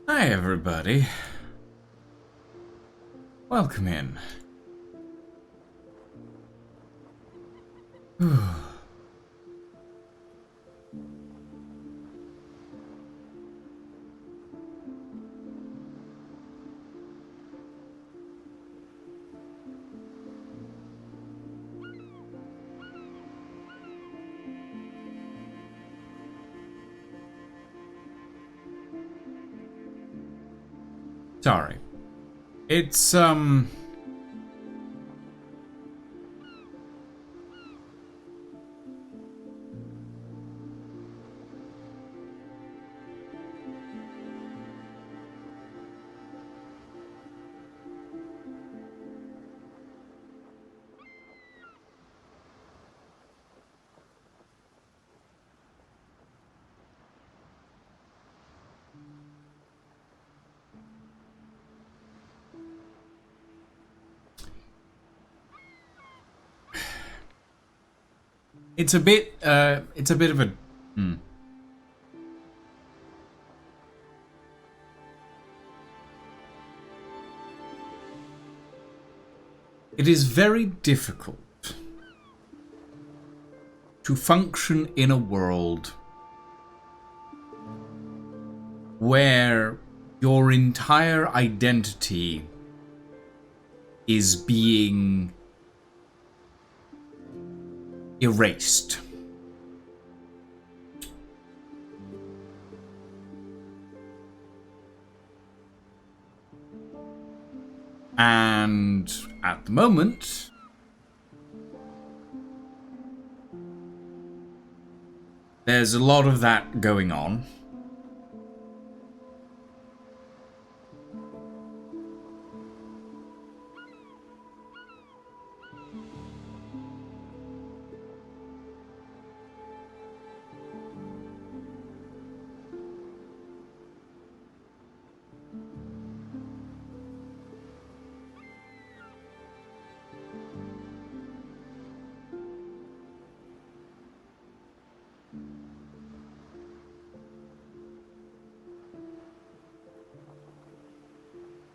Hi, everybody. Welcome in. Sorry. It's, it's a bit of a, It is very difficult to function in a world where your entire identity is being erased. And at the moment, there's a lot of that going on.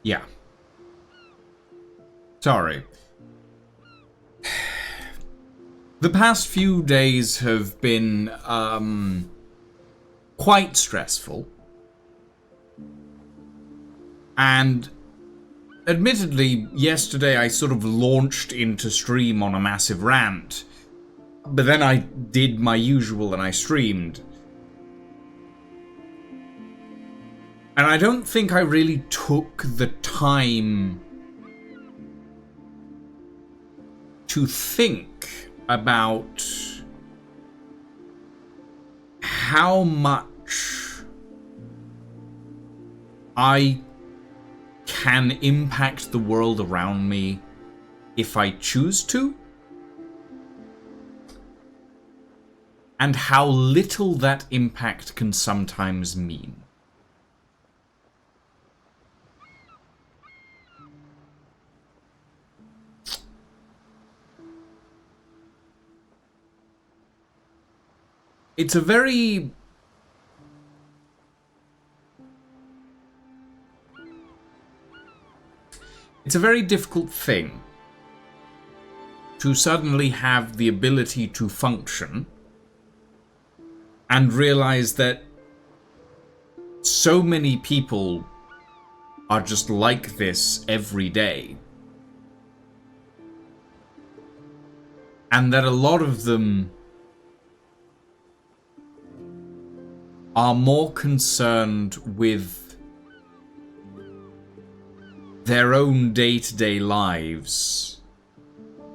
Yeah. Sorry. The past few days have been, quite stressful. And admittedly, yesterday I sort of launched into stream on a massive rant. But then I did my usual and I streamed. And I don't think I really took the time to think about how much I can impact the world around me if I choose to, and how little that impact can sometimes mean. It's a very difficult thing to suddenly have the ability to function and realize that so many people are just like this every day. And that a lot of them are more concerned with their own day-to-day lives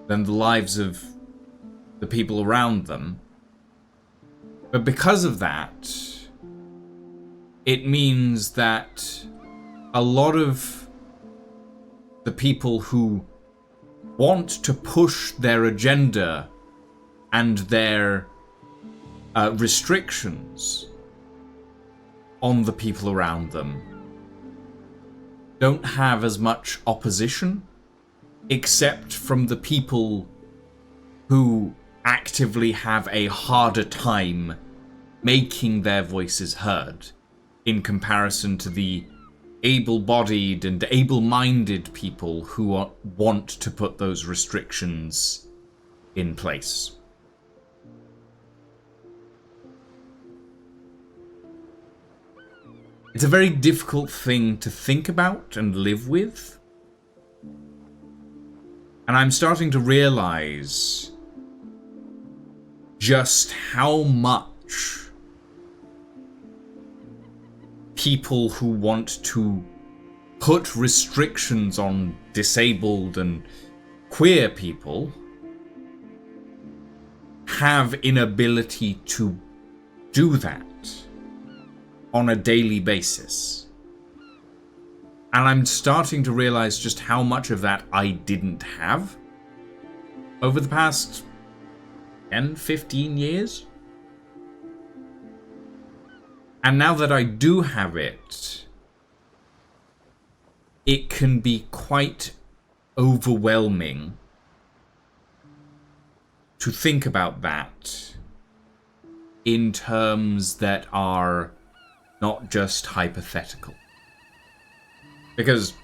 than the lives of the people around them. But because of that, it means that a lot of the people who want to push their agenda and their restrictions on the people around them don't have as much opposition, except from the people who actively have a harder time making their voices heard in comparison to the able-bodied and able-minded people who want to put those restrictions in place. It's a very difficult thing to think about and live with. And I'm starting to realize just how much people who want to put restrictions on disabled and queer people have inability to do that on a daily basis. And I'm starting to realize just how much of that I didn't have over the past 10, 15 years. And now that I do have it, it can be quite overwhelming to think about that in terms that are not just hypothetical. Because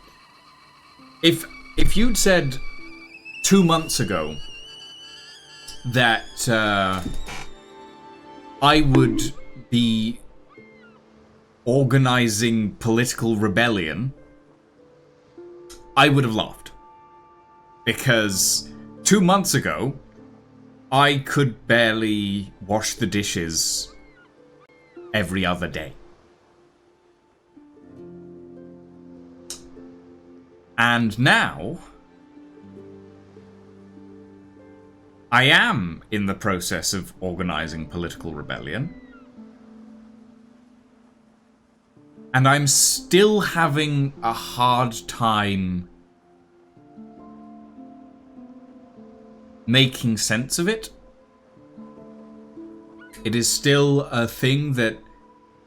if you'd said 2 months ago that I would be organizing political rebellion, I would have laughed. Because 2 months ago, I could barely wash the dishes every other day. And now, I am in the process of organizing political rebellion. And I'm still having a hard time making sense of it. It is still a thing that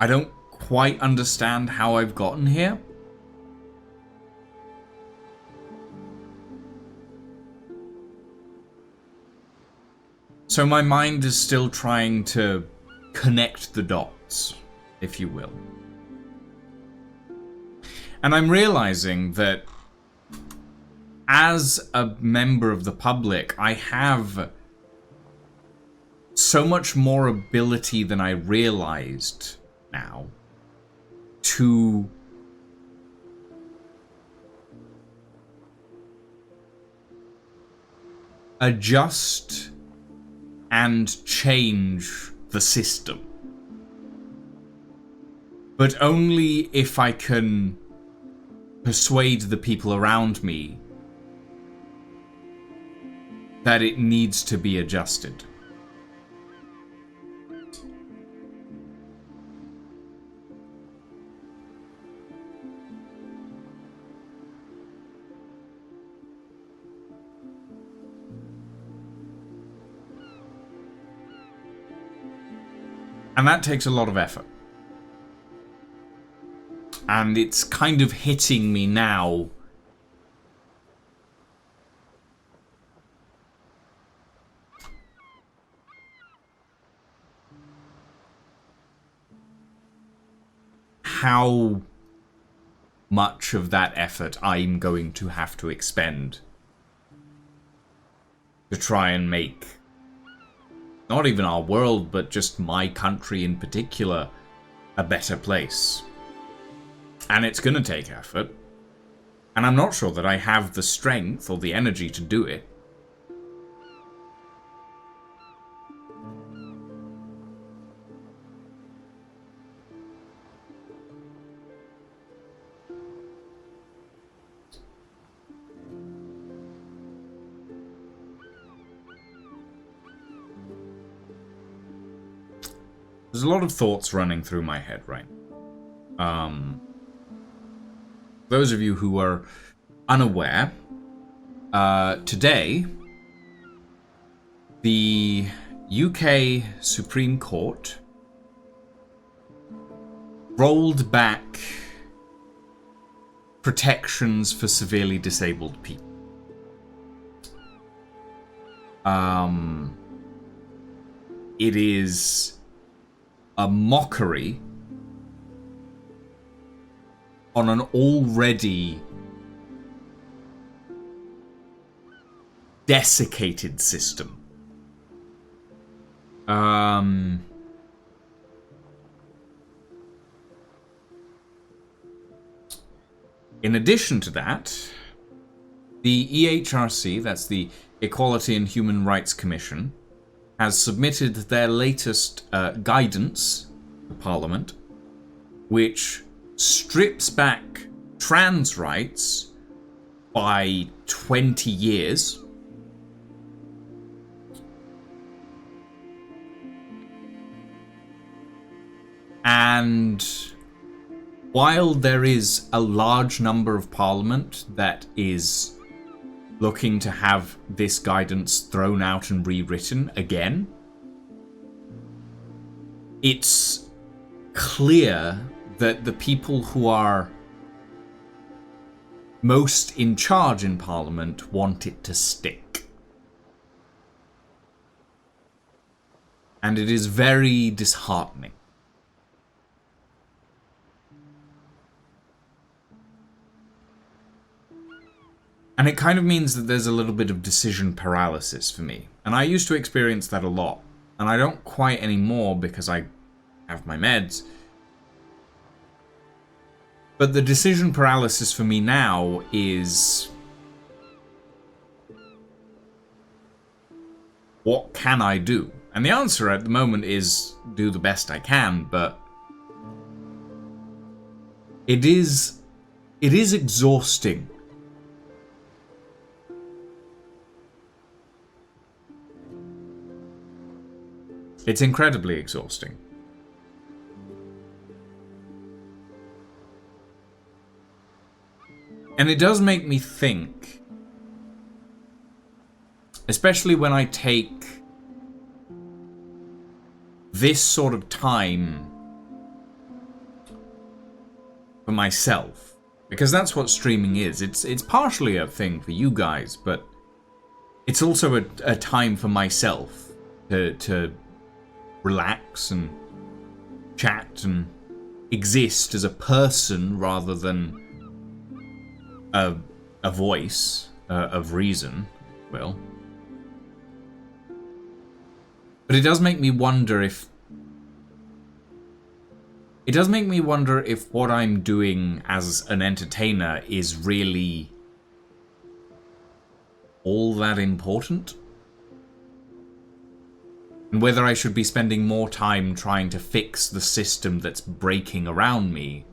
I don't quite understand how I've gotten here. So my mind is still trying to connect the dots, if you will. And I'm realizing that as a member of the public, I have so much more ability than I realized now to adjust and change the system. But only if I can persuade the people around me that it needs to be adjusted. And that takes a lot of effort. And it's kind of hitting me now how much of that effort I'm going to have to expend to try and make not even our world, but just my country in particular, a better place. And it's going to take effort. And I'm not sure that I have the strength or the energy to do it. There's a lot of thoughts running through my head right now. Those of you who are unaware, today, the UK Supreme Court rolled back protections for severely disabled people. It is a mockery on an already desiccated system. In addition to that, the EHRC, that's the Equality and Human Rights Commission, has submitted their latest guidance to Parliament, which strips back trans rights by 20 years. And while there is a large number of Parliament that is looking to have this guidance thrown out and rewritten again, it's clear that the people who are most in charge in Parliament want it to stick. And it is very disheartening. And it kind of means that there's a little bit of decision paralysis for me. And I used to experience that a lot. And I don't quite anymore because I have my meds. But the decision paralysis for me now is... what can I do? And the answer at the moment is do the best I can, but... It is exhausting. It's incredibly exhausting. And it does make me think, especially when I take this sort of time for myself, because that's what streaming is. It's partially a thing for you guys, but it's also a time for myself to relax and chat and exist as a person rather than a voice of reason, well. But it does make me wonder if... It does make me wonder if what I'm doing as an entertainer is really all that important. And whether I should be spending more time trying to fix the system that's breaking around me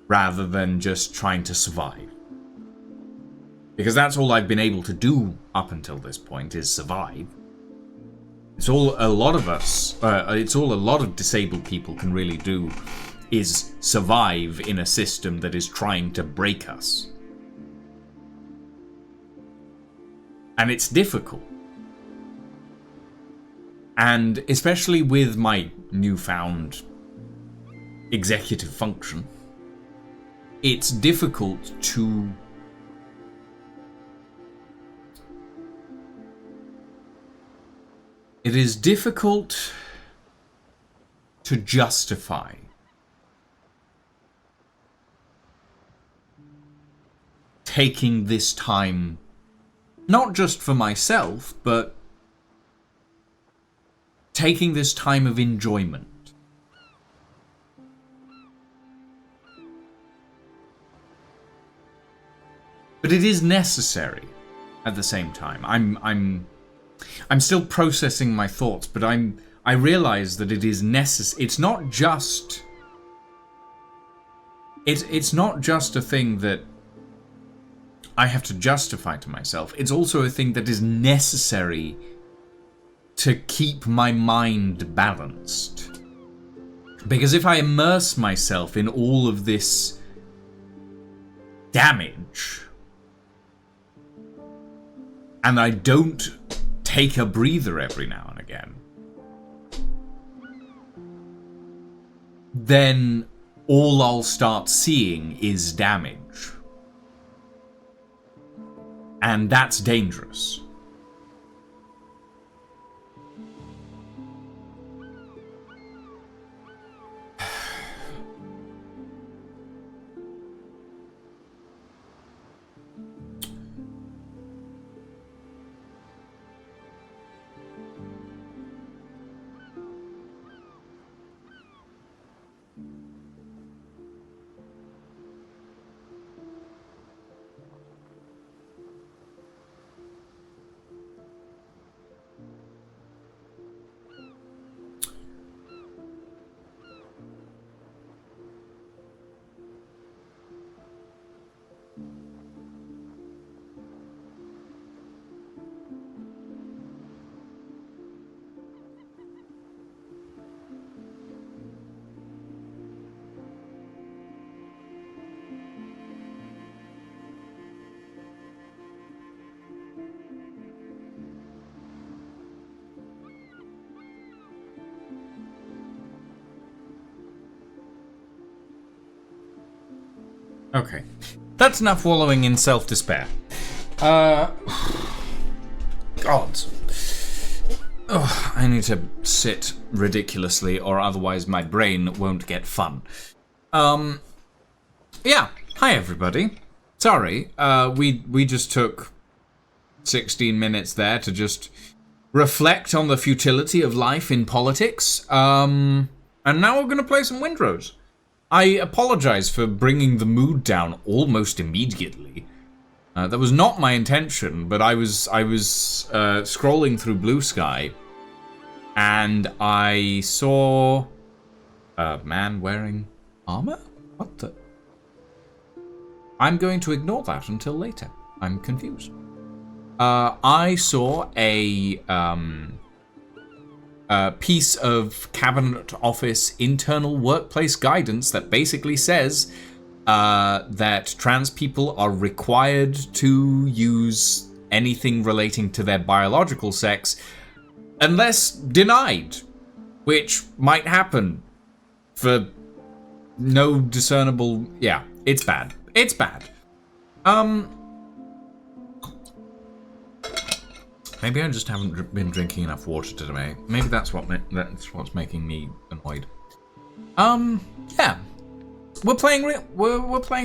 rather than just trying to survive. Because that's all I've been able to do up until this point, is survive. It's all a lot of us, it's all a lot of disabled people can really do, is survive in a system that is trying to break us. And it's difficult. And especially with my newfound executive function, it's difficult to... It is difficult to justify taking this time, not just for myself, but taking this time of enjoyment. But it is necessary at the same time. I'm still processing my thoughts, but I realize that it is necessary. It's not just... It's not just a thing that I have to justify to myself. It's also a thing that is necessary to keep my mind balanced. Because if I immerse myself in all of this damage, and I don't take a breather every now and again, then all I'll start seeing is damage. And that's dangerous. Okay. That's enough wallowing in self-despair. God. Oh, I need to sit ridiculously, or otherwise my brain won't get fun. Yeah. Hi, everybody. Sorry, we just took 16 minutes there to just reflect on the futility of life in politics. And now we're going to play some Windrose. I apologize for bringing the mood down almost immediately. That was not my intention, but I was scrolling through Blue Sky, and I saw a man wearing armor? What the? I'm going to ignore that until later. I'm confused. I saw a piece of Cabinet Office internal workplace guidance that basically says that trans people are required to use anything relating to their biological sex unless denied, which might happen for no discernible... Yeah, it's bad. It's bad. Maybe I just haven't been drinking enough water today. Maybe that's what's making me annoyed. Yeah. We're playing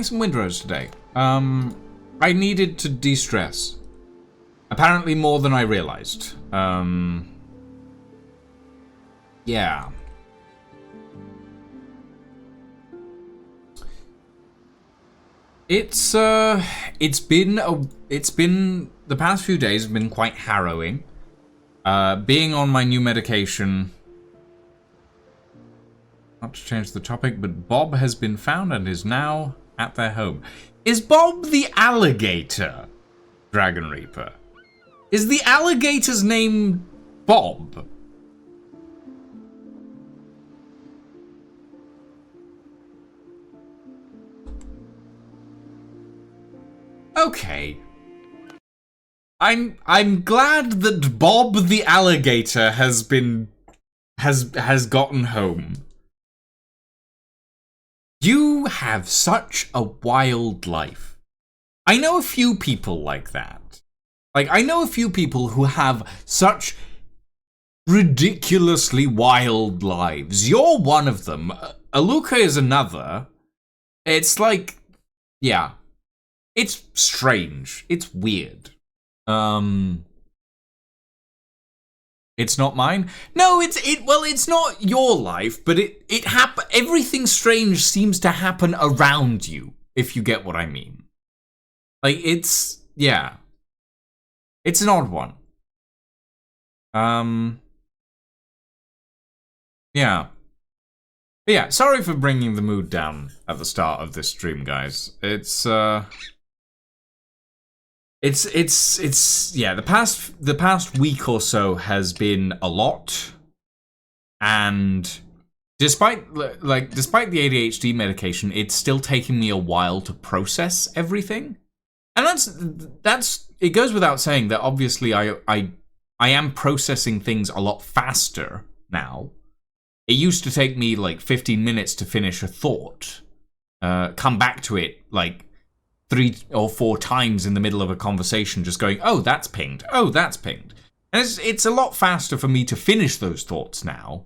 some Windrose today. I needed to de-stress. Apparently more than I realized. Yeah. It's been the past few days have been quite harrowing. Being on my new medication. Not to change the topic, but Bob has been found and is now at their home. Is Bob the alligator, Dragon Reaper? Is the alligator's name Bob? Okay. I'm glad that Bob the alligator has gotten home. You have such a wild life. I know a few people like that. Like, I know a few people who have such ridiculously wild lives. You're one of them. Aluka is another. It's like, yeah. It's strange. It's weird. It's not mine. No, it's not your life, but everything strange seems to happen around you, if you get what I mean. Like, yeah. It's an odd one. Yeah. But yeah, sorry for bringing the mood down at the start of this stream, guys. It's yeah, the past week or so has been a lot, and despite the ADHD medication, it's still taking me a while to process everything. And that's it goes without saying that obviously I am processing things a lot faster now. It used to take me like 15 minutes to finish a thought, come back to it like 3 or 4 times in the middle of a conversation, just going, oh, that's pinged. Oh, that's pinged. And it's a lot faster for me to finish those thoughts now.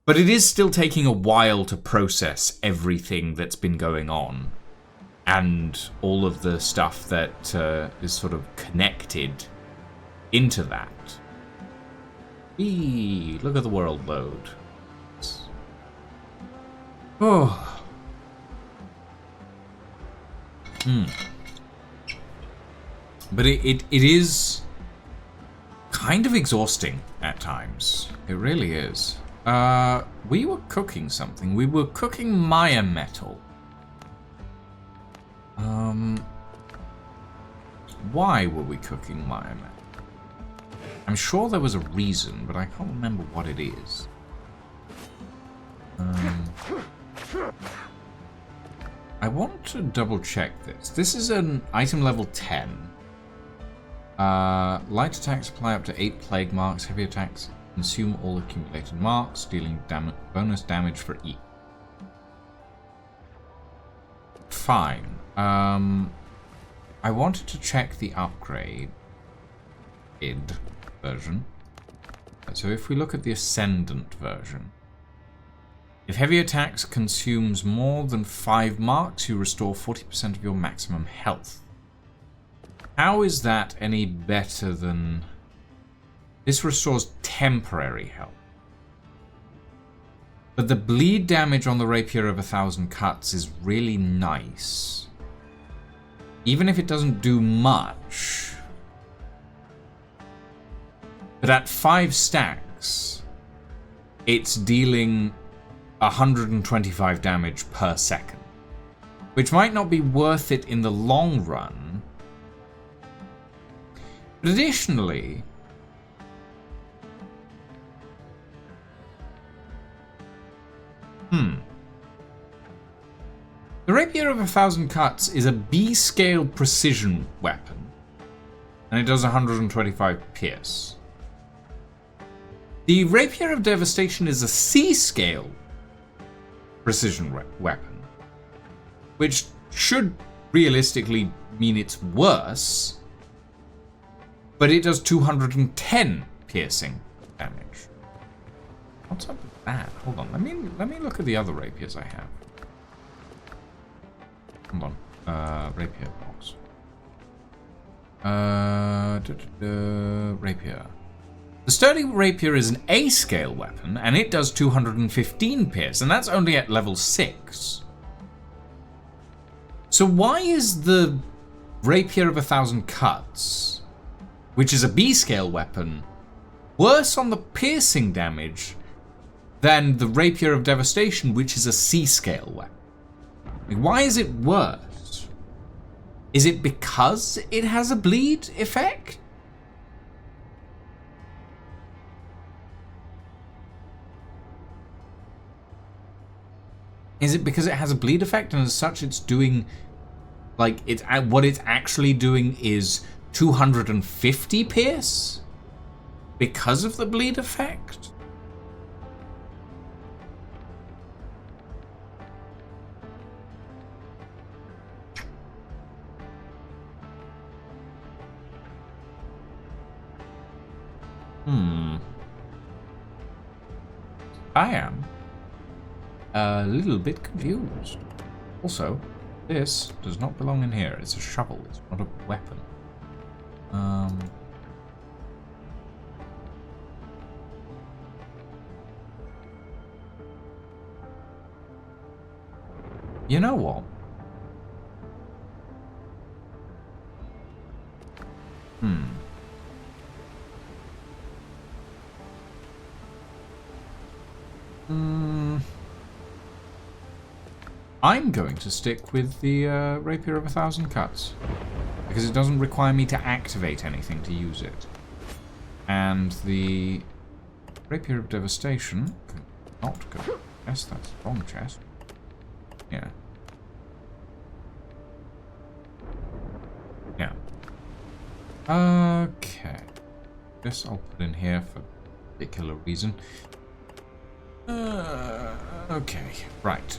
But it is still taking a while to process everything that's been going on. And all of the stuff that is sort of connected into that. Eee, look at the world load. Oh. But it is kind of exhausting at times. It really is. We were cooking something. We were cooking Maya metal. Why were we cooking Maya metal? I'm sure there was a reason, but I can't remember what it is. I want to double check this. This is an item level 10. Light attacks apply up to 8 plague marks. Heavy attacks consume all accumulated marks, dealing bonus damage for each. Fine. I wanted to check the upgrade version. So if we look at the Ascendant version, if heavy attacks consumes more than 5 marks, you restore 40% of your maximum health. How is that any better than... This restores temporary health. But the bleed damage on the Rapier of 1,000 Cuts is really nice. Even if it doesn't do much. But at 5 stacks, it's dealing 125 damage per second. Which might not be worth it in the long run. But additionally... The Rapier of 1,000 Cuts is a B-scale precision weapon, and it does 125 pierce. The Rapier of Devastation is a C-scale precision weapon, which should realistically mean it's worse, but it does 210 piercing damage. What's up with that? Hold on, let me look at the other rapiers I have. Hold on. Rapier box. Rapier. The Sturdy Rapier is an A-scale weapon, and it does 215 pierce, and that's only at level 6. So why is the Rapier of 1,000 Cuts, which is a B-scale weapon, worse on the piercing damage than the Rapier of Devastation, which is a C-scale weapon? Why is it worse? Is it because it has a bleed effect? Is it because it has a bleed effect and as such it's doing, like, what it's actually doing is 250 pierce? Because of the bleed effect? I am a little bit confused. Also, this does not belong in here. It's a shovel. It's not a weapon. You know what? I'm going to stick with the Rapier of 1,000 Cuts, because it doesn't require me to activate anything to use it. And the Rapier of Devastation can not go. Yes, that's the wrong chest. Yeah. Yeah. Okay. This I'll put in here for a particular reason. Okay, right.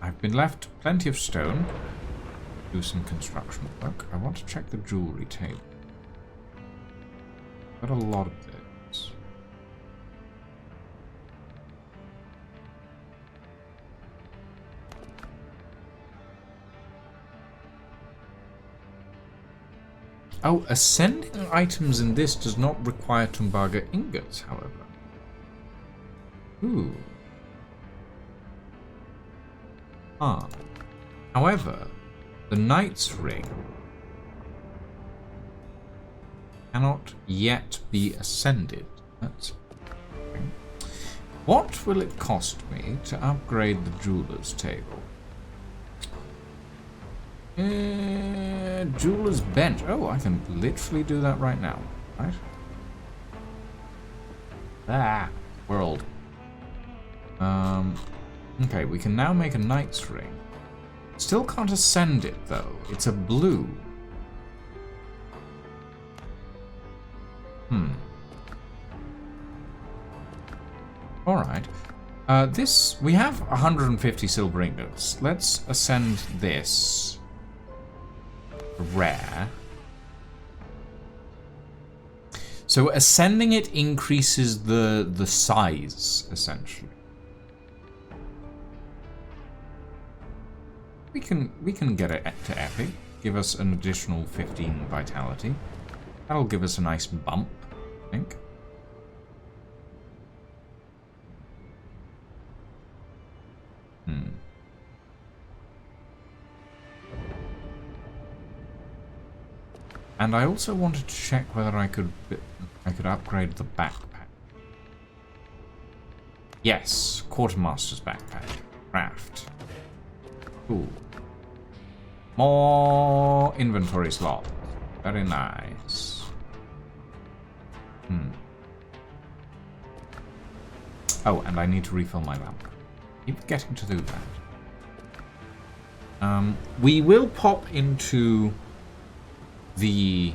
I've been left plenty of stone. Do some construction work. I want to check the jewelry table. Got a lot of this. Oh, ascending items in this does not require Tumbaga ingots, however. Ooh. Ah. However, the Knight's Ring cannot yet be ascended. That's okay. What will it cost me to upgrade the jeweler's table? Jeweler's bench. Oh, I can literally do that right now, right? Ah, world. Okay, we can now make a Knight's Ring. Still can't ascend it, though. It's a blue. Alright. We have 150 silver ingots. Let's ascend this. Rare. So ascending it increases the size, essentially. We can get it to epic. Give us an additional 15 vitality. That'll give us a nice bump, I think. And I also wanted to check whether I could upgrade the backpack. Yes, Quartermaster's backpack. Craft. Cool. More inventory slot. Very nice. Oh, and I need to refill my lamp. Keep forgetting to do that. We will pop into the...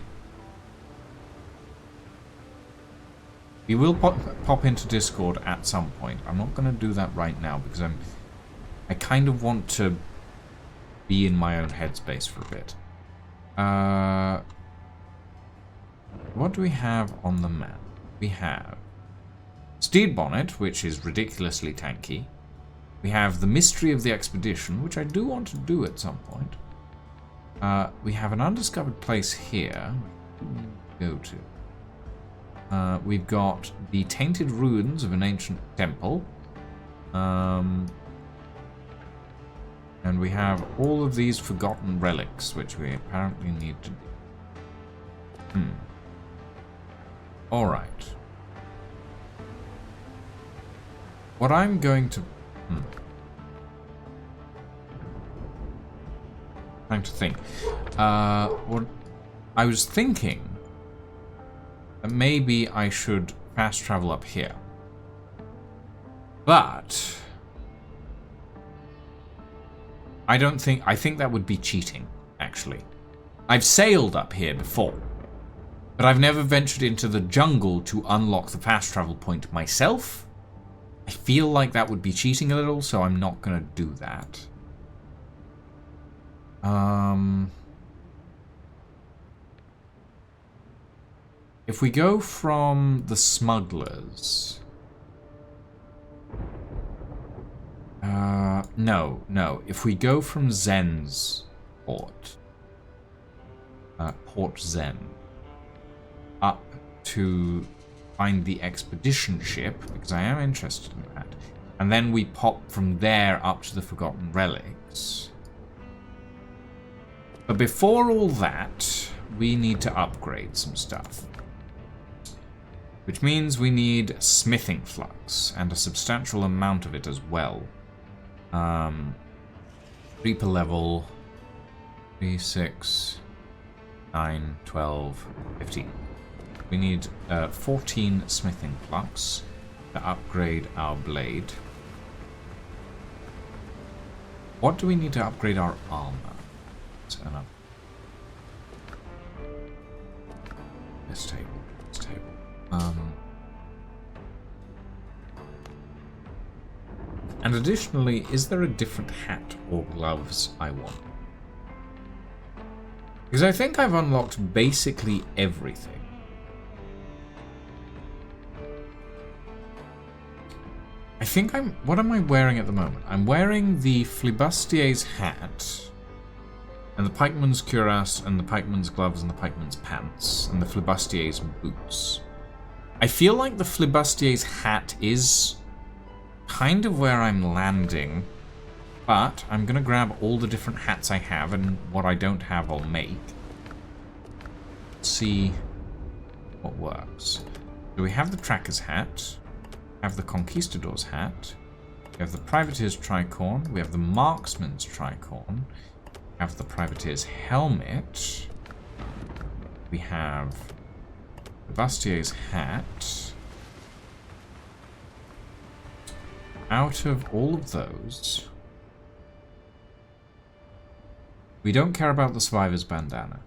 We will pop into Discord at some point. I'm not going to do that right now because I kind of want to be in my own headspace for a bit. What do we have on the map? We have Steed Bonnet, which is ridiculously tanky. We have the Mystery of the Expedition, which I do want to do at some point. We have an undiscovered place here we go to. We've got the tainted ruins of an ancient temple. And we have all of these forgotten relics, which we apparently need to do. Alright. What I'm going to... Trying to think. What I was thinking that maybe I should fast travel up here. But I think that would be cheating, actually. I've sailed up here before, but I've never ventured into the jungle to unlock the fast travel point myself. I feel like that would be cheating a little, so I'm not going to do that. If we go from the smugglers... No. If we go from Zen's port, Port Zen, up to find the expedition ship, because I am interested in that, and then we pop from there up to the Forgotten Relics. But before all that, we need to upgrade some stuff. Which means we need smithing flux, and a substantial amount of it as well. Reaper level 3, 6, 9, 12, 15. We need 14 smithing flux to upgrade our blade. What do we need to upgrade our armor? This table. And additionally, is there a different hat or gloves I want? Because I think I've unlocked basically everything. I think what am I wearing at the moment? I'm wearing the Flibustier's hat, and the pikeman's cuirass, and the pikeman's gloves, and the pikeman's pants, and the Flibustier's boots. I feel like the Flibustier's hat is kind of where I'm landing, but I'm going to grab all the different hats I have, and what I don't have I'll make. Let's see what works. So we have the tracker's hat, we have the conquistador's hat, we have the privateer's tricorn, we have the marksman's tricorn, we have the privateer's helmet, we have the Bastier's hat. Out of all of those, we don't care about the survivor's bandana.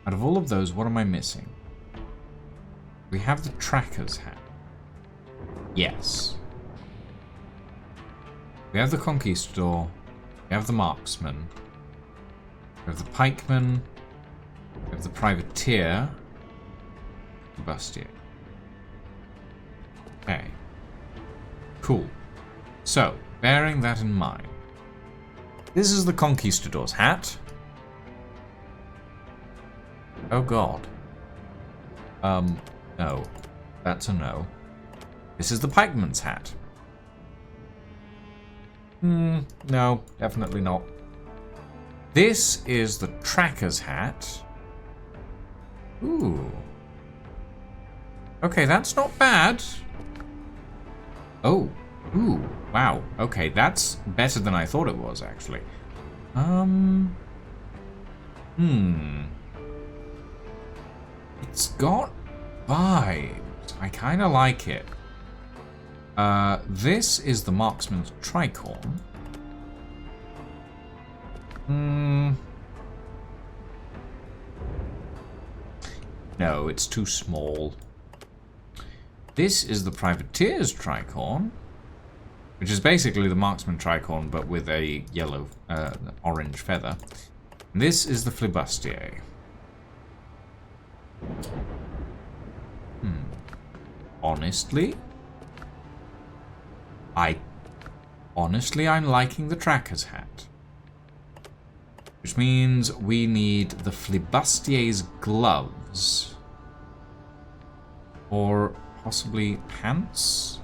Out of all of those, what am I missing? We have the tracker's hat. Yes. We have the Conquistador. We have the Marksman. We have the Pikeman. We have the Privateer. The Bustier. Okay. Cool. So, bearing that in mind, this is the Conquistador's hat. Oh god. No. That's a no. This is the Pikeman's hat. No, definitely not. This is the Tracker's hat. Ooh. Okay, that's not bad. Oh. Ooh. Wow. Okay, that's better than I thought it was, actually. It's got vibes. I kind of like it. This is the Marksman's Tricorn. No, it's too small. This is the Privateer's Tricorn, which is basically the Marksman Tricorn, but with a yellow, orange feather. This is the Flibustier. Honestly, I'm liking the Tracker's hat. Which means we need the Flibustier's gloves. Or possibly pants?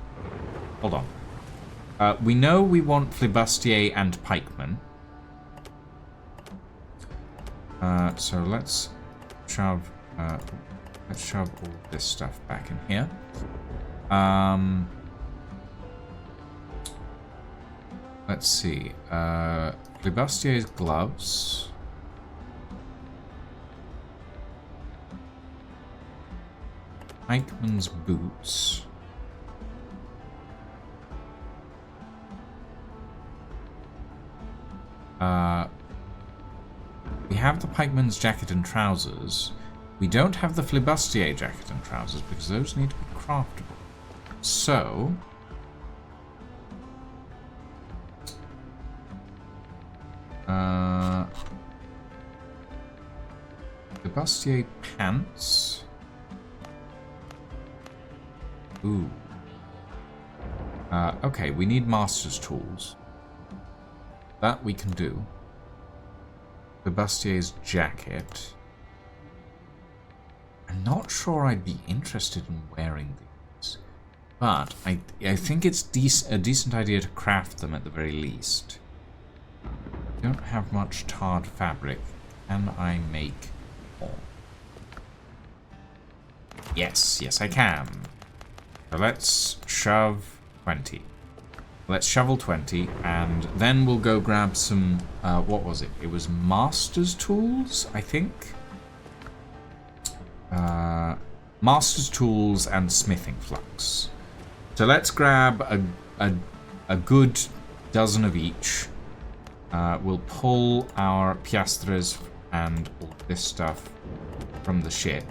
Hold on. We know we want Flibustier and Pikeman. So let's shove all this stuff back in here. Let's see. Flibustier's gloves. Pikeman's boots. We have the Pikeman's jacket and trousers. We don't have the Flibustier jacket and trousers because those need to be craftable. So... Flibustier pants. Ooh. Okay, we need master's tools. That we can do. Flibustier's jacket. I'm not sure I'd be interested in wearing these. But I think it's a decent idea to craft them at the very least. I don't have much tarred fabric. Can I make more? Yes I can. So let's shove 20. Let's shovel 20, and then we'll go grab some, what was it? It was Master's Tools, I think? Master's Tools and Smithing Flux. So let's grab a good dozen of each. We'll pull our piastres and all this stuff from the ship,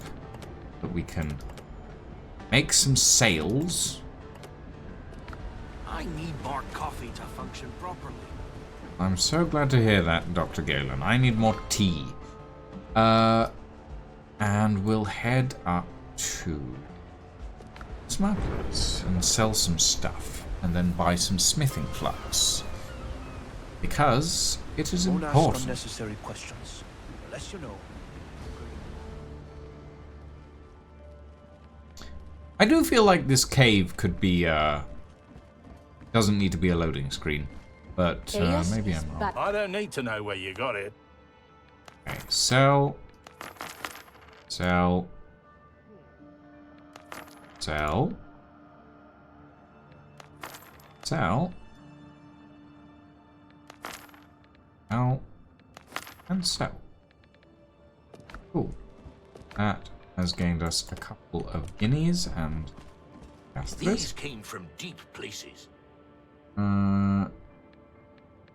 that we can make some sails. I need more coffee to function properly. I'm so glad to hear that, Dr. Galen. I need more tea. And we'll head up to Smugglers and sell some stuff, and then buy some smithing flux. Because it is Don't ask important. unnecessary questions, unless you know. I do feel like this cave could be, doesn't need to be a loading screen, but maybe I'm wrong. I don't need to know where you got it. Okay, sell, sell, sell, sell, sell, and sell. Cool. That has gained us a couple of guineas and These came from deep places. Do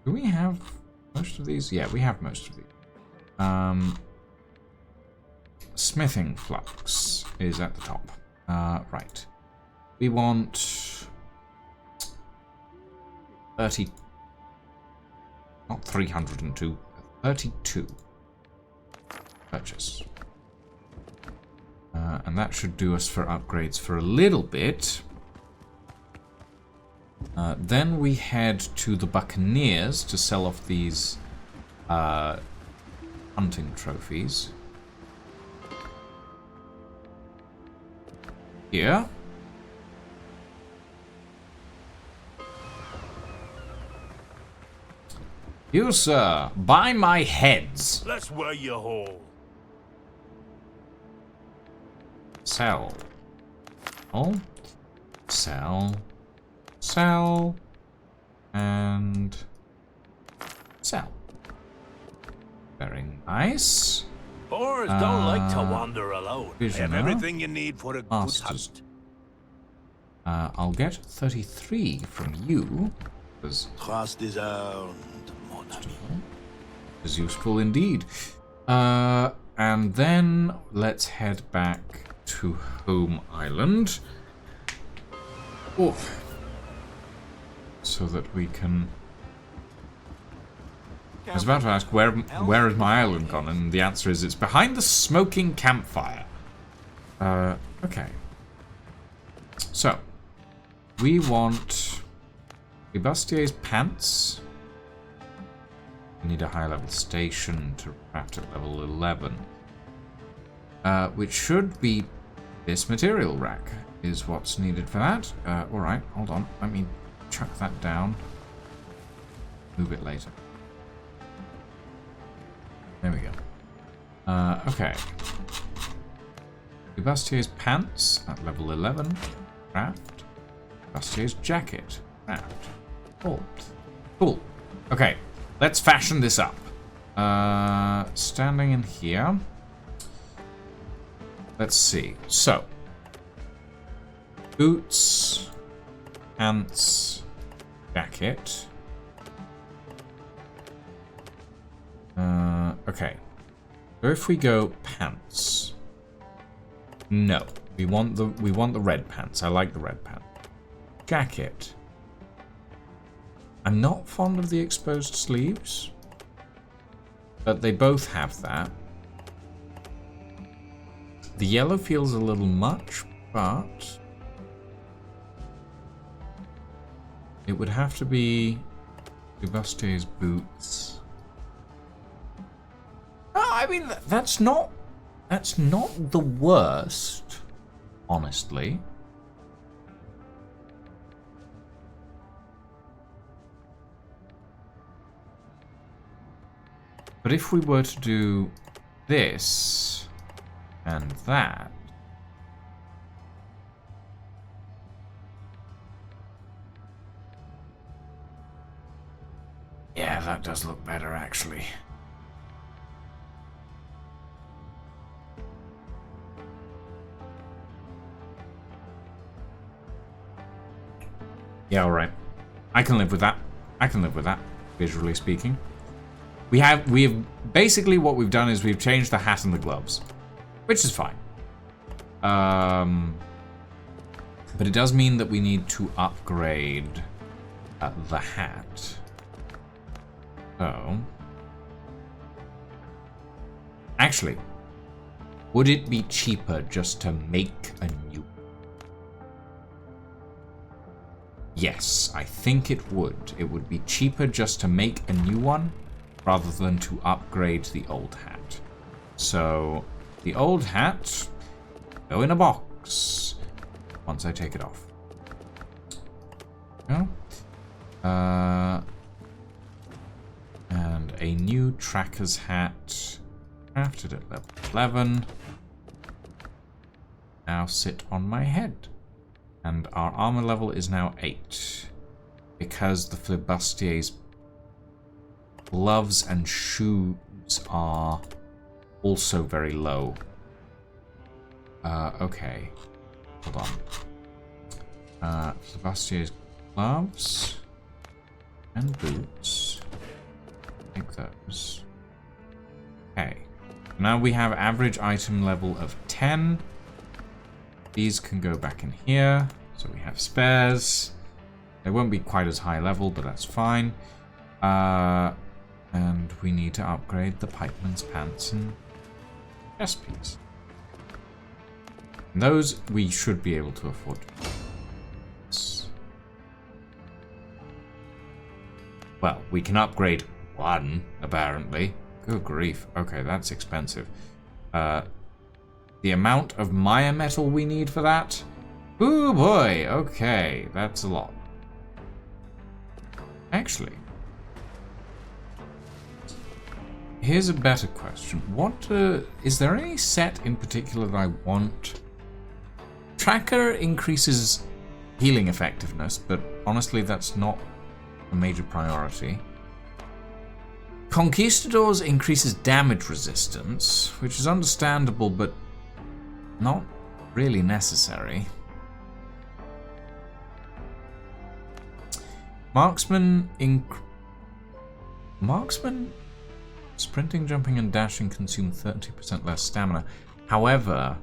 we have most of these? Yeah, we have most of these. Smithing flux is at the top. Right. We want 30 Not 302. 32. Purchase. And that should do us for upgrades for a little bit. Then we head to the Buccaneers to sell off these hunting trophies. Here. You, sir, buy my heads. Let's wear you whole. Sell. Oh. Sell. Sell. And sell. Very nice. Boars don't like to wander alone. They have Visionaire. everything you need for a good Masters. hunt. I'll get 33 from you. Because Trust is earned, mon ami. is useful indeed. And then let's head back to Home Island. Oh. So that we can... I was about to ask, where has my island gone? And the answer is, it's behind the smoking campfire. Okay. So, we want Libastier's pants. We need a high-level station to craft at level 11. Which should be this material rack, is what's needed for that. Alright, hold on. Let me chuck that down. Move it later. There we go. Okay. Libastier's pants at level 11. Craft. Libastier's jacket. Craft. Cool. Cool. Okay. Let's fashion this up. Standing in here. Let's see. So. Boots. Pants. Jacket. Okay. So if we go pants. No. We want the red pants. I like the red pants. Jacket. I'm not fond of the exposed sleeves. But they both have that. The yellow feels a little much, but it would have to be Libastier's boots. I mean, that's not the worst, honestly. But if we were to do this and that, yeah, that does look better, actually. Yeah, alright. I can live with that. I can live with that, visually speaking. We have basically what we've done is we've changed the hat and the gloves, which is fine. But it does mean that we need to upgrade the hat. So, actually, would it be cheaper just to make a new? Yes, I think it would. It would be cheaper just to make a new one rather than to upgrade the old hat. So, the old hat, go in a box once I take it off. Yeah. And a new tracker's hat, crafted at level 11, now sit on my head. And our armor level is now 8. Because the Filibustier's gloves and shoes are also very low. Okay. Hold on. Filibustier's gloves and boots. Take those. Okay. Now we have average item level of 10. These can go back in here. So we have spares. They won't be quite as high level, but that's fine. And we need to upgrade the pikeman's pants and chest piece. And those we should be able to afford. Well, we can upgrade one, apparently. Good grief. Okay, that's expensive. The amount of Maya metal we need for that? Ooh boy, okay, that's a lot. Actually, here's a better question. Is there any set in particular that I want? Tracker increases healing effectiveness, but honestly that's not a major priority. Conquistadors increases damage resistance, which is understandable, but not really necessary. Marksman, sprinting, jumping, and dashing consume 30% less stamina. However,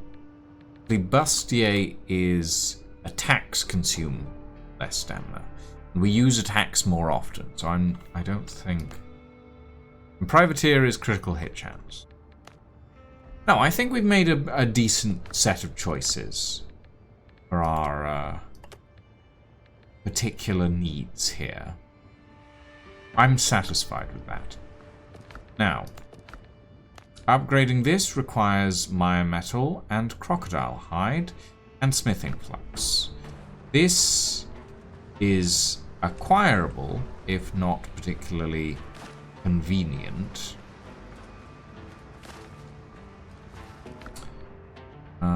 the bustier is attacks consume less stamina. We use attacks more often, so I don't think. And privateer is critical hit chance. No, I think we've made a decent set of choices for our particular needs here. I'm satisfied with that. Now, upgrading this requires Maya metal and crocodile hide and smithing flux. This is acquirable, if not particularly convenient. Okay.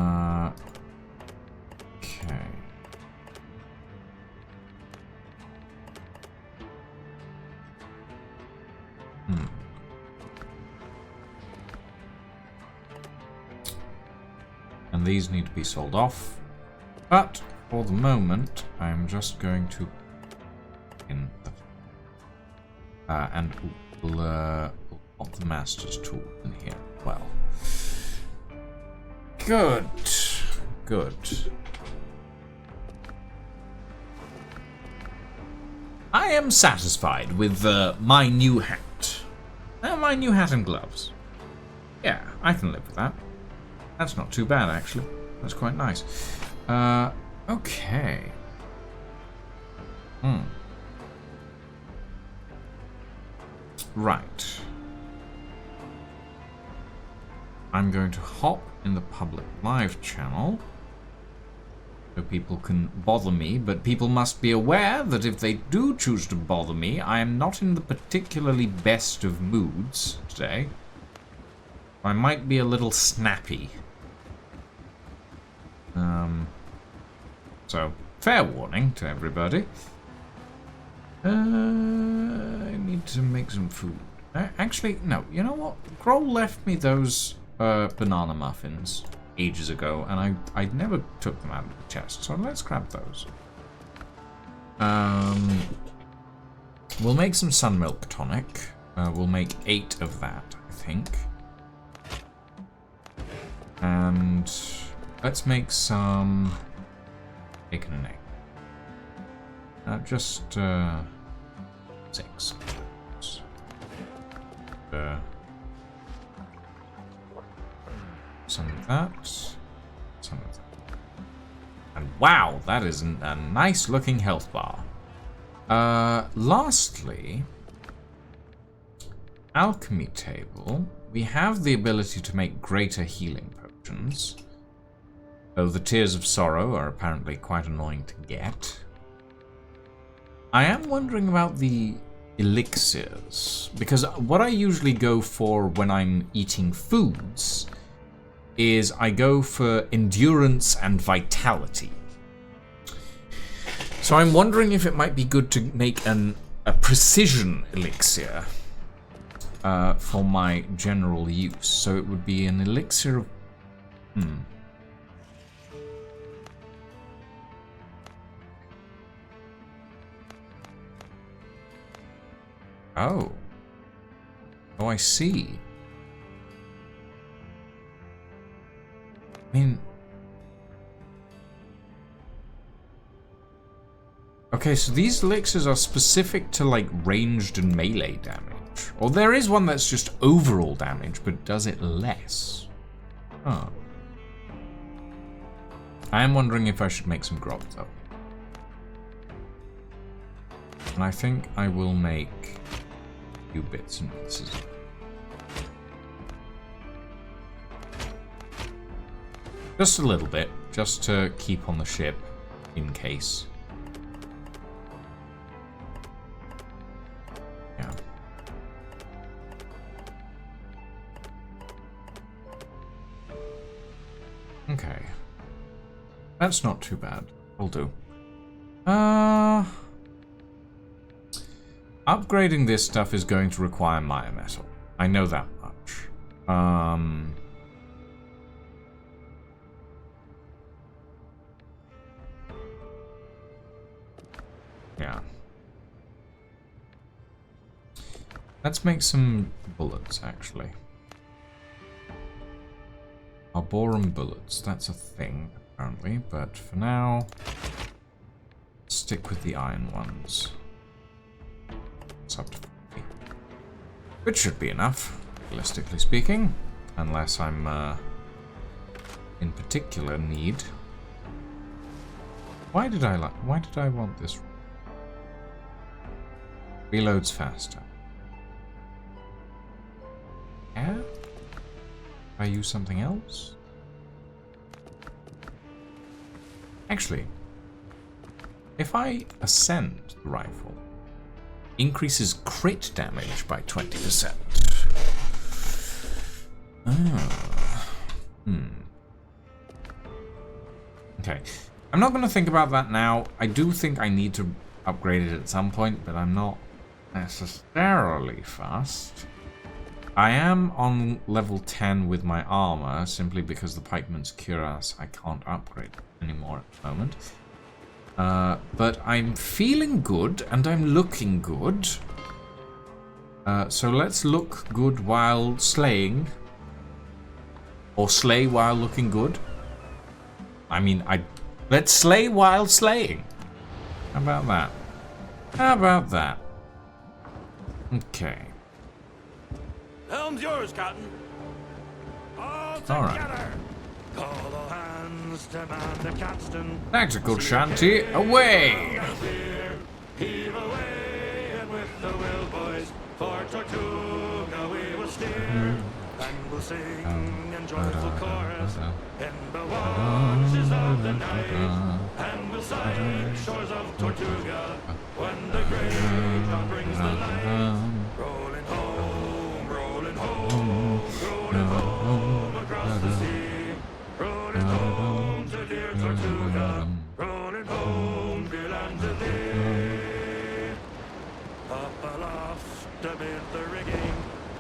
And these need to be sold off. But for the moment, I'm just going to in the and we'll pop the master's tool in here. Well, good. I am satisfied with my new hat. My new hat and gloves. Yeah, I can live with that. That's not too bad, actually. That's quite nice. Okay. Right. I'm going to hop in the public live channel so people can bother me, but people must be aware that if they do choose to bother me, I am not in the particularly best of moods today. I might be a little snappy. So, fair warning to everybody. I need to make some food. Actually, no. You know what? Grohl left me those banana muffins ages ago, and I never took them out of the chest. So let's grab those. We'll make some sun milk tonic. We'll make 8 of that, I think. And let's make some bacon and egg. Just 6. Some of that. Some of that. And wow, that is a nice looking health bar. Lastly, alchemy table. We have the ability to make greater healing potions. Though the Tears of Sorrow are apparently quite annoying to get. I am wondering about the elixirs, because what I usually go for when I'm eating foods is I go for endurance and vitality. So I'm wondering if it might be good to make a precision elixir for my general use. So it would be an elixir of... Oh. Oh, I see. I mean... Okay, so these elixirs are specific to, like, ranged and melee damage. Or there is one that's just overall damage, but does it less. Huh. I am wondering if I should make some grog, though. And I think I will make a few bits and pieces. Just a little bit, just to keep on the ship, in case. Yeah. Okay. That's not too bad. Will do. Upgrading this stuff is going to require Maya metal. I know that much. Yeah. Let's make some bullets, actually. Arborum bullets. That's a thing, apparently. But for now, stick with the iron ones. It's up to 50. Which should be enough, realistically speaking. Unless I'm in particular need. Why did I want this? Reloads faster. Yeah? If I use something else? Actually, if I ascend the rifle, increases crit damage by 20%. Okay. I'm not going to think about that now. I do think I need to upgrade it at some point, but I'm not necessarily fast. I am on level 10 with my armor, simply because the pikeman's cuirass I can't upgrade anymore at the moment. But I'm feeling good, and I'm looking good. So let's look good while slaying. Or slay while looking good. I mean, let's slay while slaying. How about that? How about that? Okay. Helm's yours, Captain. All Alright. together. Call all hands to man the capstan. Tactical shanty, away! Heave away, and with the will, boys, for Tortuga we will steer. And we'll sing in joyful chorus in the watches of the night. And we'll sight shores of Tortuga when the great dawn brings the light. Rolling home, rolling home, rolling home across the sea. Rolling home to dear Tortuga, rolling home, dear land to thee. Up aloft amid the rigging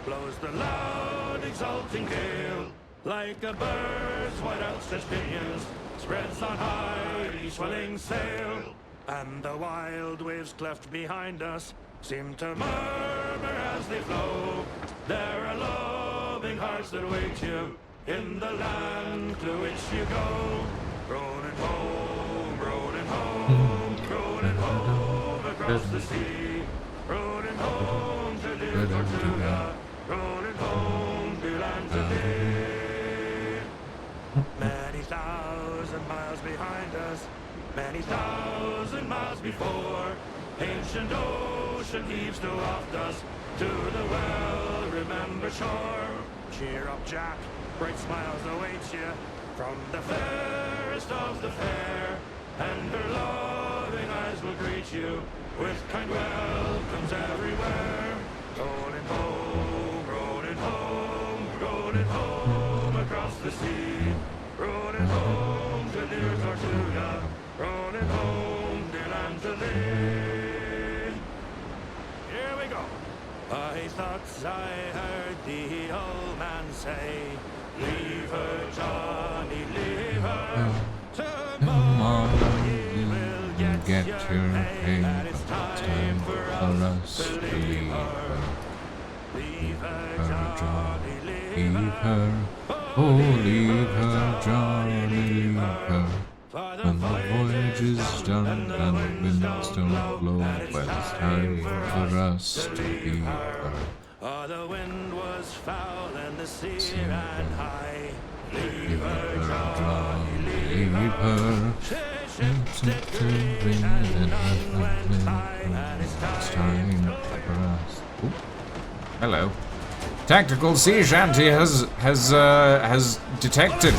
blows the loud exulting gale. Like a bird's white outstretched pinions spreads on high the swelling sail. And the wild waves cleft behind us seem to murmur as they flow. There are loving hearts that wait you in the land to which you go. Rolling home, rolling home, rolling home across the sea. Rolling home to dear Tortuga, rolling home to land to thee. Many thousand miles behind us, many thousand miles before, ancient ocean heaves to waft us to the well-remembered shore. Cheer up, Jack, bright smiles await you from the fairest of the fair, and her loving eyes will greet you with kind welcomes everywhere. Rolling home, rolling home, rolling home across the sea. Rolling home to dear Tortuga, rolling home, dear land to thee. Here we go. I thought I heard the old man say, leave her, Johnny, leave her. Tomorrow you will get your pay, and it's time for us to leave her. Leave her, Johnny, leave her. Oh, leave her, Johnny, leave her. When the voyage is done and the winds don't blow, well, it's time for us to leave her. Oh, the wind was foul and the sea ran high. Leave her, Johnny, leave her. Ships free and none went by, and it's time to go. Hello. Tactical sea shanty has detected.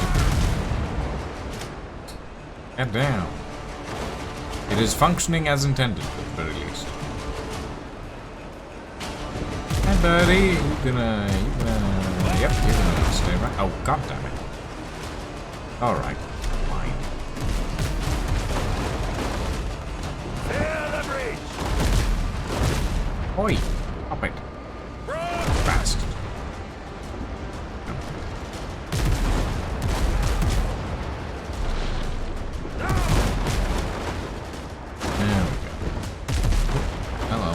Get down. It is functioning as intended, at the very least. Hey, buddy, you're gonna stay right. Oh, god damn it. Alright, fine. Clear the breach! Oi, stop it. Fast. There we go. Hello.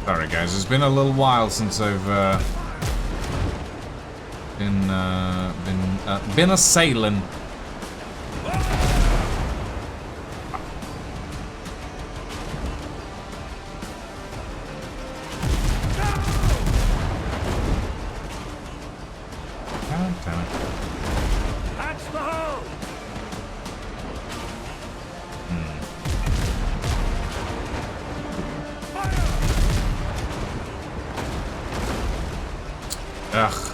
Sorry guys, it's been a little while since I've been a sailing. That's the hull! Ugh.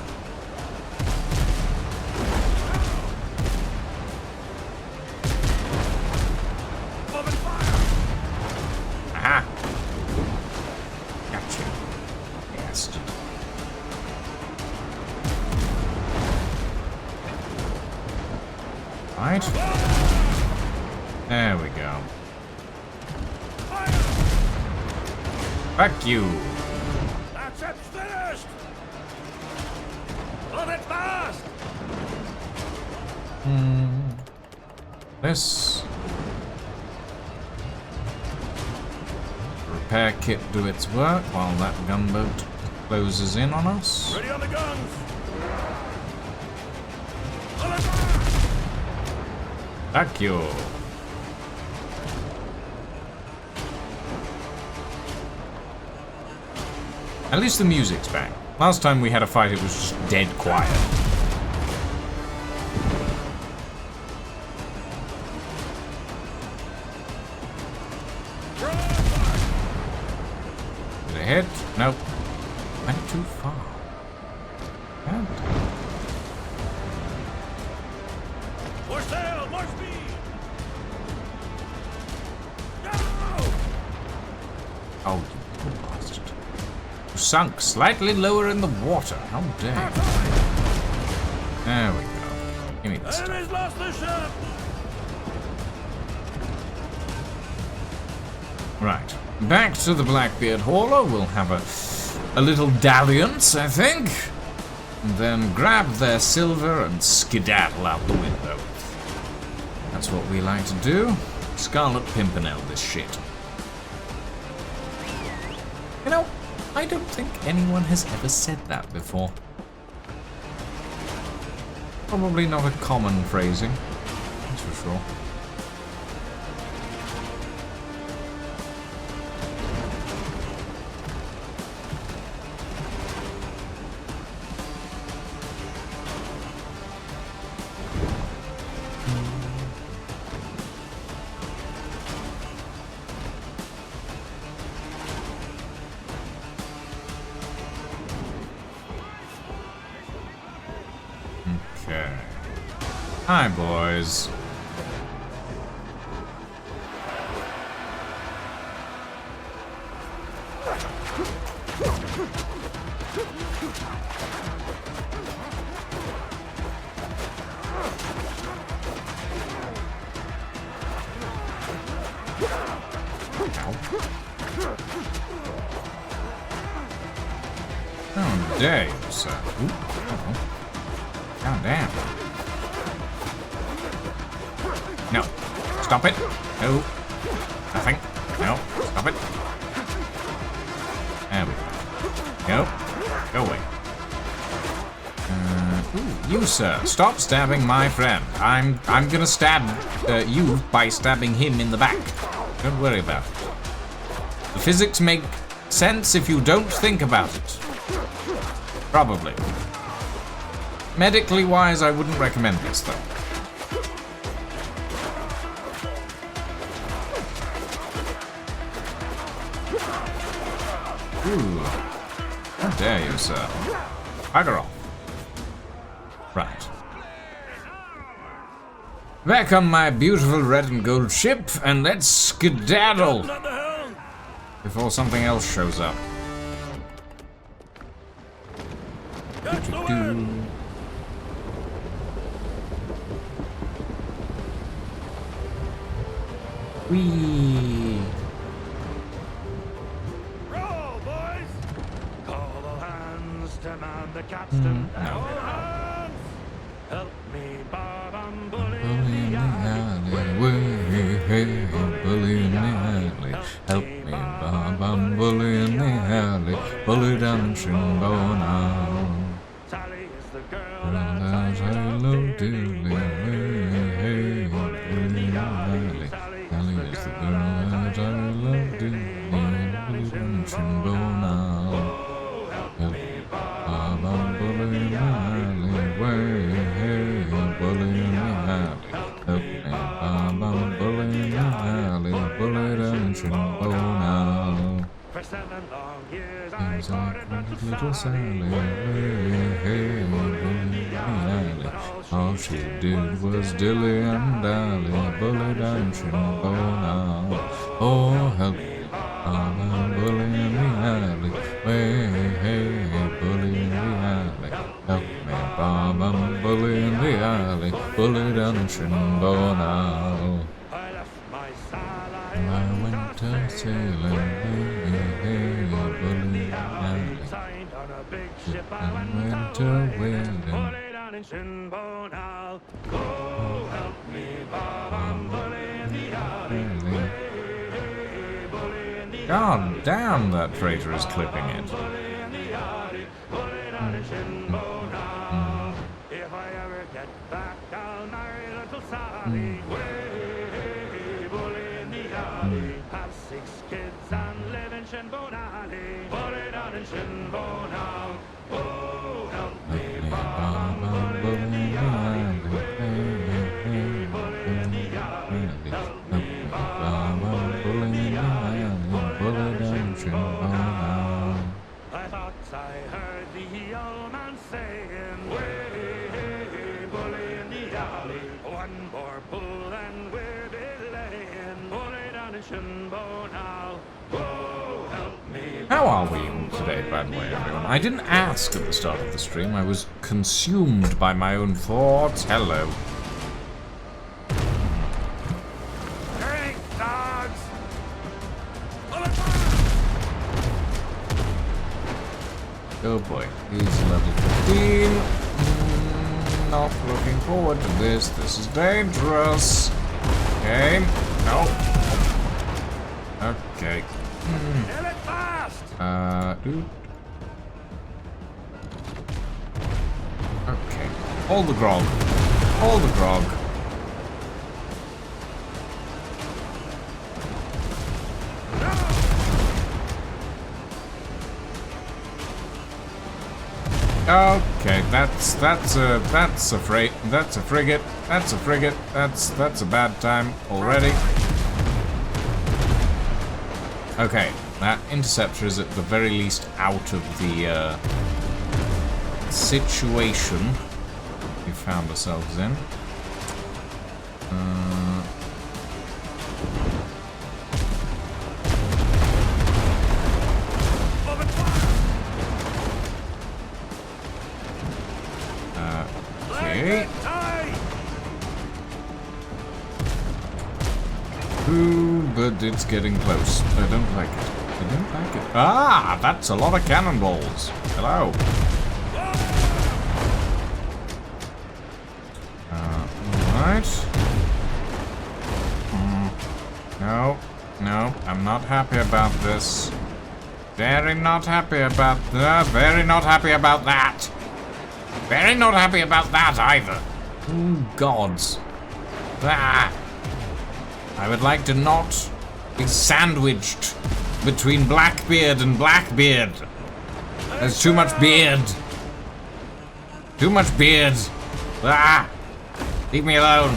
Aha. Gotcha. Yes. Right. There we go. Fuck you. That's it, finished! Move it fast! This repair kit do its work while that gunboat closes in on us. Ready on the guns! Fuck you. At least the music's back. Last time we had a fight, it was just dead quiet. Did it hit? Nope. Went too far. God. More sail, more speed! No! Oh, you poor bastard. You sunk slightly lower in the water. How dare you. There we go. Give me this stuff. Enemy's lost the ship! Right. Back to the Blackbeard hauler. We'll have a little dalliance, I think. And then grab their silver and skedaddle out the window. That's what we like to do. Scarlet Pimpernel this shit. You know, I don't think anyone has ever said that before. Probably not a common phrasing, that's for sure. Okay. Hi, boys. How dare you, sir? Ooh, uh-oh. Calm down. No. Stop it. No. Nothing. No. Stop it. There we go. Go. Go away. You, sir, stop stabbing my friend. I'm gonna stab you by stabbing him in the back. Don't worry about it. The physics make sense if you don't think about it. Probably. Medically wise, I wouldn't recommend this, though. Ooh. How dare you, sir? Bugger off. Right. Back on my beautiful red and gold ship, and let's skedaddle before something else shows up. Whee! Roll, boys! Call all hands to man the capstan. All hands! Help me, Bob, I'm bullying the alley. Bully in the alley. Help me, Bob, I'm bully in the alley. Bully down Shinbone now. Sally is the girl that I Hello, dearly. Hey, bully in the alley. Sally is the girl that I love dearly. Bully down Shinbone now. Help me, Bob, I'm bully in the alley. Hey, bully in the alley. Help me, Bob, I'm bully in the alley. Bully down Shinbone now. For 7 long years I Things guarded like not little to Sally. Hey, bully in the alley. All she did was dilly and dally. Bully down Shinbone now. Oh, help me, Bob, I'm bully in the alley. Hey, bully in the alley. Help me, Bob, I'm bully in the alley. Bully down Shinbone now. I left my Sally I went to sailing. Hey, bully in the alley. signed on a big ship. I And went went to whaling. bully down in Shinbone now. Oh, help me, Bob, I'm bully in the alley. Bully in the God damn, that freighter is clipping it. bully in the alley. Bully down in Shinbone now. If I ever get back, I'll marry little Sally. Bully in the alley. Have 6 kids and live in Shinbone Alley. Bully down in Shinbone now. Oh, help me, Bob, I'm bully in the alley. Bully in the alley. Help me, Bob, I'm bully in the alley. I thought I heard the old man saying, way, bully in the alley. One more pull and we're belaying. Bully down in Shinbone now. Oh, help me. How are we today, by the way, everyone? I didn't ask at the start of the stream. I was consumed by my own thoughts. Hello. Drink, dogs! Oh boy, he's level 15. Not looking forward to this. This is dangerous. Okay. No. Okay. Kill it fast! Dude. Okay. Hold the grog. Hold the grog. Okay, that's a frigate. That's a frigate. That's a frigate. That's a bad time already. Okay, that interceptor is at the very least out of the situation we found ourselves in. Okay. Ooh, but it's getting close. I don't like it. I don't like it. Ah, that's a lot of cannonballs. Hello. Alright. No, no, I'm not happy about this. Very not happy about that. Very not happy about that. Very not happy about that either. Oh, gods. Ah. I would like to not be sandwiched between Blackbeard and Blackbeard. There's too much beard. Too much beard. Ah. Leave me alone.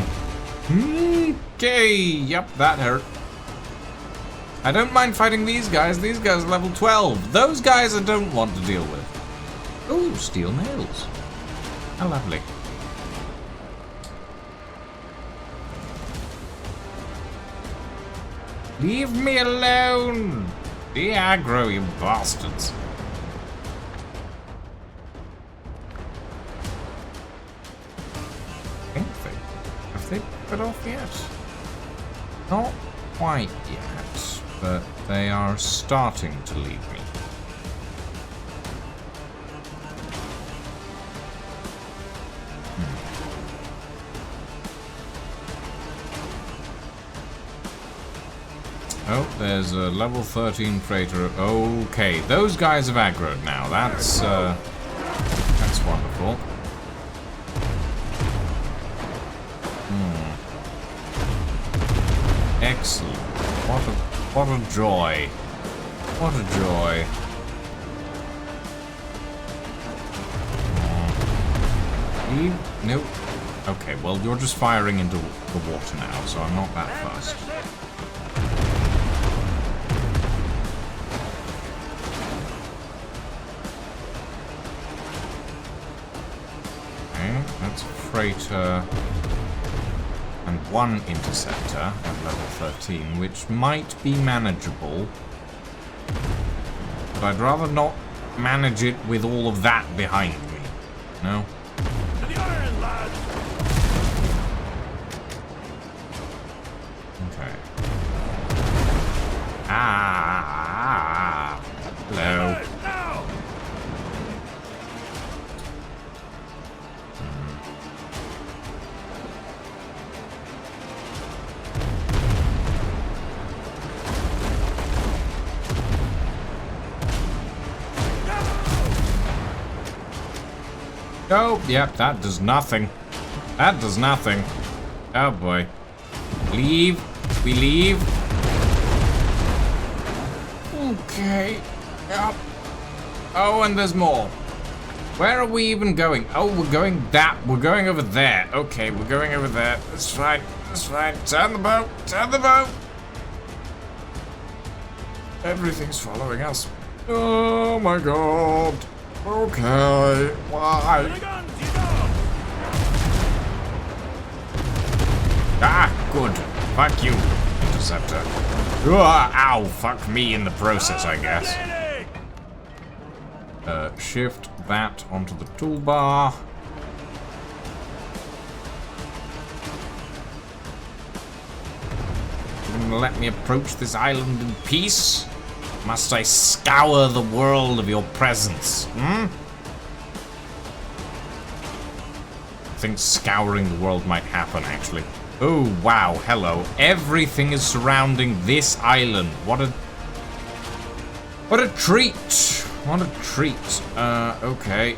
Okay. Yep, that hurt. I don't mind fighting these guys. These guys are level 12. Those guys I don't want to deal with. Ooh, steel nails. How lovely. Leave me alone! Be aggro, you bastards. Have they put off yet? Not quite yet, but they are starting to leave me. Oh, there's a level 13 freighter. Okay, those guys have aggroed now. That's wonderful. Excellent. What a joy. What a joy. Nope. Okay, well, you're just firing into the water now, so I'm not that fast. That's a freighter and one interceptor at level 13, which might be manageable. But I'd rather not manage it with all of that behind me. No? To the iron, lads! Okay. Hello. Now! Oh, yep, that does nothing. That does nothing. Oh boy. Leave. We leave. Okay. Yep. Oh, and there's more. Where are we even going? Oh, we're going over there. Okay, we're going over there. That's fine. That's fine. Turn the boat. Turn the boat. Everything's following us. Oh my god. Okay, why? Ah, good. Fuck you, interceptor. Ow, fuck me in the process, I guess. Shift that onto the toolbar. You're gonna let me approach this island in peace? Must I scour the world of your presence? I think scouring the world might happen, actually. Oh, wow, hello. Everything is surrounding this island. What a treat. What a treat. Okay.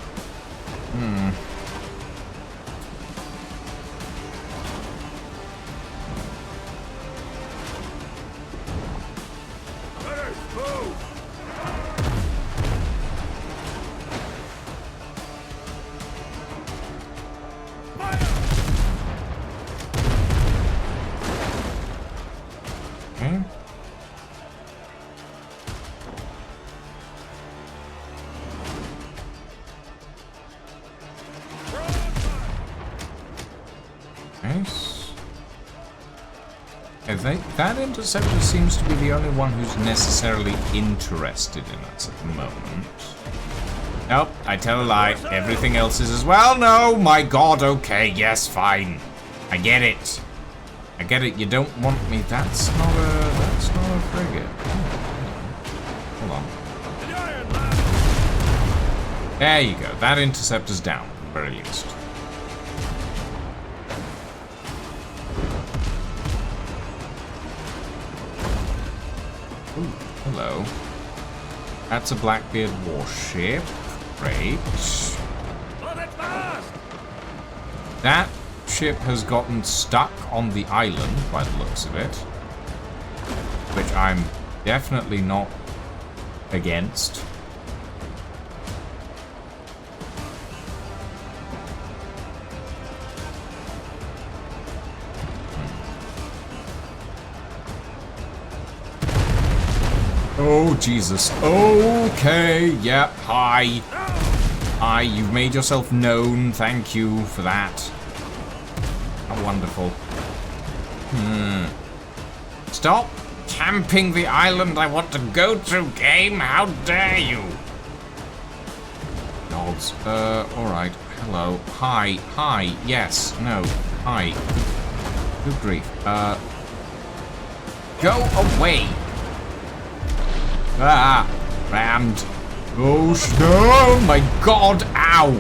Nice. That interceptor seems to be the only one who's necessarily interested in us at the moment. Nope, I tell a lie. Everything else is as well. No, my god, okay, yes, fine. I get it. I get it, you don't want me. That's not a frigate. Hold on. There you go. That interceptor's down, at the very least. Ooh, hello. That's a Blackbeard warship. Great. That ship has gotten stuck on the island, by the looks of it. Which I'm definitely not against. Oh, Jesus. Okay, yep, hi. Hi, you've made yourself known. Thank you for that. How wonderful. Stop camping the island I want to go to, game. How dare you? Nods. Alright. Hello. Hi. Hi. Yes. No. Hi. Good grief. Go away. Ah. Rammed. Oh, no. My God. Ow.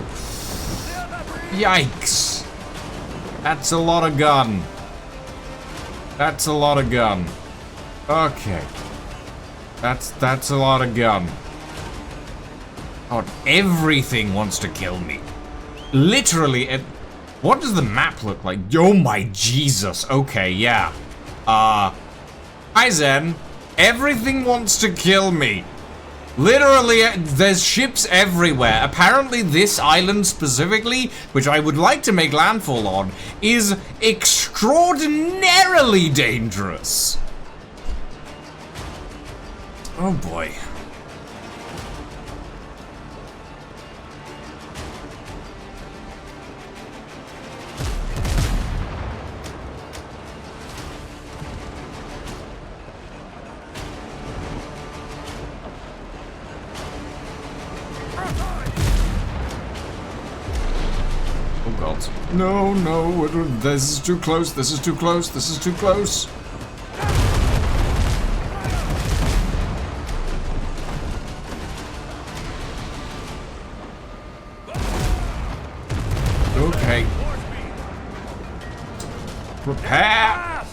Yikes. That's a lot of gun. That's a lot of gun. Okay. That's a lot of gun. God, everything wants to kill me. Literally, what does the map look like? Oh my Jesus. Okay, yeah. Hi Zen. Everything wants to kill me. Literally, there's ships everywhere. Apparently, this island specifically, which I would like to make landfall on, is extraordinarily dangerous. Oh boy. Oh God. No, no, this is too close, this is too close, this is too close. Okay. Prepare!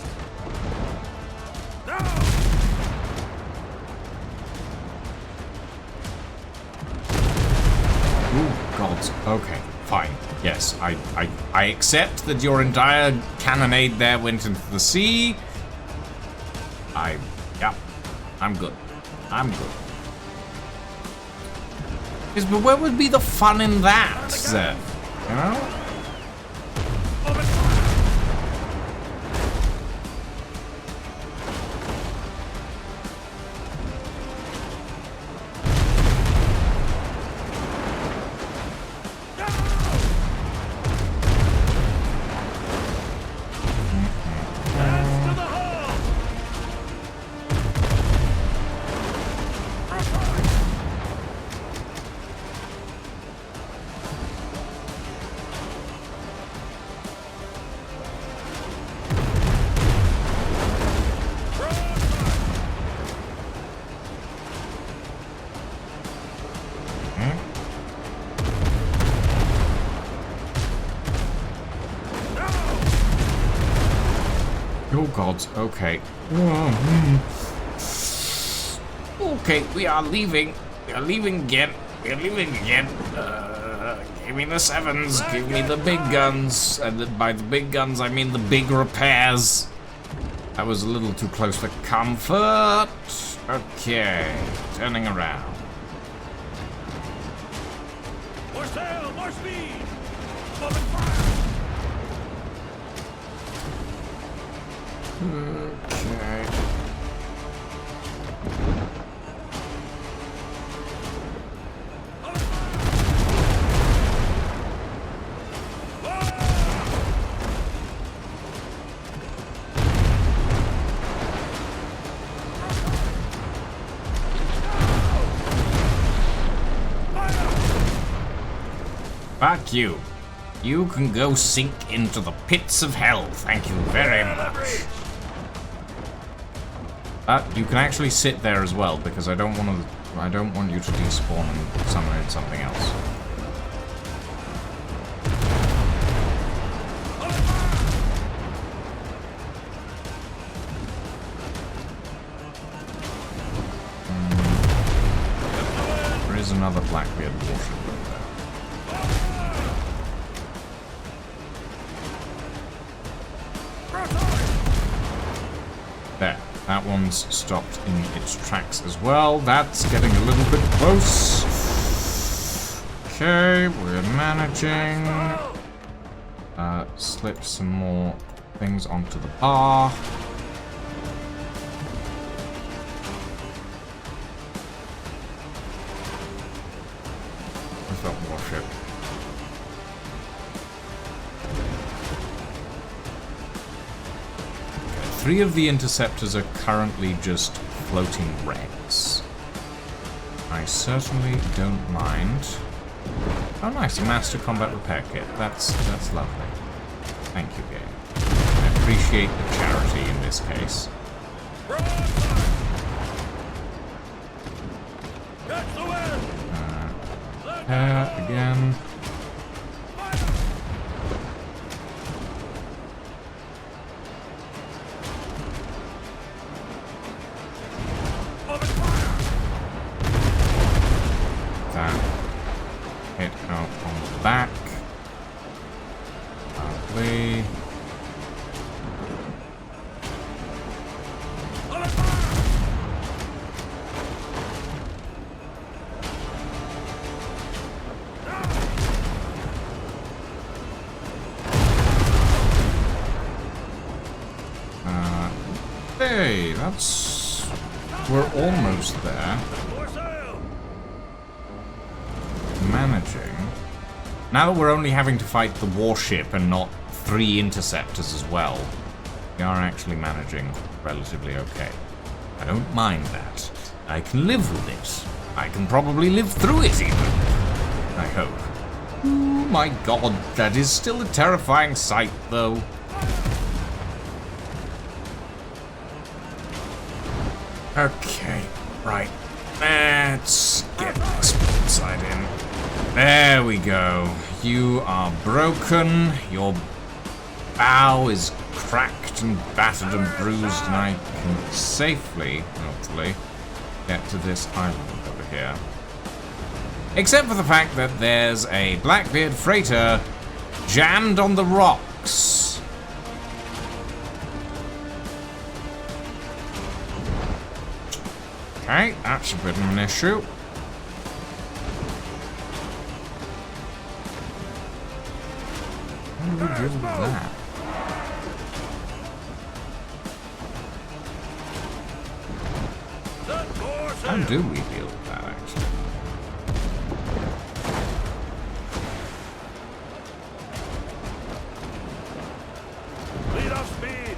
Ooh, gods. Okay, fine. Yes, I accept that your entire cannonade there went into the sea. Yeah, I'm good. I'm good. Yes, but where would be the fun in that, then? You know? Oh God, okay. Okay, we are leaving. We are leaving again. We are leaving again. Give me the sevens. Give me the big guns. And by the big guns, I mean the big repairs. That was a little too close for comfort. Okay, turning around. More sail, more speed. Open fire. Okay. Fuck you. You can go sink into the pits of hell. Thank you very much. You can actually sit there as well because I don't want you to despawn and summon in something else. There is another Blackbeard warship over there. that one's stopped in its tracks as well. That's getting a little bit close. Okay, we're managing. Slip some more things onto the bar. Where's that warship? Okay, 3 of the interceptors are currently just floating wrecks. I certainly don't mind. Oh nice, a Master Combat Repair Kit. That's lovely. Thank you, game. I appreciate the charity in this case. Again. That hit out on the back. Lovely. Hey, that's... We're almost there. Managing. Now that we're only having to fight the warship and not 3 interceptors as well, we are actually managing relatively okay. I don't mind that. I can live with it. I can probably live through it even. I hope. Oh my god, that is still a terrifying sight though. Okay, right. Let's get this side in. There we go. You are broken. Your bow is cracked and battered and bruised, and I can safely, hopefully, get to this island over here. Except for the fact that there's a Blackbeard freighter jammed on the rocks. Okay, that's a bit of an issue. How do we deal with that? How do we deal with that, actually? Lead off speed.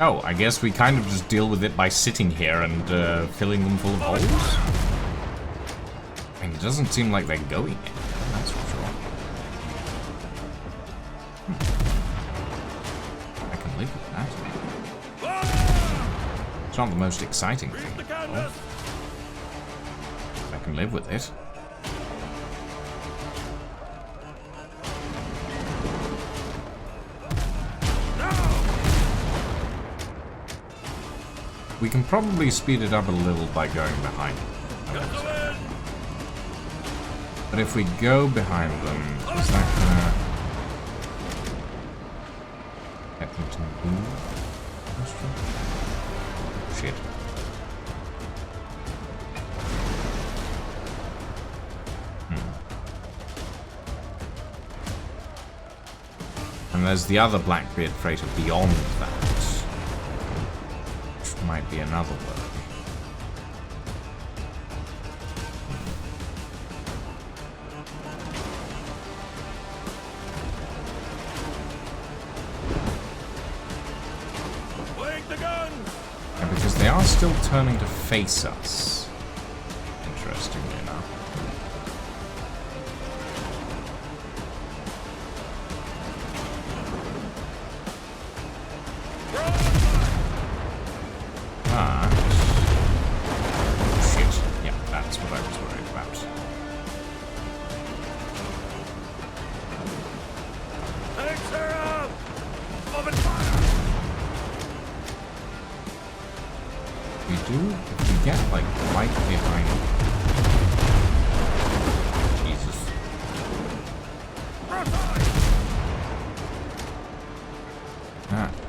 Oh, I guess we kind of just deal with it by sitting here and filling them full of holes. I mean, it doesn't seem like they're going anywhere, that's for sure. I can live with that. It's not the most exciting thing, though. I can live with it. We can probably speed it up a little by going behind them. But if we go behind them, is that gonna get them to move? Shit. And there's the other Blackbeard freighter beyond that. Might be another way. Wake the gun. Yeah, because they are still turning to face us. Interestingly enough. Shit. Yeah, that's what I was worried about. Thanks, Sarah. Open fire. We do, if we get like right behind. Jesus.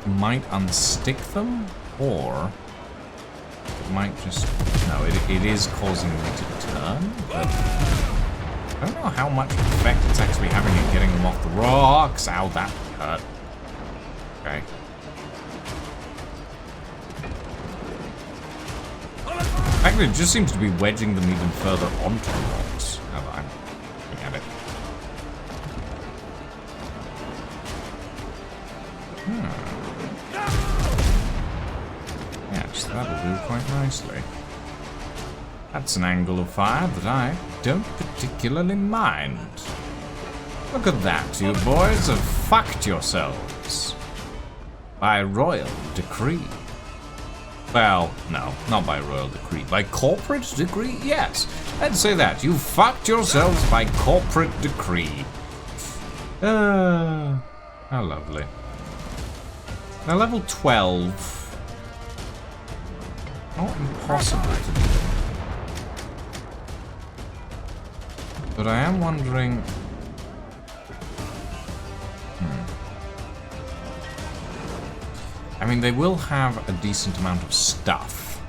might unstick them, or it might just... No, it is causing them to turn, but I don't know how much effect it's actually having in getting them off the rocks. Ow, that hurt. Okay. Actually, it just seems to be wedging them even further onto the rocks. Now that I'm looking at it. Yes, that'll do quite nicely. That's an angle of fire that I don't particularly mind. Look at that, you boys have fucked yourselves. By royal decree. Well, no, not by royal decree. By corporate decree? Yes, let's say that. You fucked yourselves by corporate decree. How lovely. Now, level 12. Not impossible to do. But I am wondering... I mean, they will have a decent amount of stuff.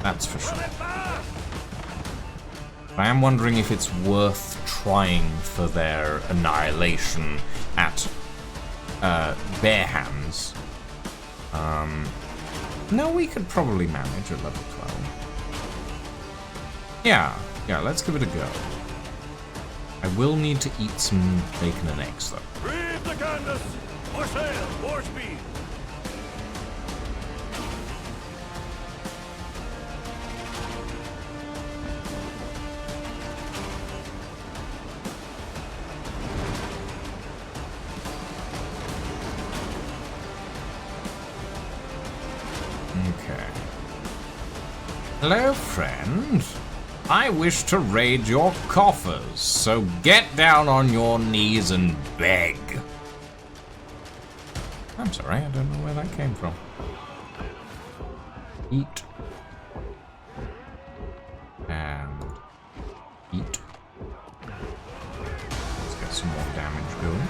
That's for sure. But I am wondering if it's worth trying for their annihilation at bare hands. No, we could probably manage at level 12. Yeah, let's give it a go. I will need to eat some bacon and eggs, though. Reef the canvas! More sail! More speed! Okay. Hello, friend. I wish to raid your coffers, so get down on your knees and beg. I'm sorry, I don't know where that came from. Eat. And eat. Let's get some more damage going.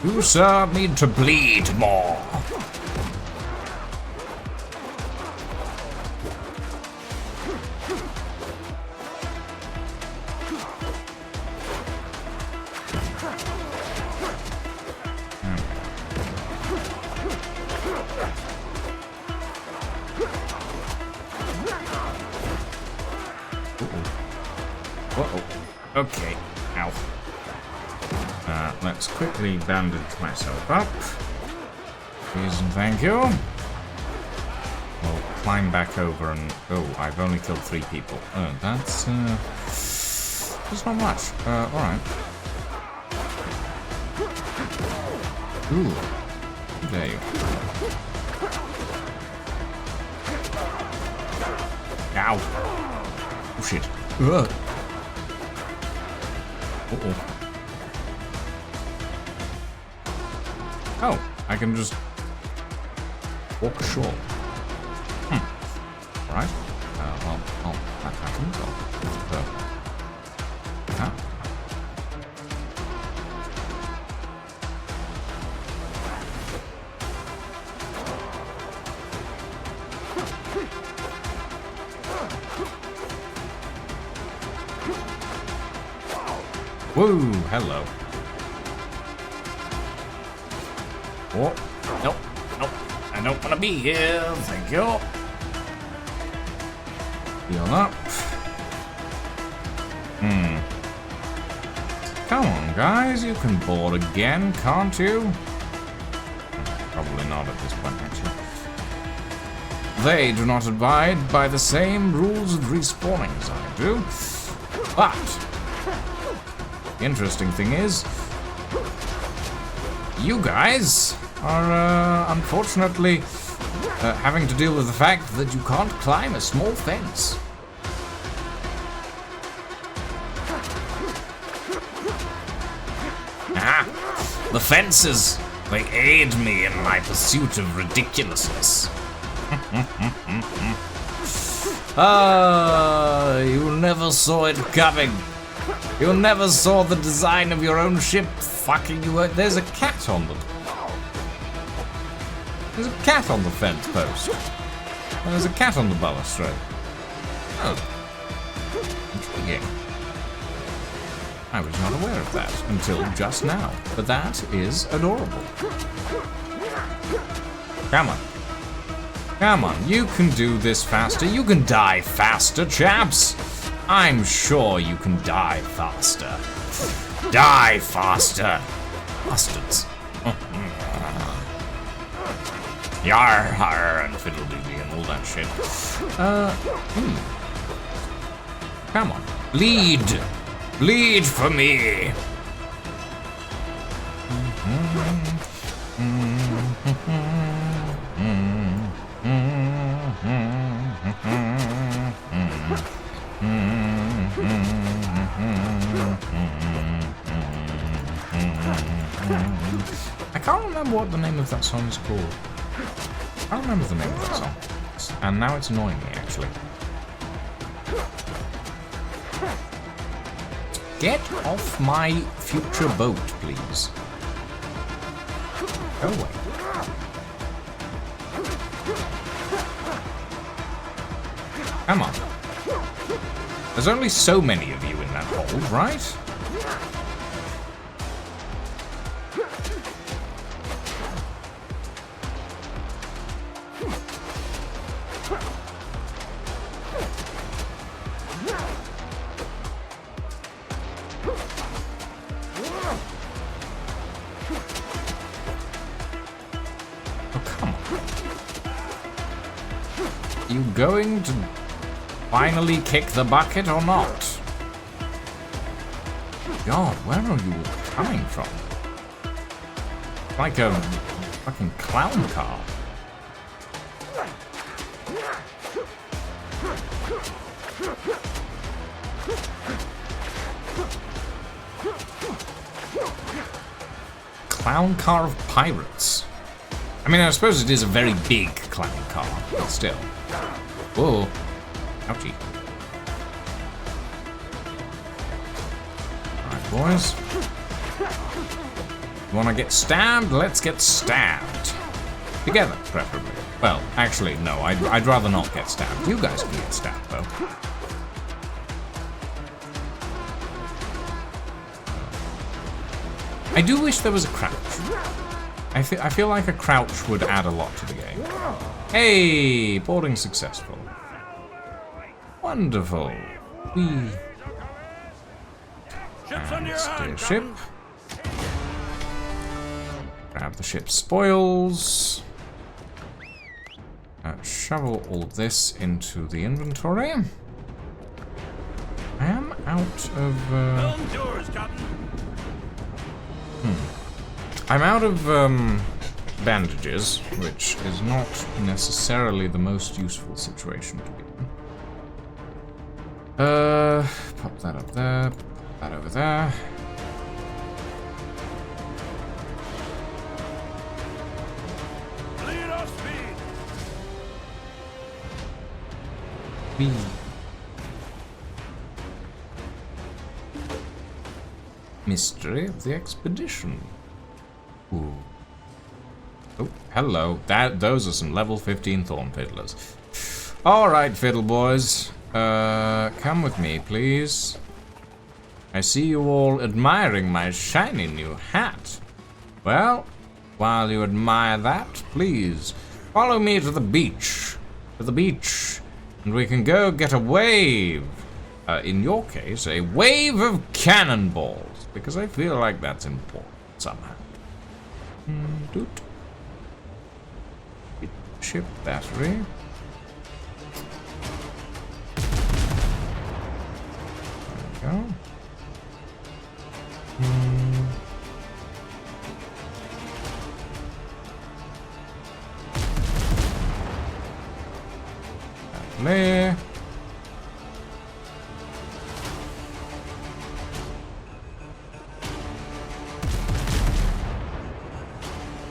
You, sir, need to bleed more. Okay. Ow. Let's quickly bandage myself up. Please and thank you. We'll climb back over and... Oh, I've only killed 3 people. Oh, that's not much. Alright. Ooh. There you are. Ow. Oh, shit. Ugh. Uh-oh. Oh, I can just walk ashore. Right. Well, that happens. Woo, hello. Oh, nope, I don't want to be here, thank you. Heal up. Come on, guys, you can board again, can't you? Probably not at this point, actually. They do not abide by the same rules of respawning as I do. But the interesting thing is, you guys are unfortunately having to deal with the fact that you can't climb a small fence. The fences, they aid me in my pursuit of ridiculousness. You never saw it coming. You never saw the design of your own ship fucking you. There's a cat on them. There's a cat on the fence post. And there's a cat on the balustrade. Oh. Intriguing. I was not aware of that until just now. But that is adorable. Come on. Come on, you can do this faster. You can die faster, chaps. I'm sure you can die faster. Die faster. Bastards. Yar, har, and fiddle-dee-dee and all that shit. Come on. Lead. Lead for me. I can't remember what the name of that song is called. I can't remember the name of that song. And now it's annoying me, actually. Get off my future boat, please. Go away. Come on. There's only so many of you in that hold, right? You going to finally kick the bucket or not? God, where are you coming from? Like a fucking clown car. Clown car of pirates. I mean, I suppose it is a very big clown car, but still. Whoa. Ouchie. Alright, boys. You wanna get stabbed? Let's get stabbed. Together, preferably. Well, actually, no, I'd rather not get stabbed. You guys can get stabbed, though. I do wish there was a crouch. I feel like a crouch would add a lot to the game. Hey, boarding successful. Wonderful. And steer ship. Grab the ship's spoils. Shovel all of this into the inventory. I am out of... I'm out of bandages, which is not necessarily the most useful situation to be in. Pop that up there, pop that over there. Lead off speed. Mystery of the expedition. Ooh. Oh, hello. Those are some level 15 thorn fiddlers. Alright, fiddle boys. Come with me, please. I see you all admiring my shiny new hat. Well, while you admire that, please follow me to the beach. To the beach. And we can go get a wave. In your case, a wave of cannonballs. because I feel like that's important somehow. Doot. Ship battery. There we go. Lovely.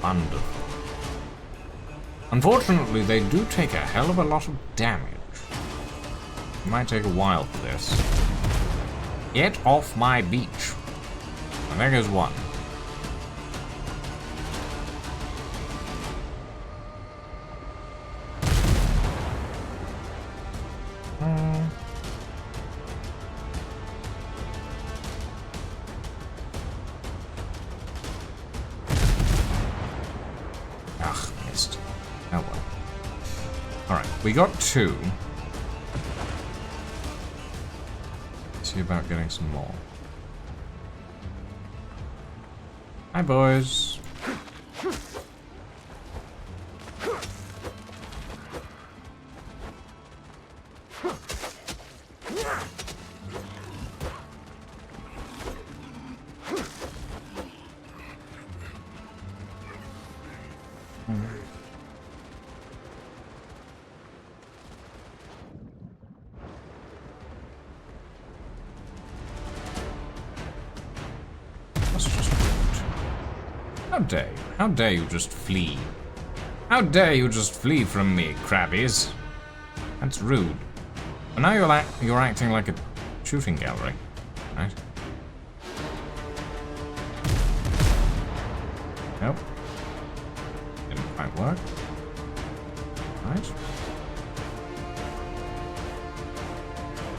Wonderful. Unfortunately, they do take a hell of a lot of damage. It might take a while for this. Get off my beach. And there goes one. Missed. Oh well. Alright, we got two. Let's see about getting some more. Hi, boys. How dare you just flee? How dare you just flee from me, crabbies? That's rude. But now you're acting like a shooting gallery, right? Nope. Didn't quite work. Right.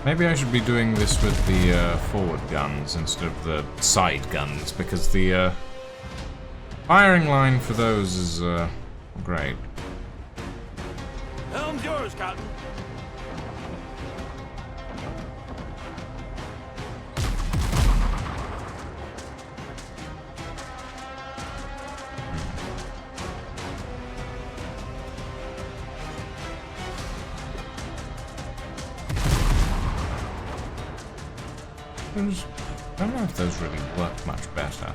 Maybe I should be doing this with the forward guns instead of the side guns, because the firing line for those is great. Helm's yours, Captain. I don't know if those really work much better.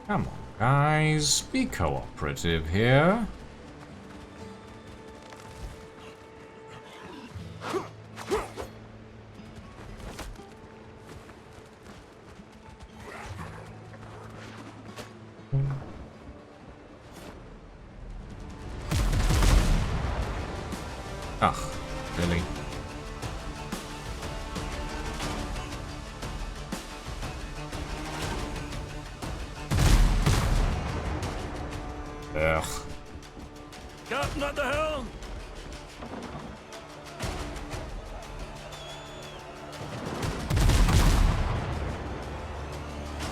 Come on, guys. Be cooperative here. Ugh, really? Ugh. Captain at the helm.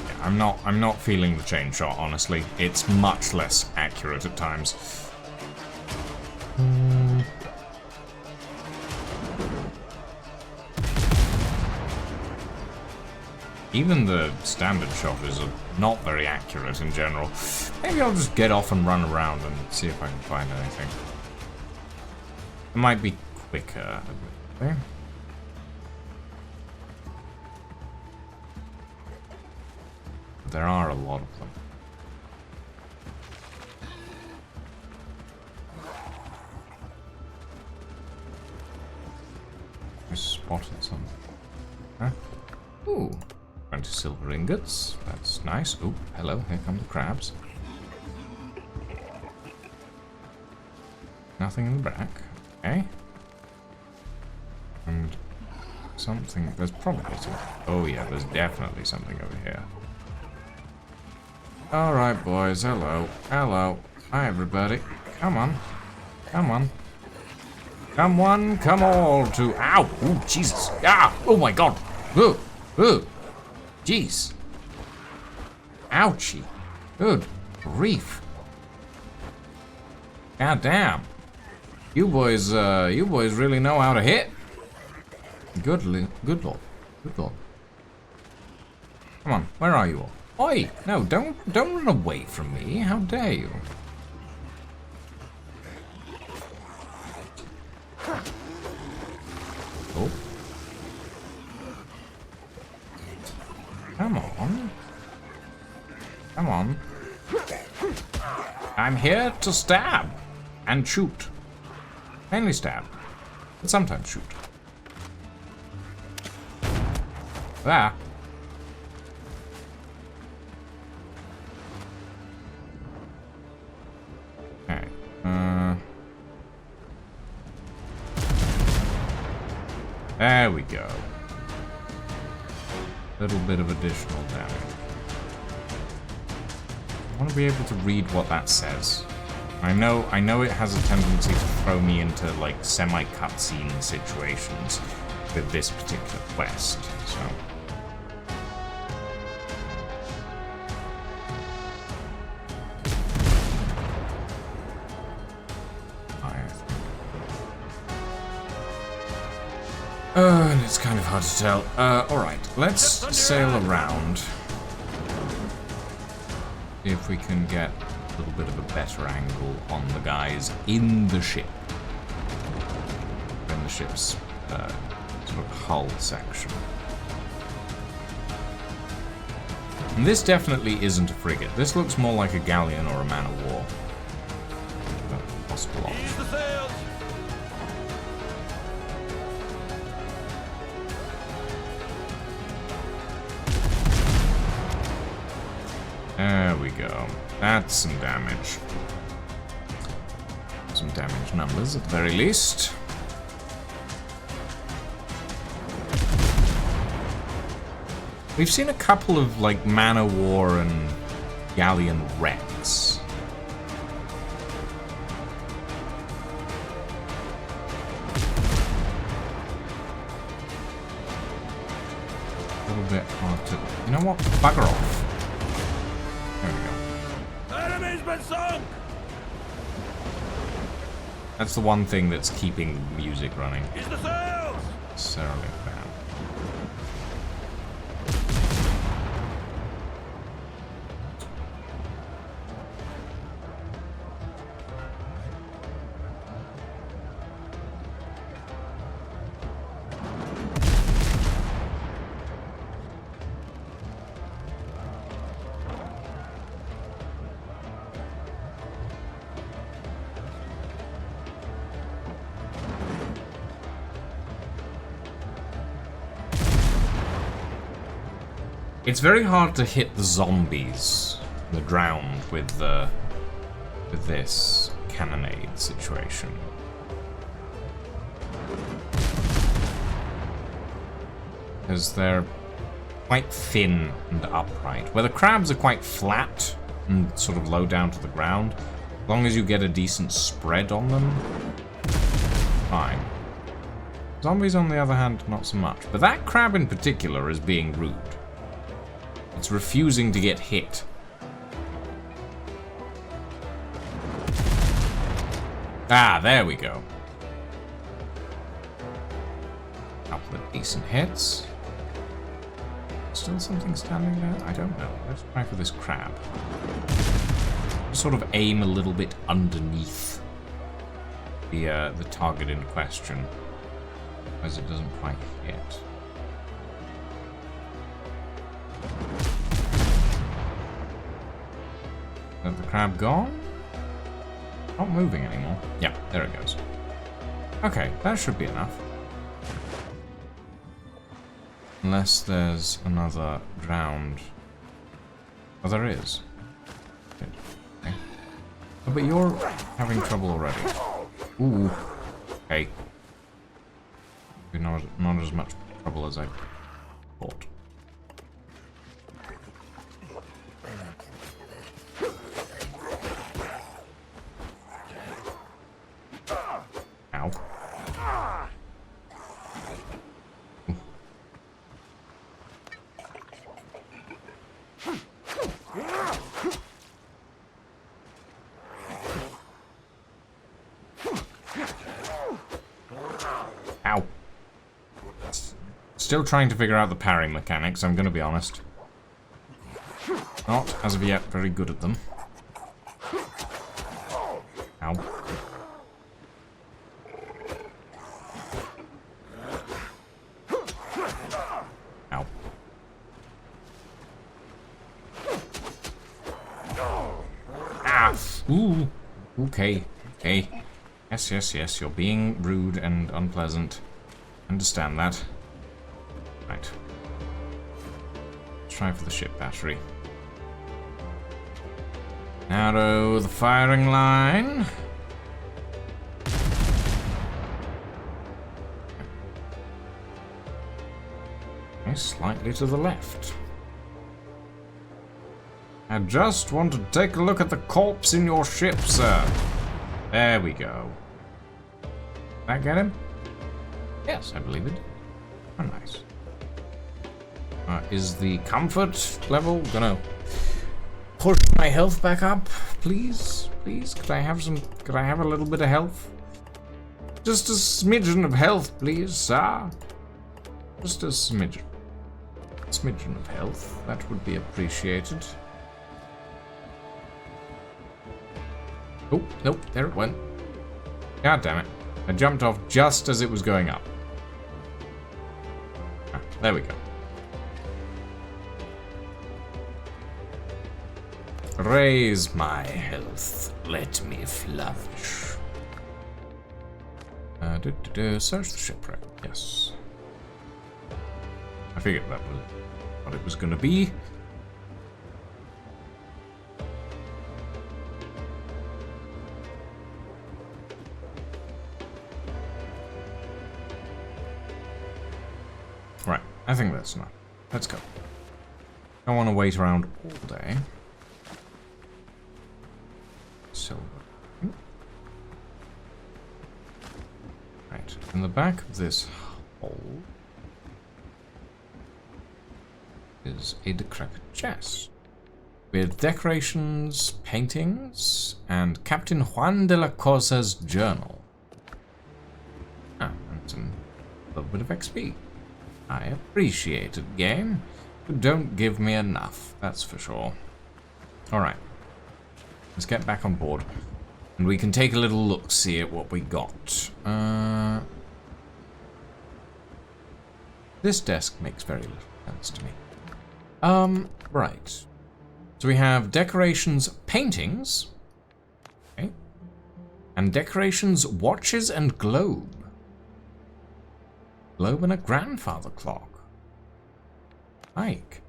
Yeah, I'm not feeling the chain shot, honestly. It's much less accurate at times. Even the standard shot is not very accurate in general. Maybe I'll just get off and run around and see if I can find anything. It might be quicker. Okay. There are a lot of them. I spotted some. Huh? Ooh. 20 silver ingots. That's nice. Oh, hello. Here come the crabs. Nothing in the back. Okay. And something. There's probably some. Oh, yeah. There's definitely something over here. Alright, boys. Hello. Hello. Hi, everybody. Come on. Come on. Come one, come all to. Ow! Oh, Jesus. Ah! Oh, my God. Ooh. Ooh. Jeez. Ouchie. Good grief. God damn. You boys really know how to hit. Good lord. Good lord. Come on, where are you all? Oi! No, don't run away from me. How dare you? Oh. Come on. Come on. I'm here to stab and shoot. Mainly stab, but sometimes shoot. Ah. Okay. There we go. Little bit of additional damage. I want to be able to read what that says. I know it has a tendency to throw me into like semi-cutscene situations with this particular quest, so. And it's kind of hard to tell. Alright, let's sail around. See if we can get a little bit of a better angle on the guys in the ship. In the ship's sort of hull section. And this definitely isn't a frigate. This looks more like a galleon or a man of war. Possible option. Ease the sails. There we go. That's some damage. Some damage numbers at the very least. We've seen a couple of like man of war and galleon wrecks. A little bit hard to. You know what? Bugger off. There we go. Enemy's been sunk. That's the one thing that's keeping the music running. Ease the sails. Necessarily bad. It's very hard to hit the zombies, the drowned, with this cannonade situation. Because they're quite thin and upright. Where the crabs are quite flat and sort of low down to the ground, as long as you get a decent spread on them, fine. Zombies, on the other hand, not so much. But that crab in particular is being rude. It's refusing to get hit. Ah, there we go. Couple of decent hits. Still something standing there? I don't know. Let's try for this crab. Sort of aim a little bit underneath the target in question, as it doesn't quite hit. Is the crab gone? Not moving anymore. Yeah, there it goes. Okay, that should be enough. Unless there's another drowned. Oh, there is. Okay. Oh, but you're having trouble already. Ooh. Okay. Not as much trouble as I thought. Ow. Ow. Still trying to figure out the parry mechanics, I'm going to be honest. Not, as of yet, very good at them. Ow. Ow. Ah! Ooh! Okay. Okay. Yes, yes, yes, you're being rude and unpleasant. Understand that. Right. Let's try for the ship battery. Narrow the firing line. Okay, slightly to the left. I just want to take a look at the corpse in your ship, sir. There we go. Did that get him? Yes, I believe it. Oh, nice. Is the comfort level gonna push my health back up, please? Please, could I have a little bit of health? Just a smidgen of health, please, sir. Just a smidgen. Smidgen of health. That would be appreciated. Oh, nope, there it went. God damn it. I jumped off just as it was going up. Ah, there we go. Raise my health. Let me flourish. Search the shipwreck. Yes. I figured that was what it was going to be. Right, I think that's enough. Let's go. Don't want to wait around all day. Silver. Right, in the back of this hole is a decrepit chest with decorations, paintings, and Captain Juan de la Cosa's journal. Ah, and a little bit of XP. I appreciate it, game, but don't give me enough, that's for sure. Alright. Let's get back on board. And we can take a little look-see at what we got. This desk makes very little sense to me. Right. So we have decorations, paintings. Okay. And decorations, watches and globe. Globe and a grandfather clock. Ike.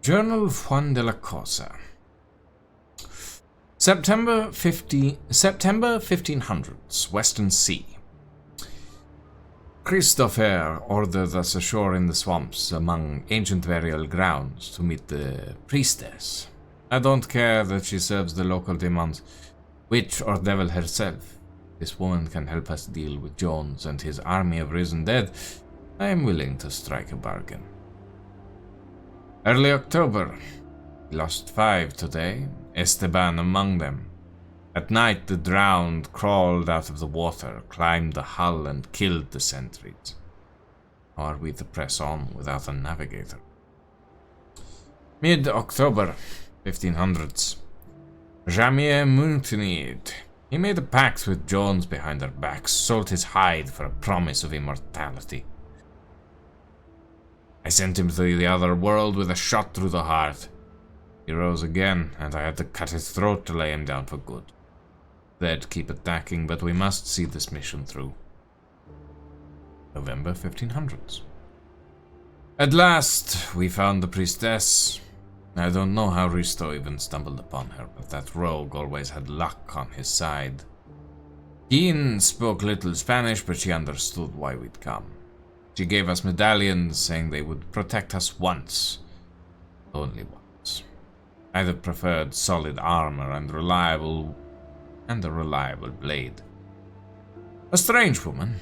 Journal of Juan de la Cosa. September 1500s, Western Sea. Christopher ordered us ashore in the swamps among ancient burial grounds to meet the priestess. I don't care that she serves the local demons, witch or devil herself. This woman can help us deal with Jones and his army of risen dead. I am willing to strike a bargain. Early October. We lost 5 today, Esteban among them. At night, the drowned crawled out of the water, climbed the hull, and killed the sentries. How are we to press on without a navigator? Mid-October, 1500s. Jamie mutinied. He made a pact with Jones behind our backs, sold his hide for a promise of immortality. I sent him to the other world with a shot through the heart. He rose again, and I had to cut his throat to lay him down for good. They'd keep attacking, but we must see this mission through. November 1500s. At last, we found the priestess. I don't know how Risto even stumbled upon her, but that rogue always had luck on his side. Jean spoke little Spanish, but she understood why we'd come. She gave us medallions, saying they would protect us once. Only once. I'd have preferred solid armor and a reliable blade. A strange woman.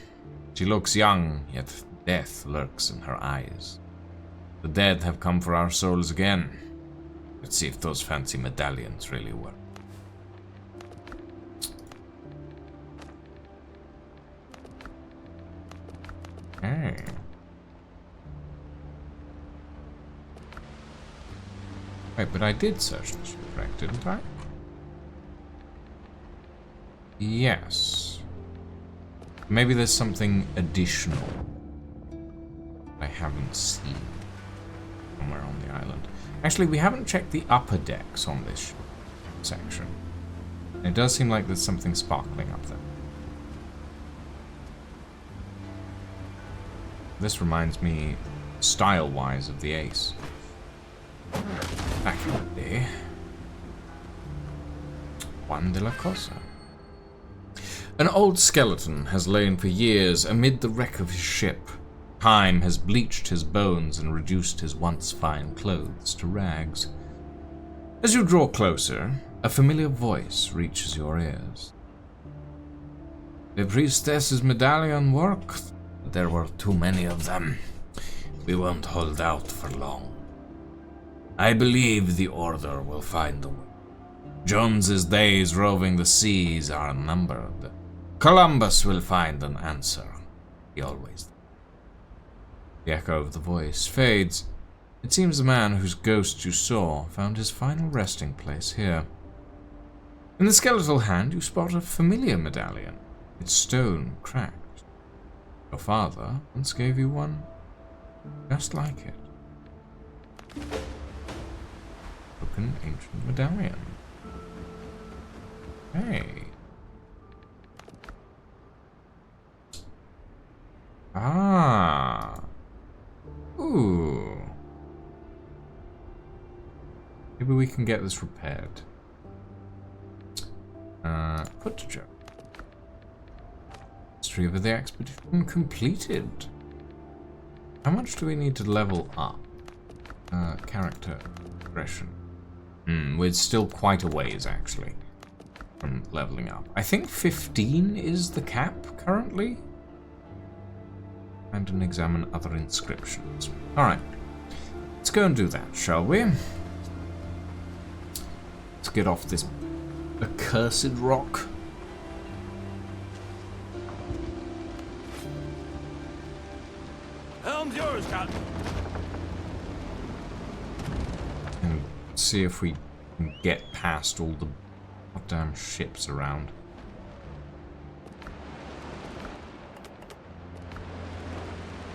She looks young, yet death lurks in her eyes. The dead have come for our souls again. Let's see if those fancy medallions really work. Okay. Wait, but I did search the shipwreck, didn't I? Yes. Maybe there's something additional I haven't seen somewhere on the island. Actually, we haven't checked the upper decks on this section. It does seem like there's something sparkling up there. This reminds me, style-wise, of the Ace. Back in the day. Juan de la Cosa. An old skeleton has lain for years amid the wreck of his ship. Time has bleached his bones and reduced his once fine clothes to rags. As you draw closer, a familiar voice reaches your ears. The priestess's medallion worked. There were too many of them. We won't hold out for long. I believe the Order will find the way. Jones's days roving the seas are numbered. Columbus will find an answer. He always does. The echo of the voice fades. It seems the man whose ghost you saw found his final resting place here. In the skeletal hand you spot a familiar medallion, its stone cracked. Your father once gave you one just like it. Broken ancient medallion. Hey. Ah. Ooh. Maybe we can get this repaired. Put to joke. History of the expedition completed. How much do we need to level up? Character progression. We're still quite a ways, actually, from leveling up. I think 15 is the cap currently. And examine other inscriptions. Alright. Let's go and do that, shall we? Let's get off this accursed rock. Helm's yours, Captain. And see if we can get past all the goddamn ships around.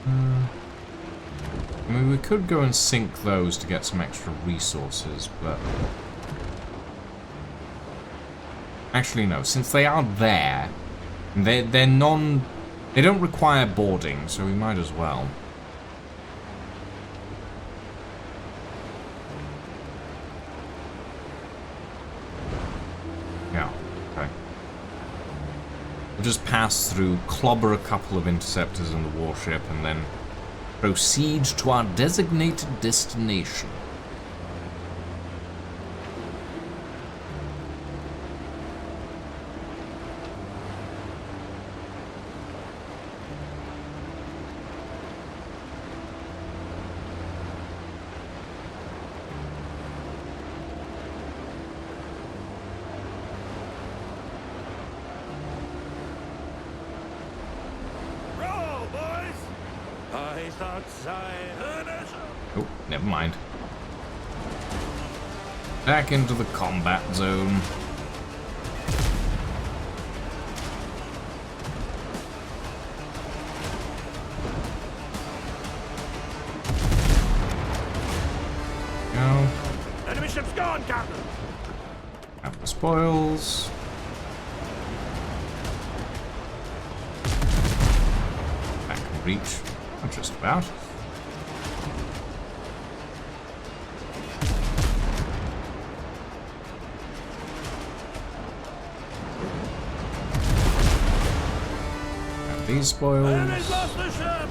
I mean, we could go and sink those to get some extra resources, but... Actually, no. Since they are there, they're non... They don't require boarding, so we might as well. Yeah, okay. We'll just pass through, clobber a couple of interceptors in the warship, and then proceed to our designated destination. Roll, boys! I thought I heard it. Oh, never mind. Back into the combat zone. Go. Enemy ship's gone, Captain. Have the spoils. Back in reach. Not just about. Have these spoils. Enemy's lost the ship.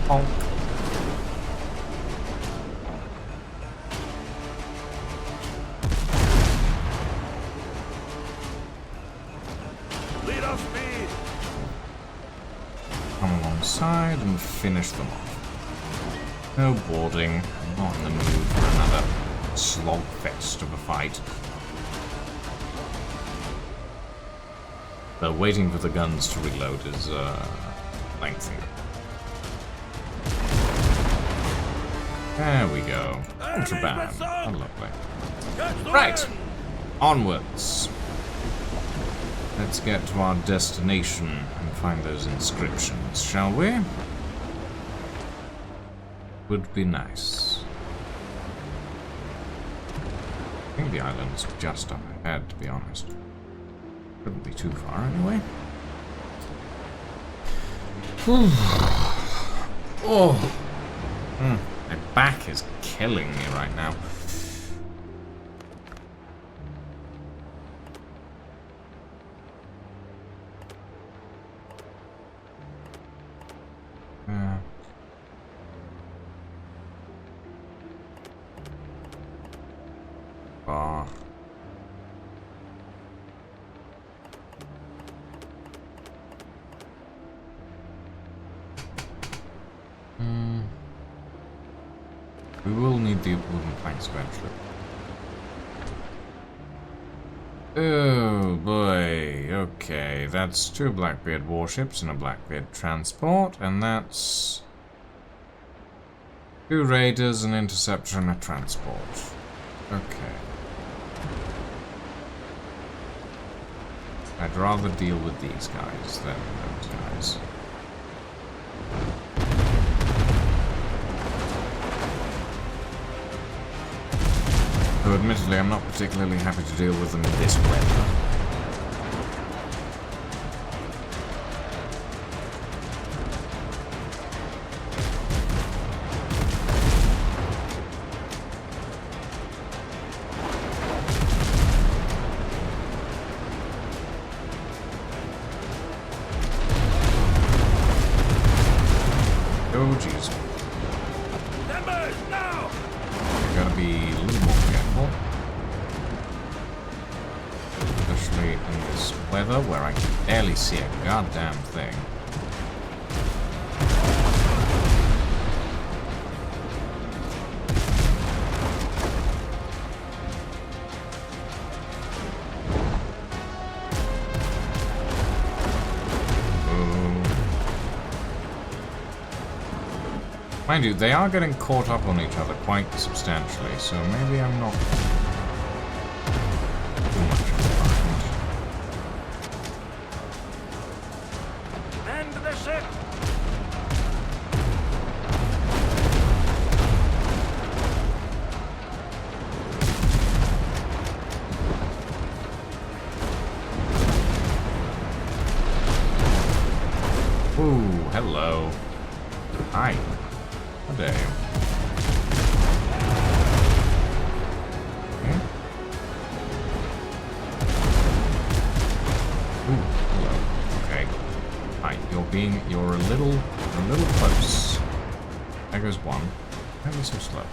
Honk. Lead off speed. Come alongside and finish them off. No boarding. I'm not in the mood for another slogfest of a fight. But waiting for the guns to reload is lengthy. There we go. Contraband. Oh, lovely. Right. Onwards. Let's get to our destination and find those inscriptions, shall we? Would be nice. I think the island's just up ahead, to be honest. Couldn't be too far, anyway. Oh! My back is killing me right now. We will need the wooden planks eventually. Oh boy, okay, that's 2 Blackbeard warships and a Blackbeard transport, and that's 2 raiders, an interceptor, and a transport. Okay. I'd rather deal with these guys than those guys. Though admittedly, I'm not particularly happy to deal with them in this weather. Oh, jeez. Members, now! I gotta be a little more careful. Especially in this weather where I can barely see a goddamn thing. Mind you, they are getting caught up on each other quite substantially, so maybe I'm not too much behind. Mend the ship! Ooh, hello. Hi. How dare you? Okay. Ooh, hello. Okay. Hi, you're a little close. There goes one. Ever so slow.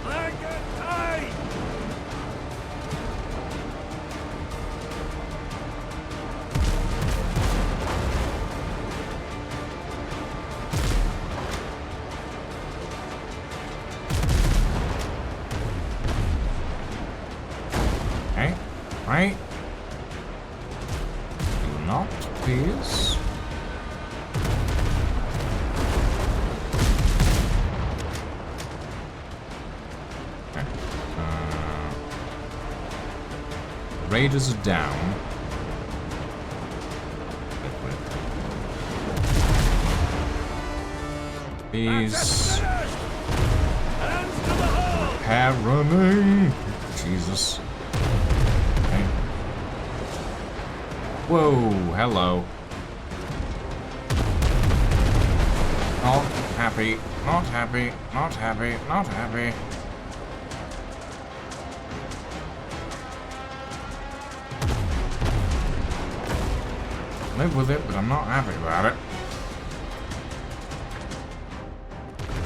Blanket tight! Okay. Right. Do not, please. Okay. Raiders are down. Please. Hands to the hull! Repair running. Jesus. Okay. Whoa, hello. Not happy, not happy, not happy, not happy. Live with it, but I'm not happy about it.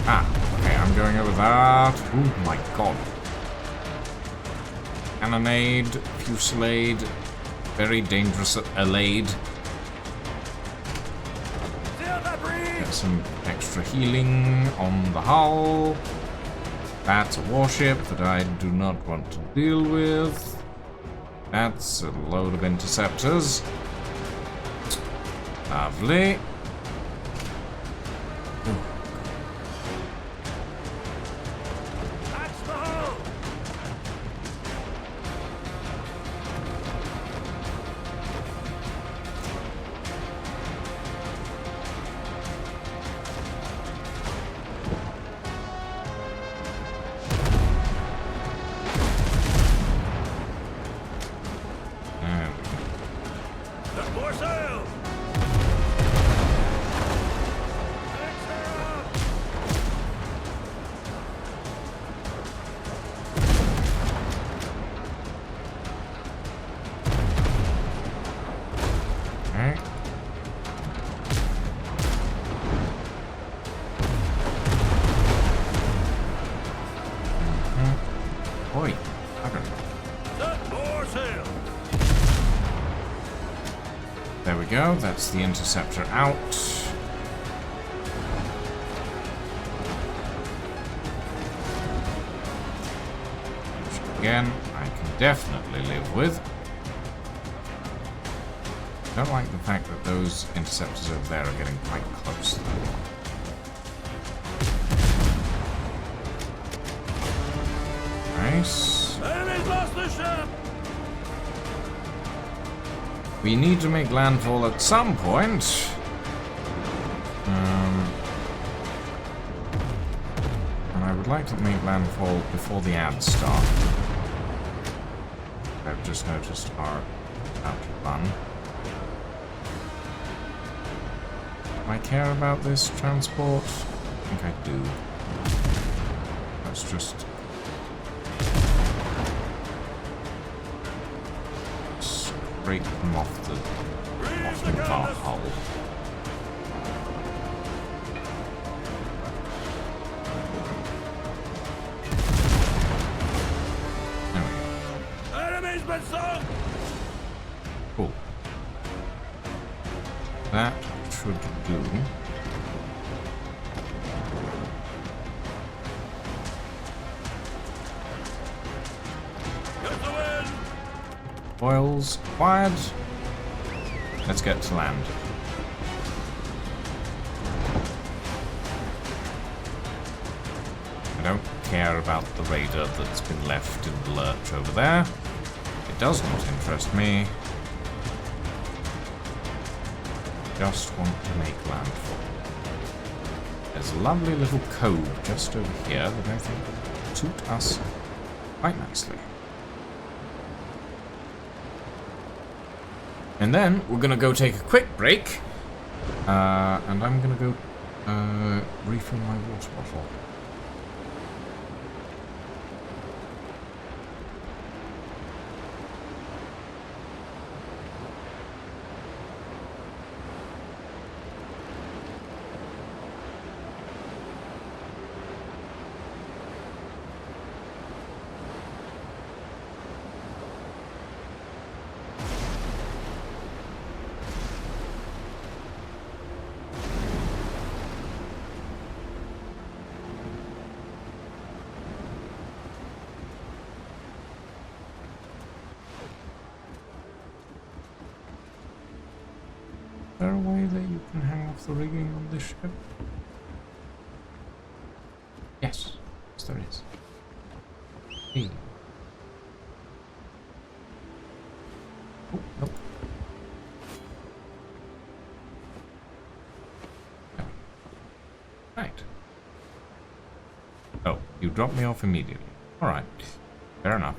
Ah, okay, I'm going over that. Oh my god. Cannonade, fusillade, very dangerous allayed. Feel the breeze! Get some extra healing on the hull. That's a warship that I do not want to deal with. That's a load of interceptors. Lovely. That's the hole. Got more sails. Thanks, Sarah. Okay. Oi, bugger. Got more sails. There we go. That's the interceptor out. Which, again, I can definitely live with. Don't like the fact that those interceptors over there are getting quite close, though. Nice. Enemy's lost the ship. We need to make landfall at some point. And I would like to make landfall before the ads start. I've just noticed are about to run. Do I care about this transport? I think I do. Let's just scrape them off the bar hull. There we go. Enemy's been sunk. Cool. That should do. Get the wind. Oils acquired. Let's get to land. I don't care about the raider that's been left in the lurch over there. It does not interest me. Just want to make landfall. There's a lovely little cove just over here that I think will suit us quite nicely. And then we're gonna go take a quick break, and I'm gonna go refill my water bottle. Is there a way that you can hang off the rigging on this ship? Yes, yes there is. Hey. Oh, nope. No. Right. Oh, you dropped me off immediately. Alright. Fair enough.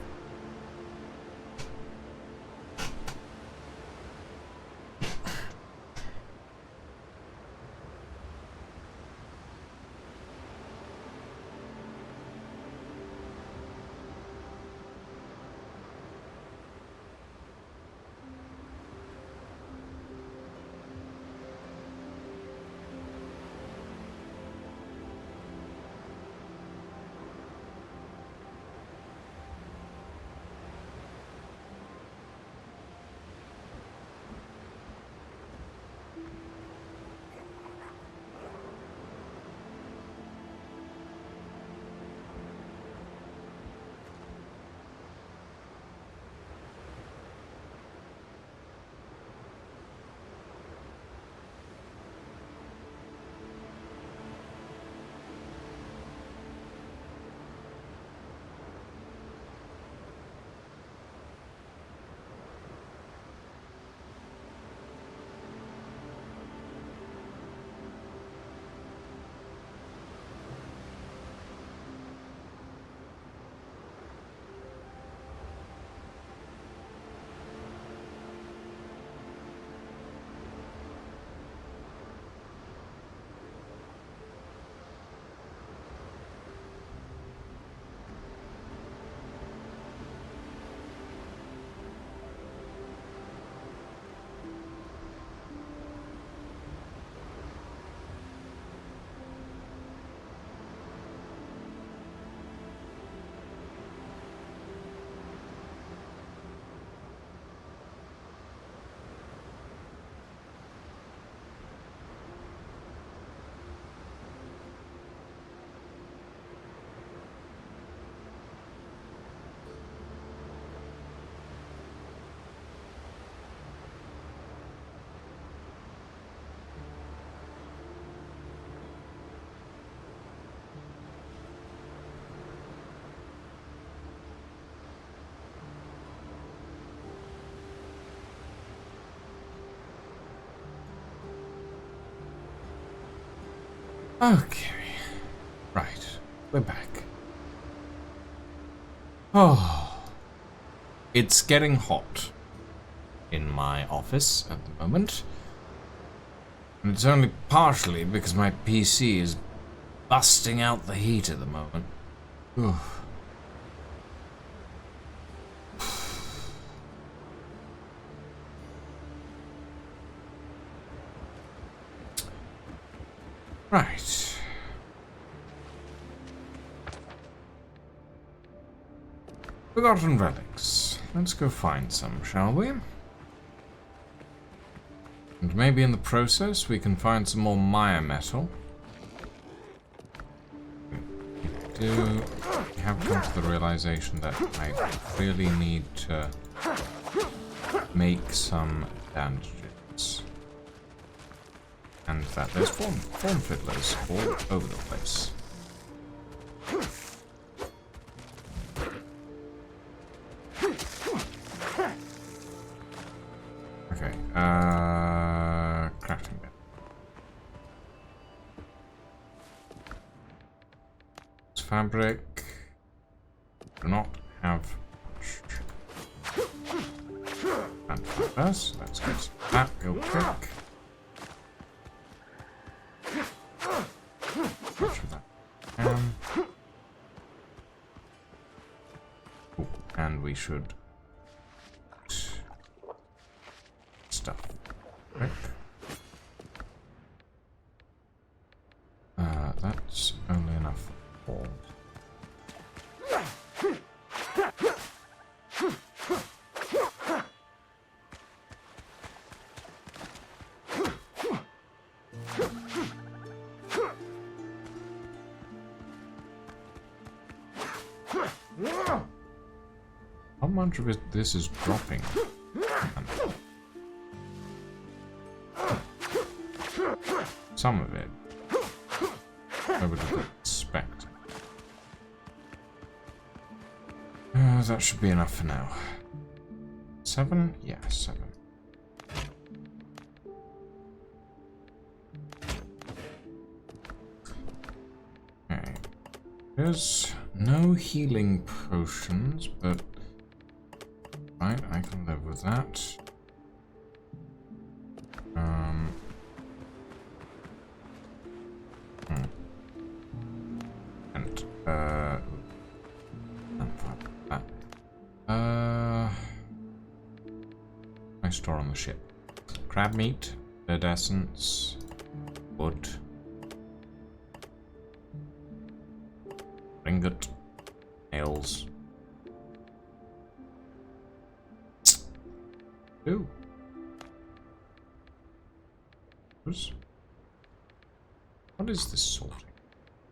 Okay. Right. We're back. Oh. It's getting hot in my office at the moment. And it's only partially because my PC is busting out the heat at the moment. Ugh. Right. Forgotten relics. Let's go find some, shall we? And maybe in the process we can find some more Maya metal. We have come to the realization that I really need to make some bandages. And that there's form fiddlers all over the place. Okay, crafting bit. It's fabric. Do not have much. And fibers. Let's get that real quick. Much of that. Oh, and we should stuff. Right. That's only enough for balls. How much of this is dropping? Some of it. I would expect. That should be enough for now. 7? Yeah, 7. Okay. There's no healing potions, but right, I can live with that. I store on the ship. Crab meat, bird essence, wood, ingot, nails. Ooh. What is this sorting?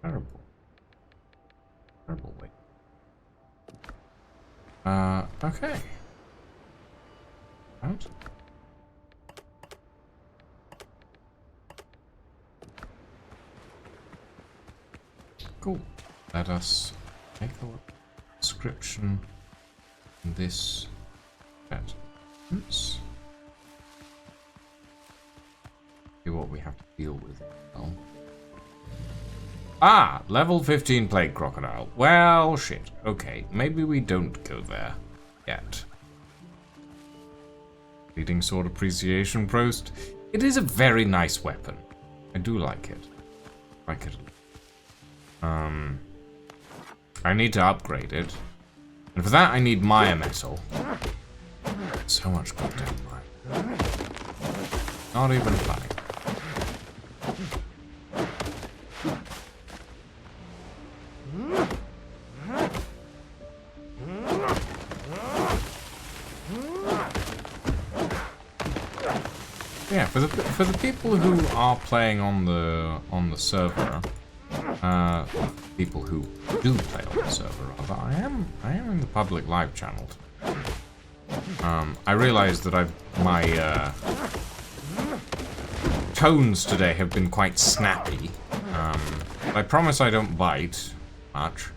Terrible. Terrible way. Okay. Out. Cool. Let us take a look at the description in this chat. Oops. See what we have to deal with. Well. Ah! Level 15 plague crocodile. Well, shit. Okay, maybe we don't go there yet. Leading sword appreciation prost. It is a very nice weapon. I do like it. Like it. I need to upgrade it. And for that I need Maya metal. So much goddamn Maya. Not even funny. Yeah, for the people who are playing on the server, people who do play on the server rather, I am in the public live channel. I realized that my tones today have been quite snappy. I promise I don't bite much.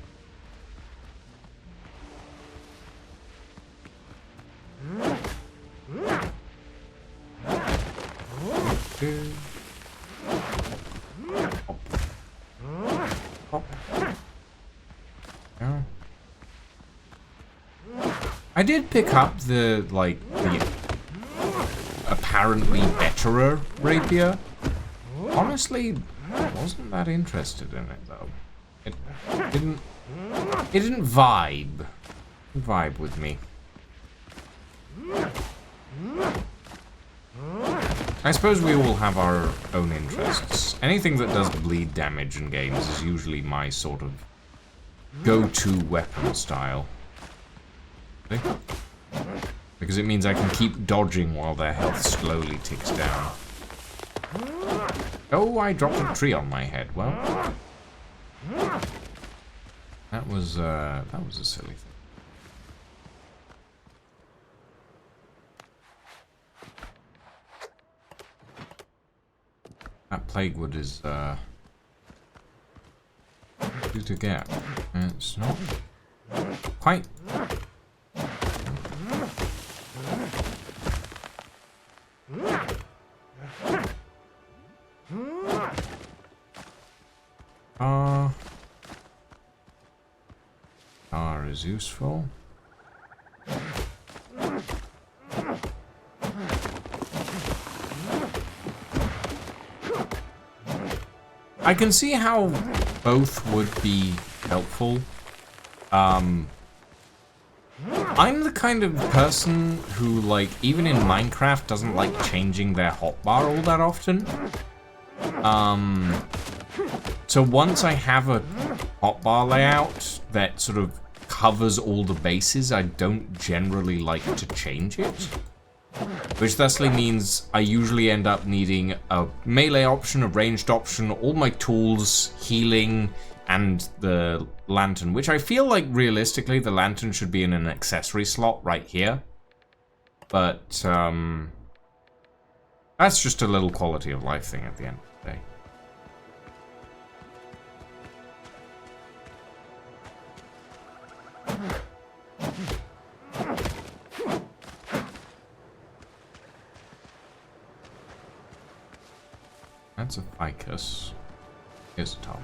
I did pick up the, like, the apparently betterer rapier. Honestly, I wasn't that interested in it, though. It didn't vibe with me. I suppose we all have our own interests. Anything that does bleed damage in games is usually my sort of go-to weapon style. See? Because it means I can keep dodging while their health slowly ticks down. Oh, I dropped a tree on my head. Well, that was a silly thing. That plague wood is easy to get. It's not quite. R is useful. I can see how both would be helpful. I'm the kind of person who, like, even in Minecraft doesn't like changing their hotbar all that often. So once I have a hotbar layout that sort of covers all the bases, I don't generally like to change it. Which thusly means I usually end up needing a melee option, a ranged option, all my tools, healing, and the lantern. Which I feel like, realistically, the lantern should be in an accessory slot right here. But, that's just a little quality of life thing at the end of the day. That's a ficus. Here's a top.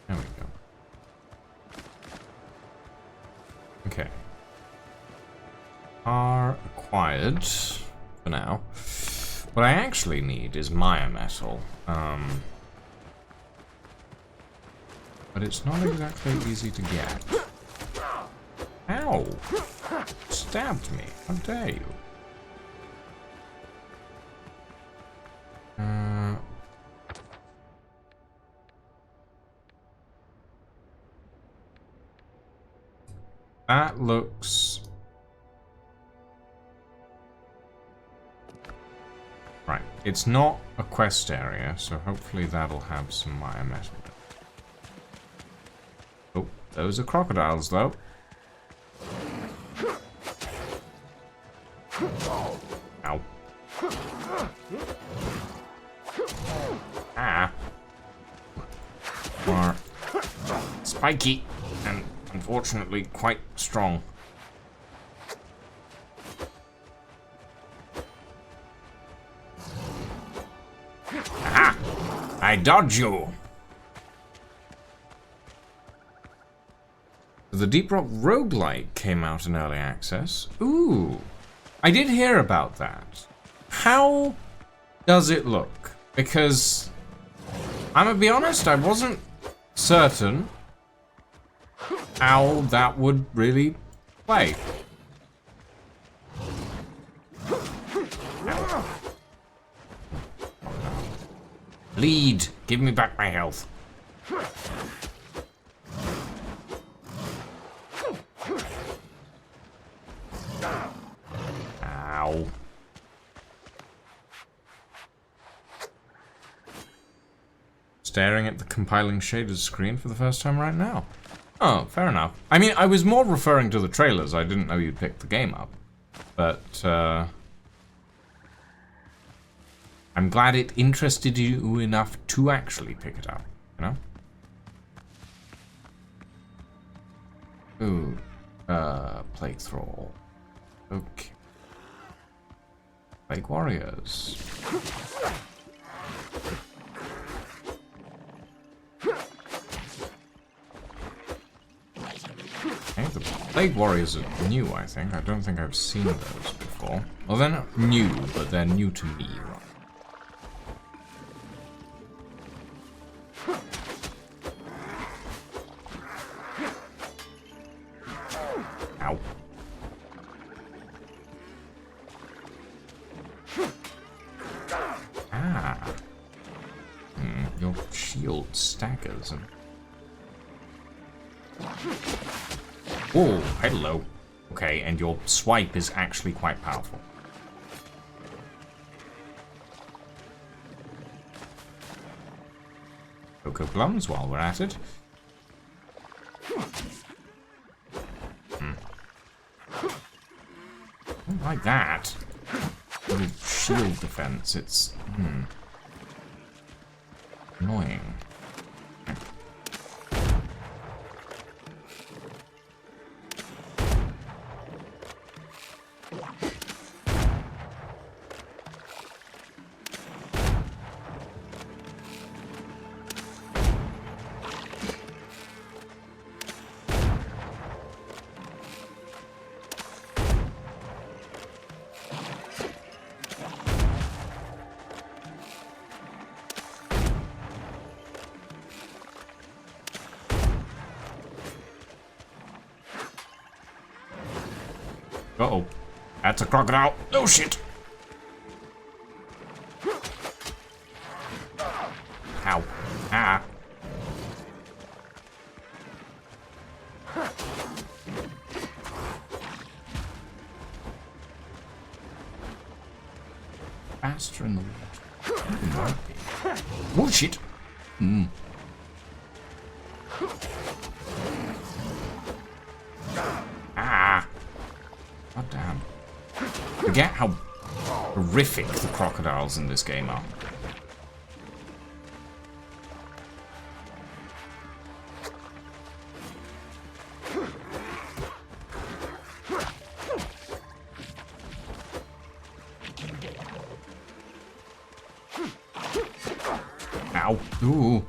There we go. Okay. Are acquired for now. What I actually need is Maya metal. But it's not exactly easy to get. Ow! Stabbed me. How dare you? That looks... Right. It's not a quest area, so hopefully that'll have some Maya metal. Oh, those are crocodiles, though. Ow. Ah. Are spiky and unfortunately quite strong. Aha! I dodge you! The Deep Rock Roguelike came out in early access. Ooh. I did hear about that. How does it look? Because I'm gonna be honest, I wasn't certain how that would really play. Lead, give me back my health. Ow. Staring at the compiling shaders screen for the first time right now. Oh, fair enough. I mean, I was more referring to the trailers. I didn't know you'd picked the game up. But, I'm glad it interested you enough to actually pick it up, you know? Ooh. Plague Thrall. Okay. Plague warriors. Okay, the Plague Warriors are new, I think. I don't think I've seen those before. Well, they're not new, but they're new to me. Ow. Ah. Your shield staggers and... Oh, hello. Okay, and your swipe is actually quite powerful. Cocoa plums while we're at it. I don't like that. Little shield defense, it's... annoying. Uh-oh. That's a crocodile. Oh, shit. Ow. Ah. Faster in the water. Oh, shit. Ah. God damn. Forget how horrific the crocodiles in this game are. Ow. Ooh.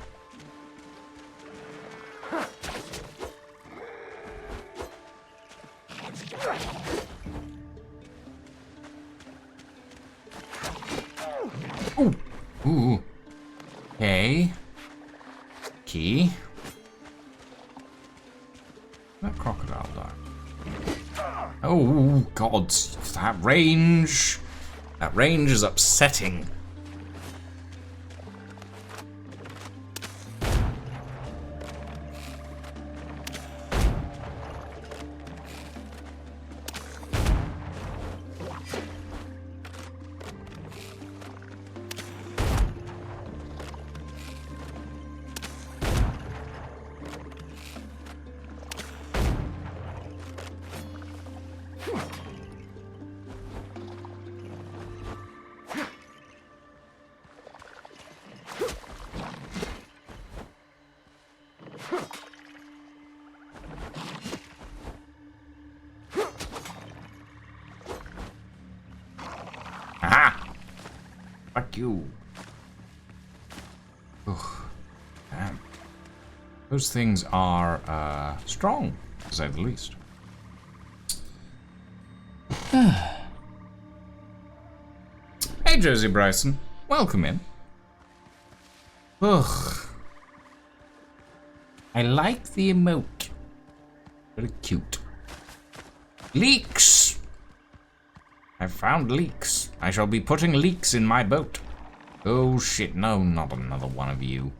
Ooh. Ooh. Okay. Key. That crocodile died. Oh, God. That range. That range is upsetting. Aha! Fuck you. Ugh. Damn. Those things are, strong, to say the least. Hey, Josie Bryson. Welcome in. Ugh. I like the emote. Very cute. Leaks! I've found leaks. I shall be putting leaks in my boat. Oh shit, no, not another one of you.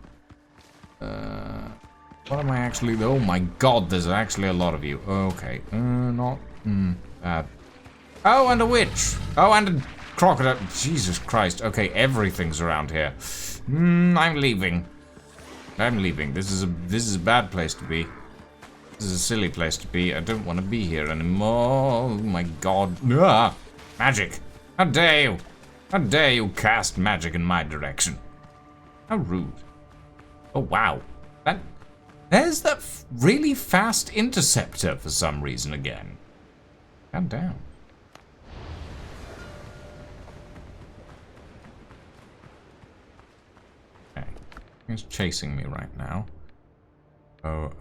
What am I actually... Oh my god, there's actually a lot of you. Okay, not... bad. Oh, and a witch! Oh, and a crocodile. Jesus Christ. Okay, everything's around here. I'm leaving. I'm leaving. This is a bad place to be. This is a silly place to be. I don't want to be here anymore. Oh my god. Ah! Magic! How dare you! How dare you cast magic in my direction? How rude. Oh wow. There's that really fast interceptor for some reason again. God damn. It's chasing me right now. So,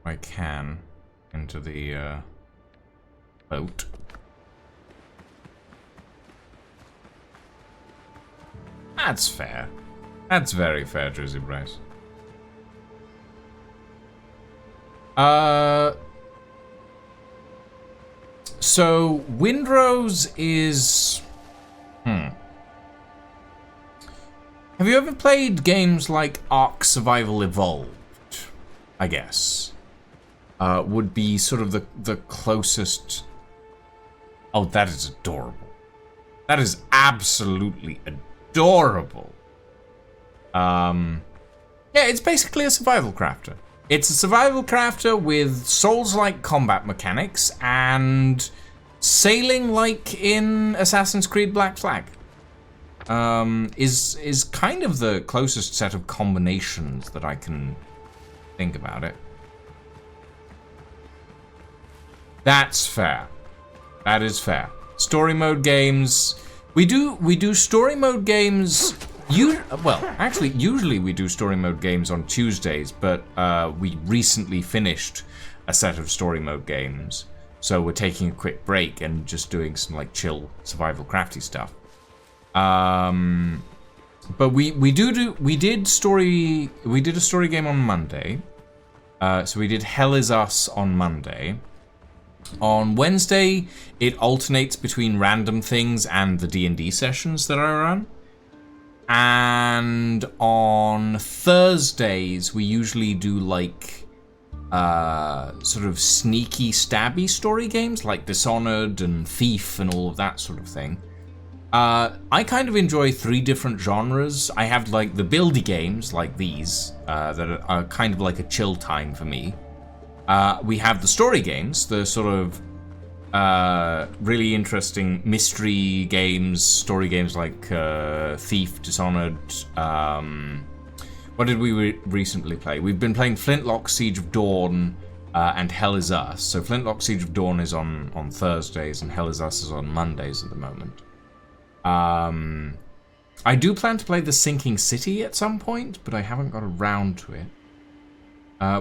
I can into the boat. That's fair. That's very fair, Drizzy Bryce. So Windrose is... Have you ever played games like Ark Survival Evolved? I guess. Would be sort of the closest... Oh, that is adorable. That is absolutely adorable. Yeah, it's basically a survival crafter. It's a survival crafter with Souls-like combat mechanics and sailing like in Assassin's Creed Black Flag. Is kind of the closest set of combinations that I can think about it. That's fair. That is fair. Story mode games. We do story mode games. Usually we do story mode games on Tuesdays, but we recently finished a set of story mode games, so we're taking a quick break and just doing some like chill survival crafty stuff. But we did a story game on Monday. So we did Hell Is Us on Monday. On Wednesday, it alternates between random things and the D&D sessions that I run. And on Thursdays, we usually do like sort of sneaky, stabby story games like Dishonored and Thief and all of that sort of thing. I kind of enjoy 3 different genres. I have like the buildy games like these that are kind of like a chill time for me. We have the story games, the sort of really interesting mystery games, story games like Thief, Dishonored. What did we recently play? We've been playing Flintlock Siege of Dawn and Hell Is Us. So Flintlock Siege of Dawn is on Thursdays and Hell Is Us is on Mondays at the moment. I do plan to play The Sinking City at some point, but I haven't got around to it.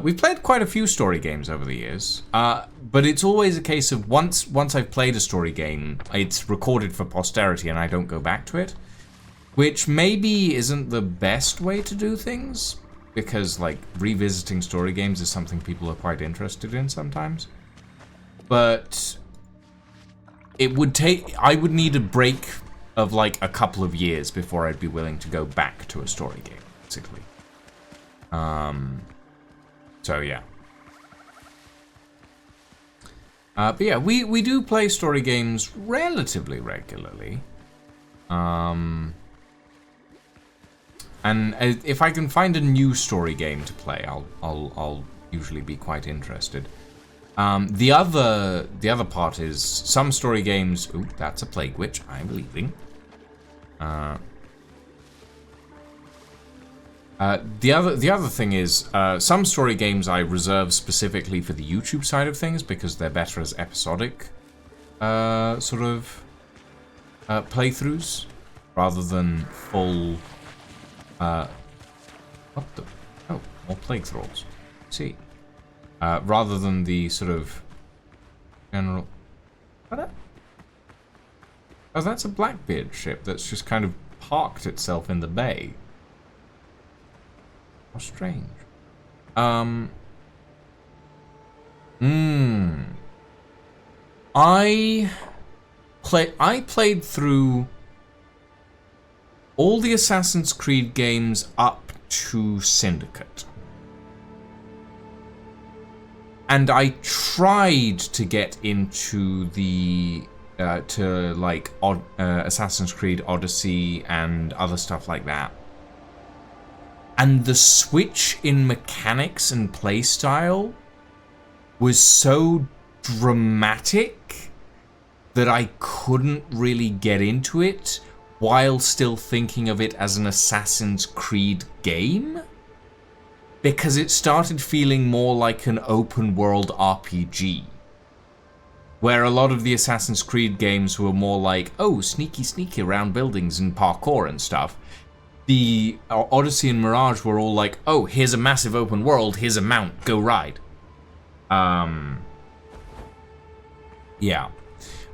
We've played quite a few story games over the years, but it's always a case of once I've played a story game, it's recorded for posterity and I don't go back to it, which maybe isn't the best way to do things, because like revisiting story games is something people are quite interested in sometimes. But it would I would need a break of like a couple of years before I'd be willing to go back to a story game, basically. So yeah. But yeah, we do play story games relatively regularly. And if I can find a new story game to play, I'll usually be quite interested. The other part is some story games. Ooh, that's a plague witch. I'm leaving. The other thing is some story games I reserve specifically for the YouTube side of things because they're better as episodic sort of playthroughs rather than full. What the? Oh, more plague thralls. See, rather than the sort of general. What? Oh, that's a Blackbeard ship that's just kind of parked itself in the bay. How strange. I played through all the Assassin's Creed games up to Syndicate. And I tried to get into the Assassin's Creed Odyssey and other stuff like that. And the switch in mechanics and playstyle was so dramatic that I couldn't really get into it while still thinking of it as an Assassin's Creed game. Because it started feeling more like an open world RPG. Where a lot of the Assassin's Creed games were more like, oh, sneaky around buildings and parkour and stuff. The Odyssey and Mirage were all like, oh, here's a massive open world, here's a mount, go ride. Yeah.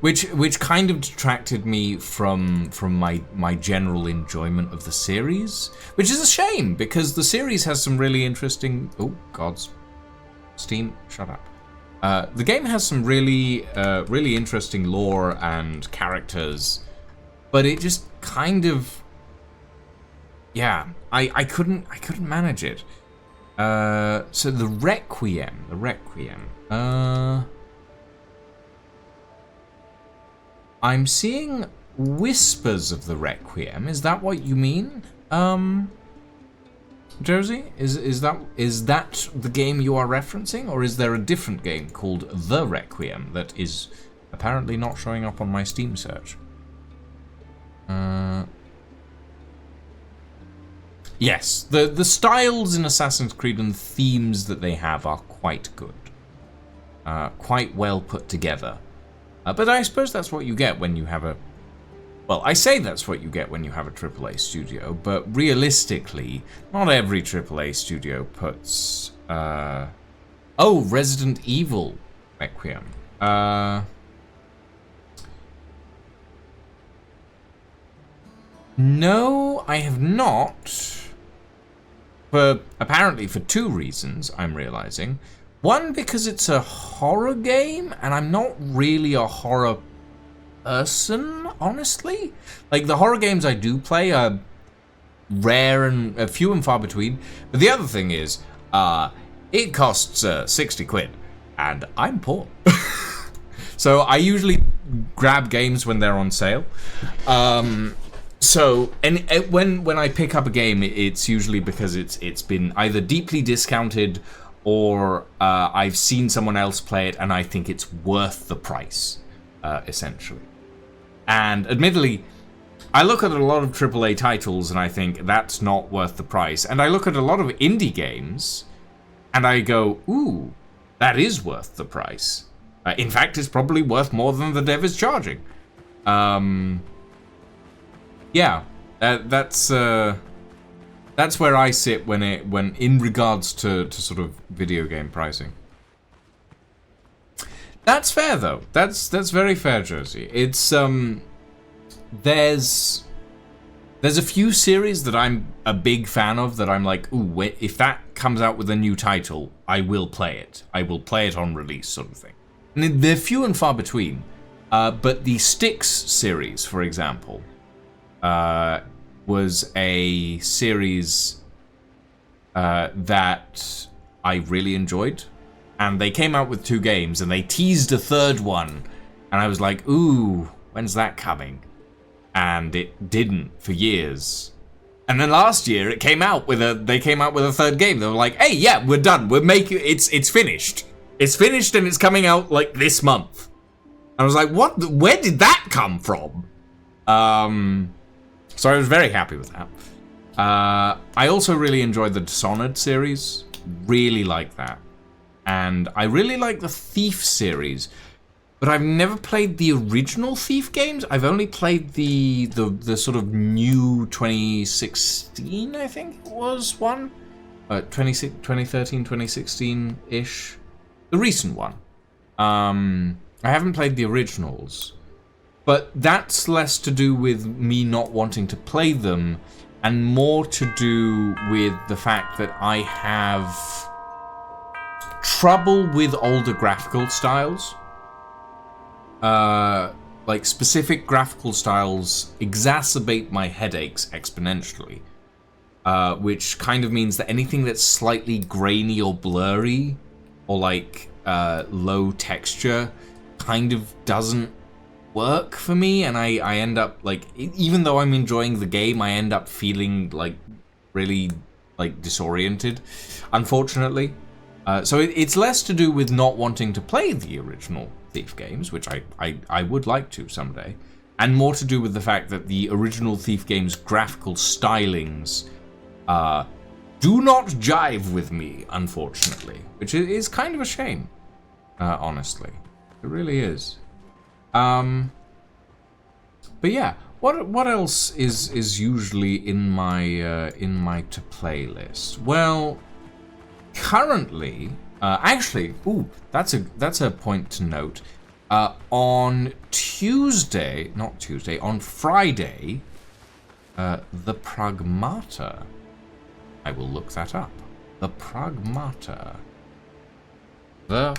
Which kind of detracted me from my general enjoyment of the series. Which is a shame, because the series has some really interesting... Oh, gods. Steam, shut up. The game has some really interesting lore and characters, but it just kind of, yeah, I couldn't manage it. So the Requiem. I'm seeing whispers of the Requiem. Is that what you mean? Josie, is that the game you are referencing, or is there a different game called The Requiem that is apparently not showing up on my Steam search? Yes, the styles in Assassin's Creed and themes that they have are quite good, quite well put together. But I suppose that's what you get when you have a... Well, I say that's what you get when you have a AAA studio, but realistically, not every AAA studio puts... Oh, Resident Evil Requiem. No, I have not. Apparently for two reasons, I'm realizing. One, because it's a horror game, and I'm not really a horror person, honestly. Like, the horror games I do play are rare and few and far between. But the other thing is, it costs 60 quid, and I'm poor. So I usually grab games when they're on sale. So, and when I pick up a game, it's usually because it's been either deeply discounted or I've seen someone else play it and I think it's worth the price, essentially. And admittedly, I look at a lot of AAA titles and I think that's not worth the price. And I look at a lot of indie games and I go, ooh, that is worth the price. In fact, it's probably worth more than the dev is charging. Yeah, that's where I sit when in regards to sort of video game pricing. That's fair though. That's very fair, Josie. It's there's a few series that I'm a big fan of that I'm like, ooh, if that comes out with a new title, I will play it. I will play it on release, sort of thing. And they're few and far between. But the Styx series, for example, was a series that I really enjoyed. And they came out with 2 games, and they teased a 3rd one. And I was like, ooh, when's that coming? And it didn't for years. And then last year, they came out with a 3rd game. They were like, hey, yeah, we're done. We're making it's finished. It's finished, and it's coming out, like, this month. I was like, what? Where did that come from? So I was very happy with that. I also really enjoyed the Dishonored series. Really like that. And I really like the Thief series. But I've never played the original Thief games. I've only played the sort of new 2016, I think it was, one. 2013, 2016-ish. The recent one. I haven't played the originals. But that's less to do with me not wanting to play them, and more to do with the fact that I have trouble with older graphical styles. Like, specific graphical styles exacerbate my headaches exponentially. Which kind of means that anything that's slightly grainy or blurry, or like low texture, kind of doesn't work for me, and I end up, like, even though I'm enjoying the game, I end up feeling like really like disoriented, unfortunately. So it's less to do with not wanting to play the original Thief games, which I would like to someday, and more to do with the fact that the original Thief games' graphical stylings do not jive with me, unfortunately, which is kind of a shame, honestly. It really is. But yeah, what else is usually in my to play list? Well, currently, actually, that's a point to note. On Friday, the Pragmata. I will look that up. The Pragmata. The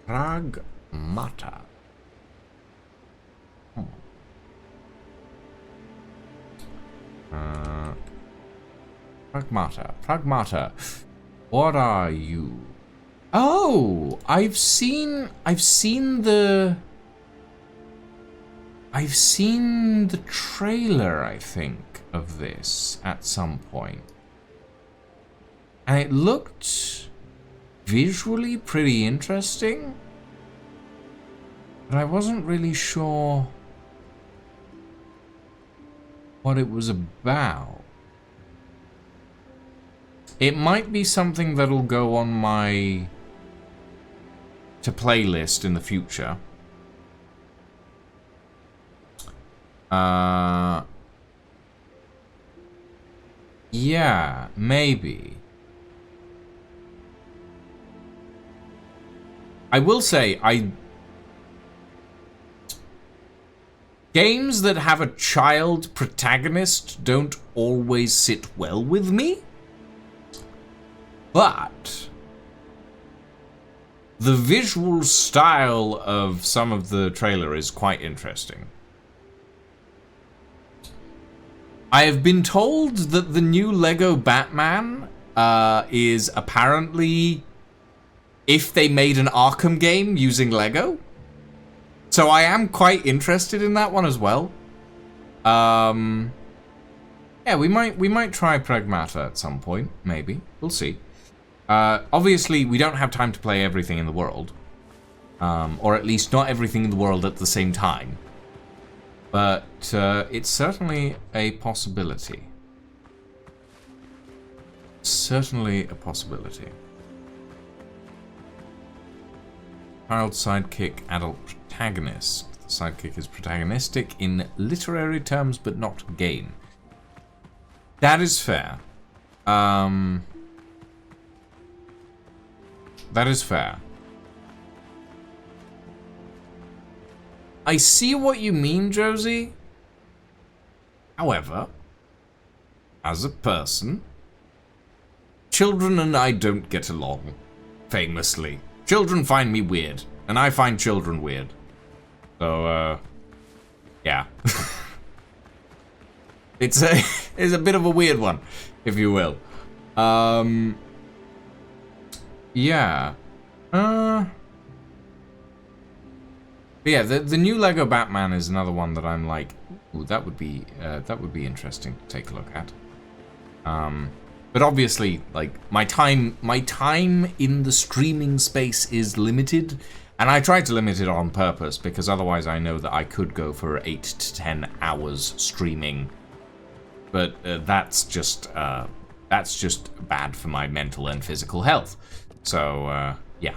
Pragmata. Pragmata. What are you? Oh, I've seen the trailer, I think, of this at some point. And it looked visually pretty interesting. But I wasn't really sure what it was about. It might be something that'll go on my to play list in the future. Yeah, maybe. I will say, games that have a child protagonist don't always sit well with me. But the visual style of some of the trailer is quite interesting. I have been told that the new Lego Batman is apparently if they made an Arkham game using Lego. So I am quite interested in that one as well. Yeah, we might try Pragmata at some point, maybe. We'll see. Obviously, we don't have time to play everything in the world. Or at least not everything in the world at the same time. But it's certainly a possibility. Certainly a possibility. Child sidekick, adult protagonist. The sidekick is protagonistic in literary terms, but not game. That is fair. That is fair. I see what you mean, Josie. However, as a person, children and I don't get along, famously. Children find me weird, and I find children weird. So, yeah. It's a bit of a weird one, if you will. Yeah. Yeah, the new Lego Batman is another one that I'm like, ooh, that would be interesting to take a look at. But obviously, like, my time in the streaming space is limited, and I try to limit it on purpose because otherwise I know that I could go for 8 to 10 hours streaming. But that's just bad for my mental and physical health. So yeah.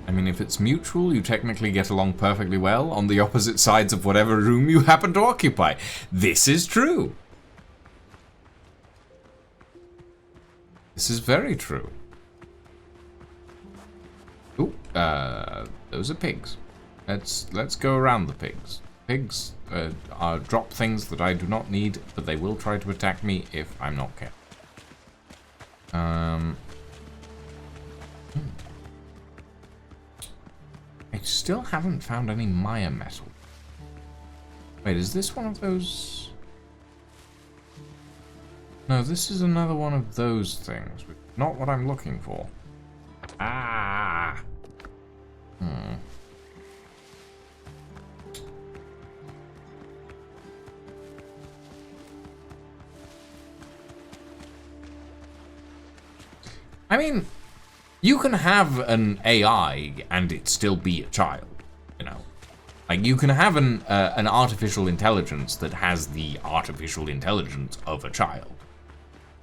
I mean, if it's mutual, you technically get along perfectly well on the opposite sides of whatever room you happen to occupy. This is true. This is very true. Ooh, those are pigs. Let's go around the pigs. Pigs drop things that I do not need, but they will try to attack me if I'm not careful. I still haven't found any Maya metal. Wait, is this one of those? No, this is another one of those things. Not what I'm looking for. Ah. I mean, you can have an AI and it still be a child, you know. Like, you can have an artificial intelligence that has the artificial intelligence of a child.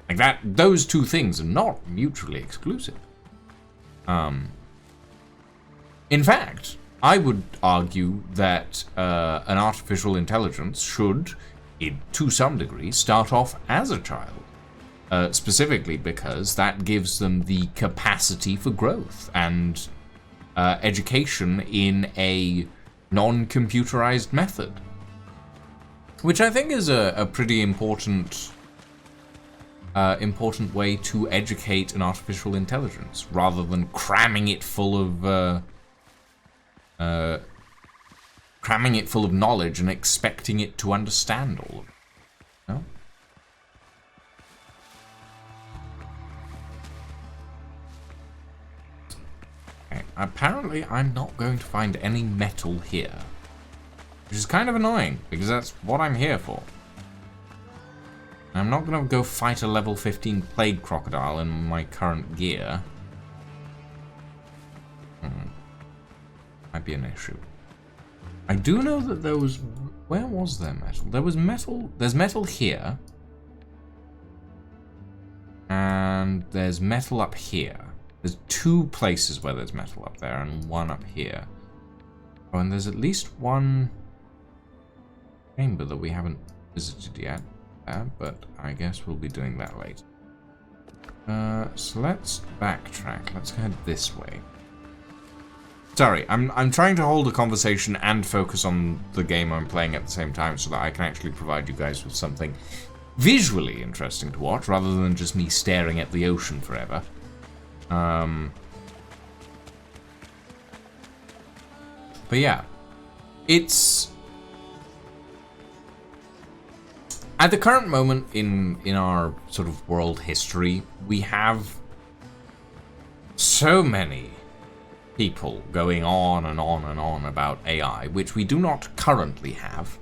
Like that, those two things are not mutually exclusive. In fact, I would argue that an artificial intelligence should, to some degree, start off as a child. Specifically because that gives them the capacity for growth and education in a non-computerized method. Which I think is a pretty important way to educate an artificial intelligence, rather than cramming it full of knowledge and expecting it to understand all of it. No? Okay, apparently I'm not going to find any metal here. Which is kind of annoying, because that's what I'm here for. I'm not going to go fight a level 15 plague crocodile in my current gear. Might be an issue. I do know that there was... Where was there metal? There was metal... There's metal here. And there's metal up here. There's 2 places where there's metal up there and 1 up here. Oh, and there's at least 1... chamber that we haven't visited yet, but I guess we'll be doing that later. So let's backtrack. Let's head this way. Sorry, I'm trying to hold a conversation and focus on the game I'm playing at the same time so that I can actually provide you guys with something visually interesting to watch rather than just me staring at the ocean forever. But yeah, it's... At the current moment in our sort of world history, we have so many people going on and on and on about AI, which we do not currently have.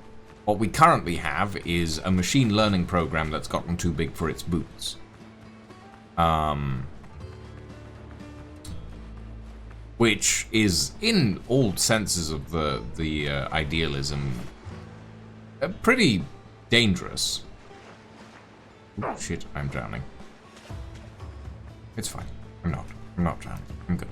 What we currently have is a machine learning program that's gotten too big for its boots. Which is, in all senses of the idealism, pretty dangerous. Oh, shit, I'm drowning. It's fine. I'm not drowning. I'm good.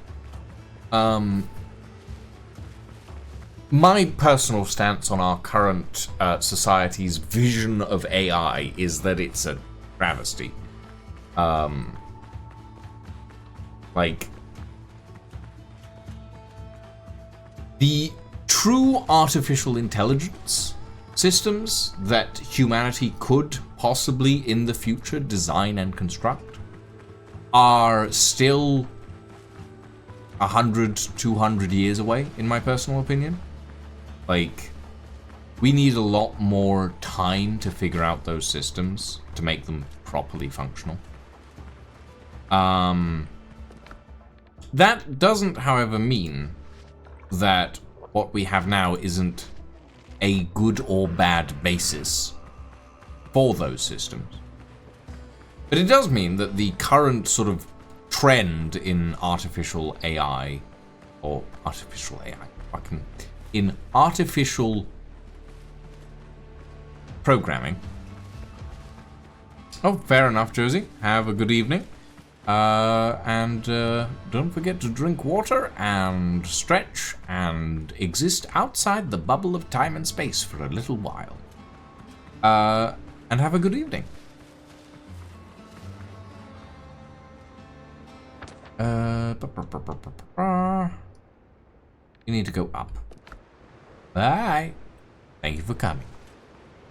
My personal stance on our current society's vision of AI is that it's a travesty. Like, the true artificial intelligence systems that humanity could possibly in the future design and construct are still 100, 200 years away, in my personal opinion. Like, we need a lot more time to figure out those systems to make them properly functional. That doesn't, however, mean that what we have now isn't a good or bad basis for those systems. But it does mean that the current sort of trend in artificial AI, or artificial AI, in artificial programming. Oh, fair enough, Josie. Have a good evening. And don't forget to drink water and stretch and exist outside the bubble of time and space for a little while. And have a good evening. You need to go up. Bye. Thank you for coming.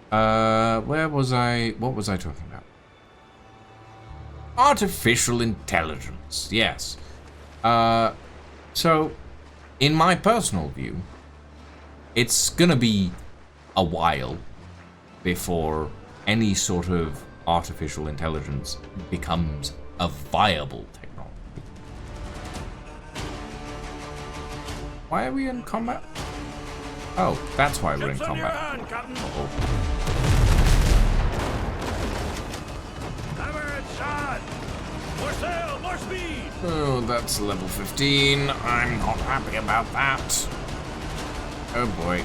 Where was I? What was I talking about? Artificial intelligence, yes. So, in my personal view, it's gonna be a while before any sort of artificial intelligence becomes a viable technology. Why are we in combat? Oh, that's why we're in combat. Oh. More sail, more speed! Oh, that's level 15. I'm not happy about that. Oh boy.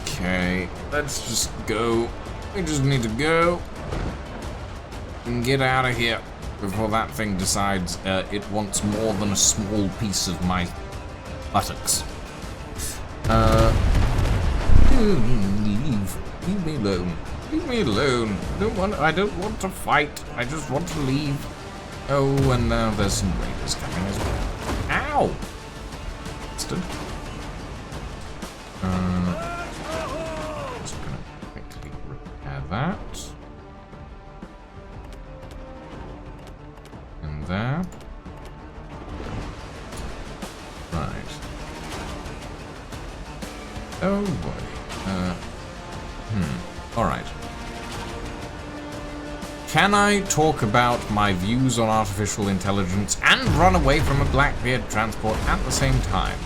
Okay, let's just go. We just need to go. Get out of here before that thing decides it wants more than a small piece of my buttocks. Leave me alone. Leave me alone. I don't want to fight. I just want to leave. Oh, and now there's some raiders coming as well. Ow! Bastard. Just gonna quickly repair that. And there. Right. Oh boy. Alright. Can I talk about my views on artificial intelligence and run away from a Blackbeard transport at the same time?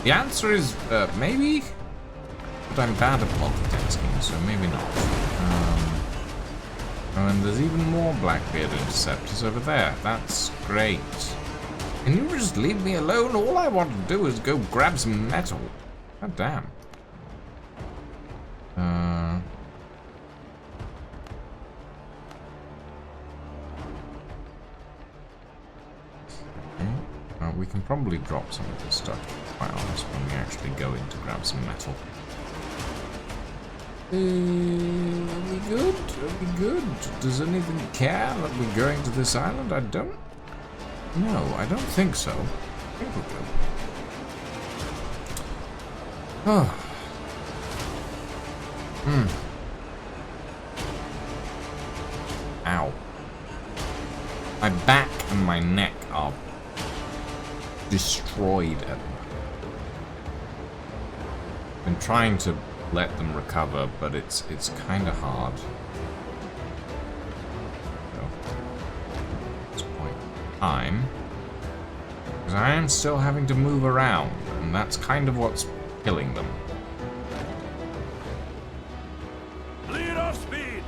The answer is, maybe? But I'm bad at multitasking, so maybe not. Oh, and there's even more Blackbeard interceptors over there. That's great. Can you just leave me alone? All I want to do is go grab some metal. God damn. We can probably drop some of this stuff, to be quite honest, when we actually go in to grab some metal. Are we good? Are we good? Does anything care that we're going to this island? I don't... No, I don't think so. I think we're good. Oh. Ow. My back and my neck are destroyed at the moment. Been trying to let them recover, but it's kind of hard. So, at this point in time, because I am still having to move around, and that's kind of what's killing them. Lead off speed.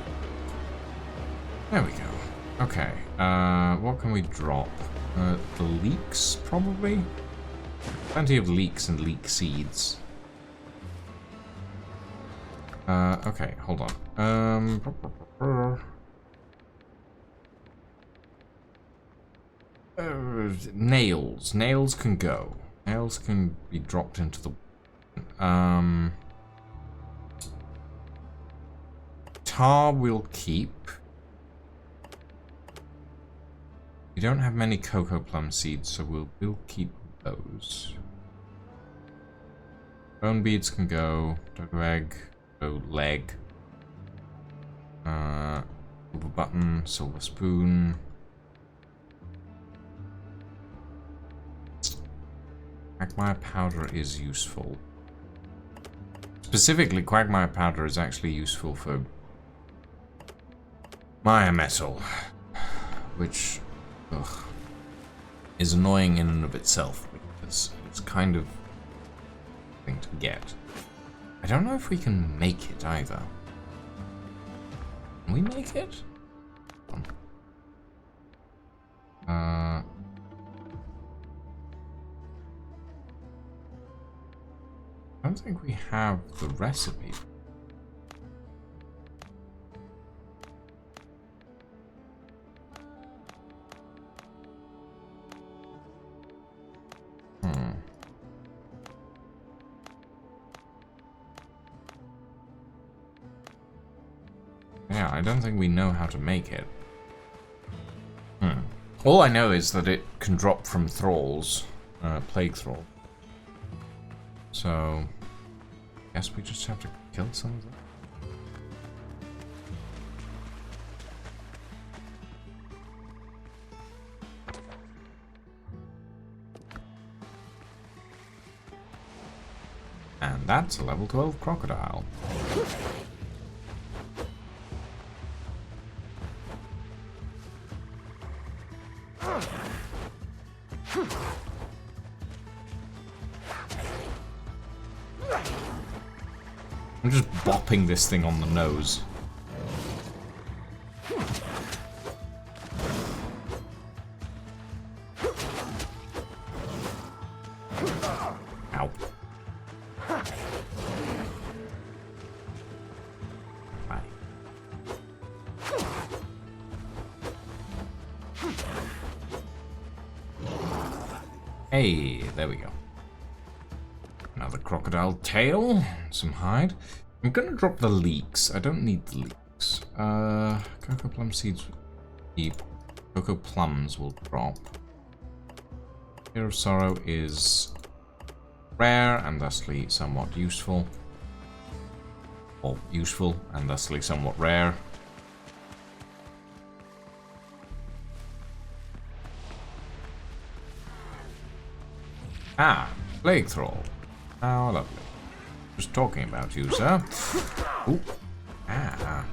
There we go. Okay. What can we drop? The leeks, probably? Plenty of leeks and leek seeds. Okay, hold on. Nails. Nails can go. Nails can be dropped into the... Tar we'll keep. We don't have many cocoa plum seeds, so we'll keep those. Bone beads can go. Dogo egg. Go leg. Silver button. Silver spoon. Quagmire powder is useful. Specifically, quagmire powder is actually useful for Maya metal, which is annoying in and of itself because it's kind of a thing to get. I don't know if we can make it either. Can we make it? I don't think we have the recipe. Yeah, I don't think we know how to make it. All I know is that it can drop from thralls, plague thrall. So, I guess we just have to kill some of them. And that's a level 12 crocodile. I'm just bopping this thing on the nose. Ow. Bye. Hey, there we go. Another crocodile tail, some hide. I'm gonna drop the leeks. I don't need the leeks. Cocoa plum seeds will keep. Cocoa plums will drop. Tear of Sorrow is rare and thusly somewhat useful. Or useful and thusly somewhat rare. Ah, Plague Thrall. How lovely. Just talking about you, sir. Ooh. Ah.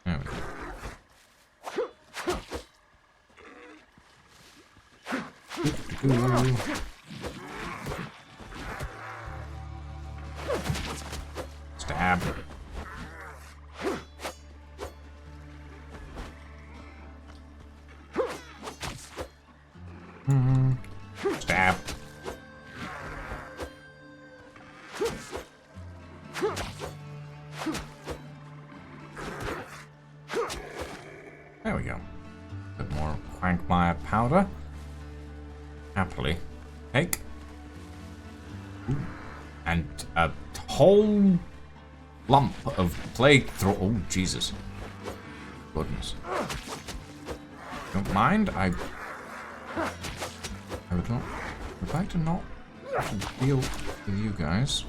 There we go. Ooh. Stab. Stab. There we go. Bit more Quagmire powder. Happily. Take. Ooh. And a whole lump of Plague Thrall. Oh, Jesus. Goodness. Don't mind. I would like to not deal with you guys.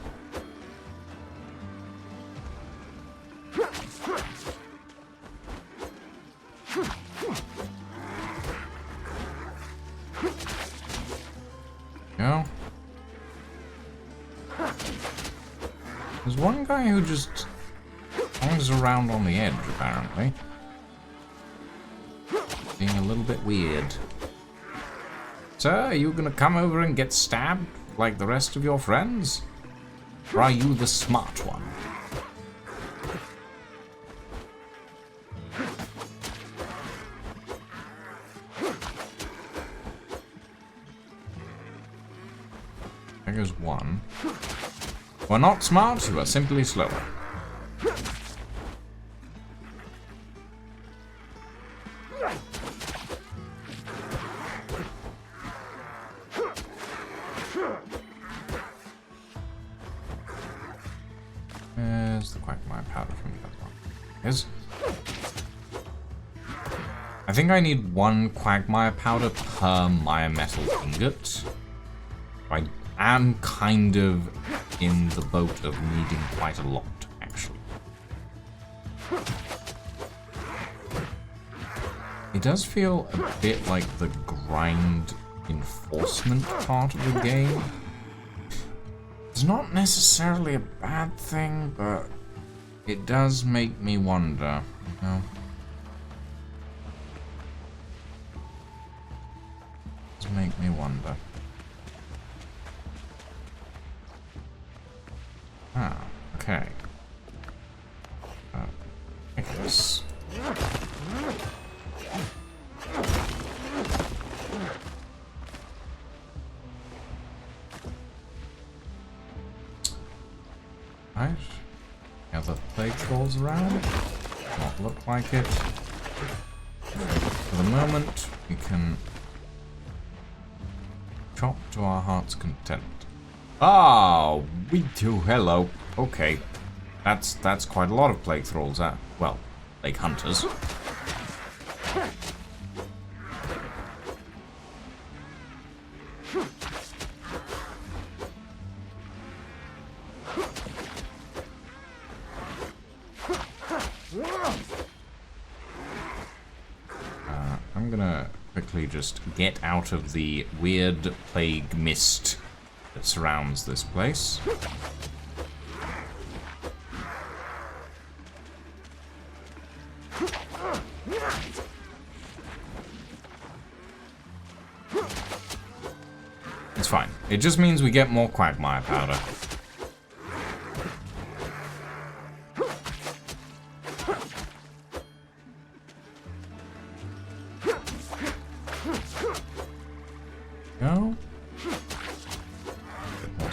Go. There's one guy who just hangs around on the edge, apparently. Being a little bit weird. Sir, are you gonna come over and get stabbed like the rest of your friends? Or are you the smart one? There goes one. We're not smart, you are simply slower. There's the Quagmire powder from the other one. Yes. I think I need one Quagmire powder per Mire Metal ingot. I am kind of in the boat of needing quite a lot, actually. It does feel a bit like the grind enforcement part of the game. It's not necessarily a bad thing, but it does make me wonder, you know? It does make me wonder. Ah, okay. I guess. Right. Other Plague Trolls around? Not look like it. For the moment, we can chop to our heart's content. Ah, we do. Hello. Okay, that's quite a lot of Plague Thralls. Well, Plague Hunters. I'm gonna quickly just get out of the weird plague mist that surrounds this place. It's fine. It just means we get more Quagmire powder.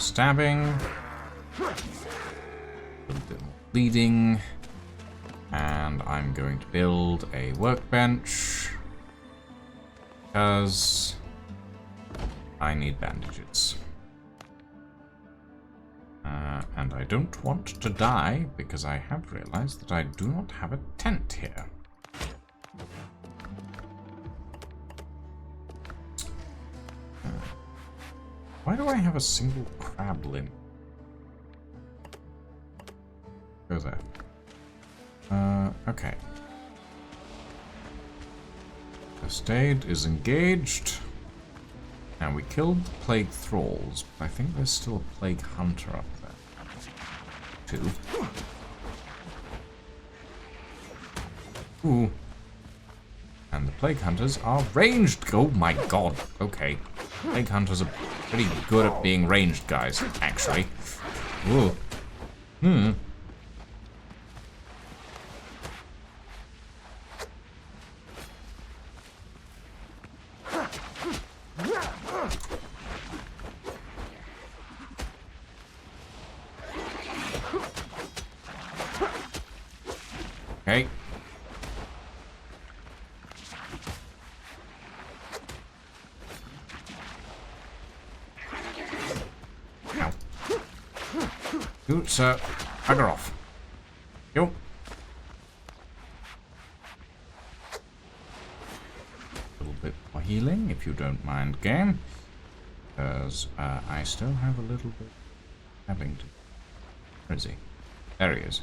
stabbing. A little bit more bleeding. And I'm going to build a workbench. Because I need bandages. And I don't want to die because I have realized that I do not have a tent here. Why do I have a single crab limb? Go there. Okay. First aid is engaged. Now we killed the plague thralls, but I think there's still a plague hunter up there. Two. Ooh. And the plague hunters are ranged. Oh my god. Okay. Plague hunters are pretty good at being ranged guys, actually. Ooh. Hmm. Okay. Ow. You, sir, bugger off. You. A little bit more healing, if you don't mind, game. Because I still have a little bit having to. Where is he? There he is.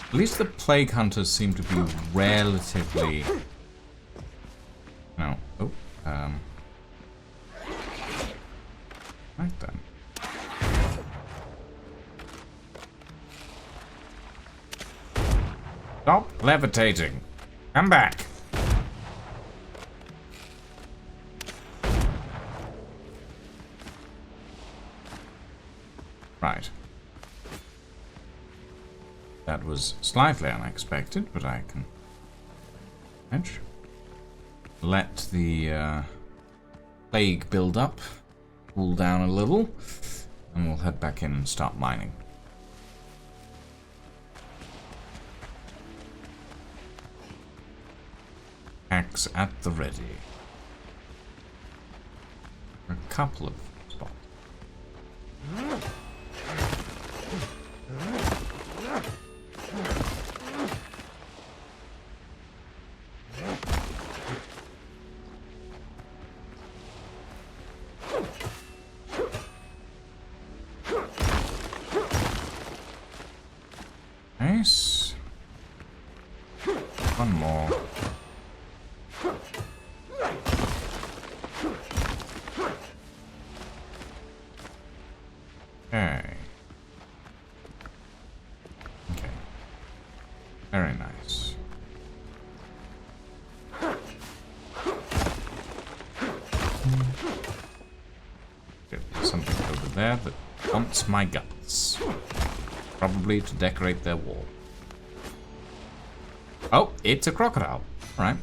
At least the plague hunters seem to be relatively... No. Oh. Right then. Stop levitating. Come back. Right. That was slightly unexpected, but I can manage. Let the plague build up, cool down a little, and we'll head back in and start mining. Axe at the ready. A couple of spots. Nice. One more. Okay. Okay. Very nice. Good. Something over there that wants my guts. Probably to decorate their wall. Oh, it's a crocodile. Right.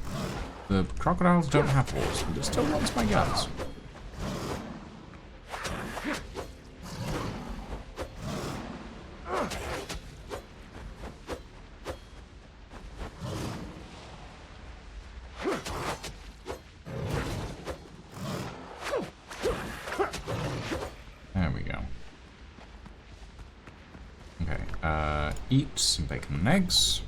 The crocodiles don't have walls, but it still wants my guts. There we go. Okay, eat some bacon and eggs.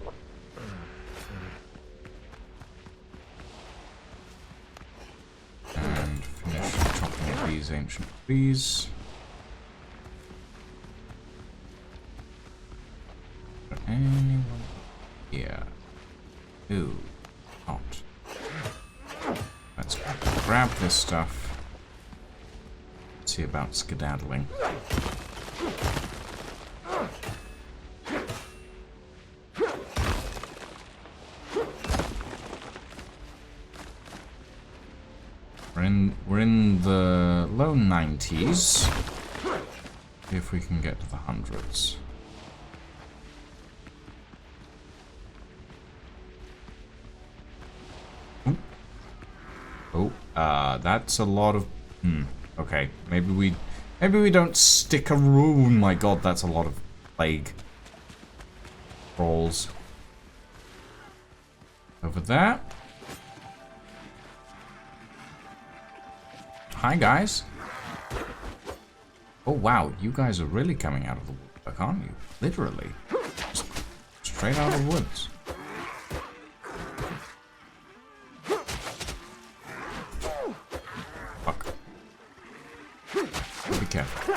And finish chopping up these ancient trees. Is there anyone here? Ooh, not. Let's grab this stuff. See about skedaddling. We're in the low 90s. See if we can get to the hundreds. Oh, that's a lot of... okay. Maybe we don't stick around. Oh my god, that's a lot of plague. Rolls. Over there. Hi, guys. Oh, wow. You guys are really coming out of the woodwork, aren't you? Literally. Just straight out of the woods. Fuck. Be careful.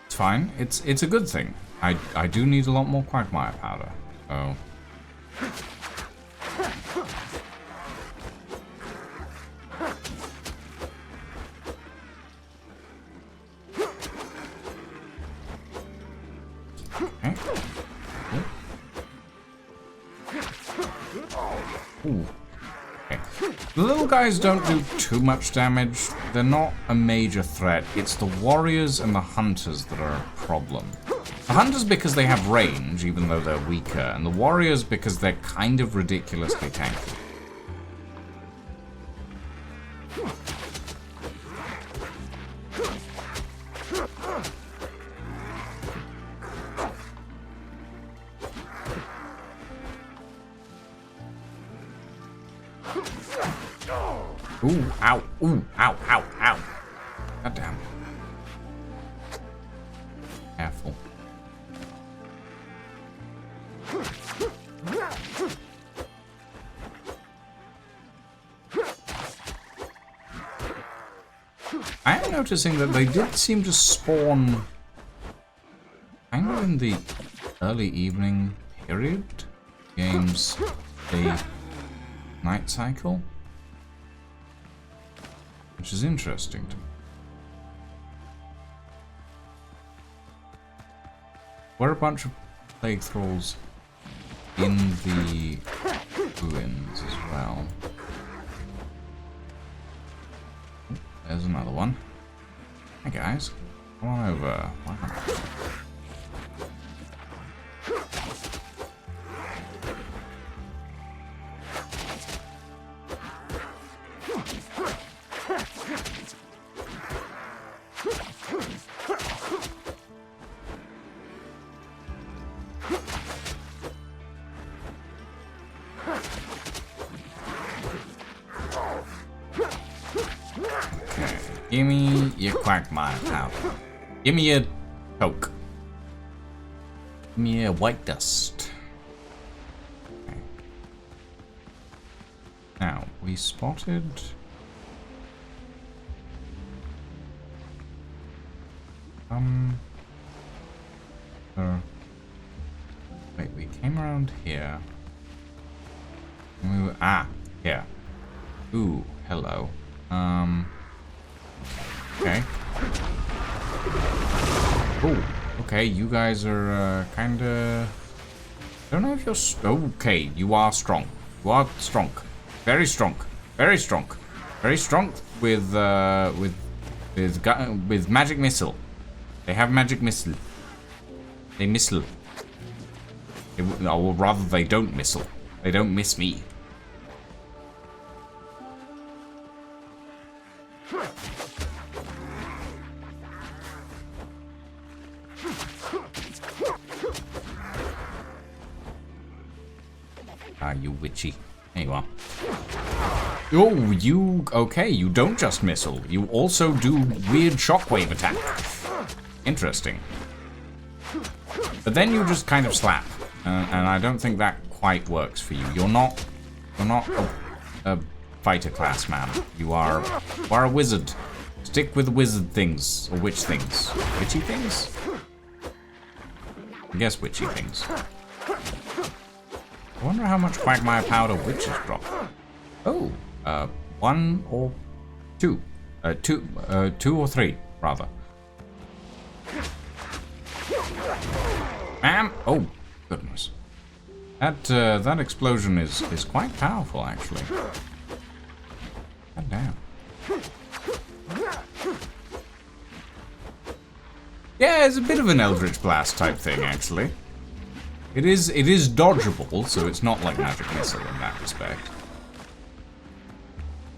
It's fine. It's a good thing. I do need a lot more quagmire powder. Oh. Okay. Ooh. Okay. The little guys don't do too much damage. They're not a major threat. It's the warriors and the hunters that are a problem. The hunters because they have range, even though they're weaker, and the warriors because they're kind of ridiculously tanky. Ooh, ow, ooh, ow, ow, ow. God damn. Careful. I am noticing that they did seem to spawn kind of in the early evening period. Games, the night cycle. Which is interesting to me. Were a bunch of plague thralls in the ruins as well. Oh, there's another one. Hi guys, come on over. Wow. Give me your quagmire powder. Give me your coke. Give me your white dust. Okay. Now, we spotted... wait, we came around here. And we were... Ah, here. Ooh, hello. Okay. Oh, okay, you guys are, kinda... Don't know if you're... Okay, you are strong. You are strong. Very strong. Very strong. Very strong with magic missile. They have magic missile. They missile. Or rather, they don't missile. They don't miss me. You witchy. There you are. Oh, you... Okay, you don't just missile. You also do weird shockwave attack. Interesting. But then you just kind of slap. And I don't think that quite works for you. You're not a fighter class man. You are a wizard. Stick with wizard things. Or witch things. Witchy things? I guess witchy things. I wonder how much quagmire powder witches drop. Oh, 1 or 2. 2 or 3, rather. Oh, goodness. That explosion is quite powerful, actually. God damn. Yeah, it's a bit of an Eldritch Blast type thing, actually. It is dodgeable, so it's not like Magic Missile in that respect.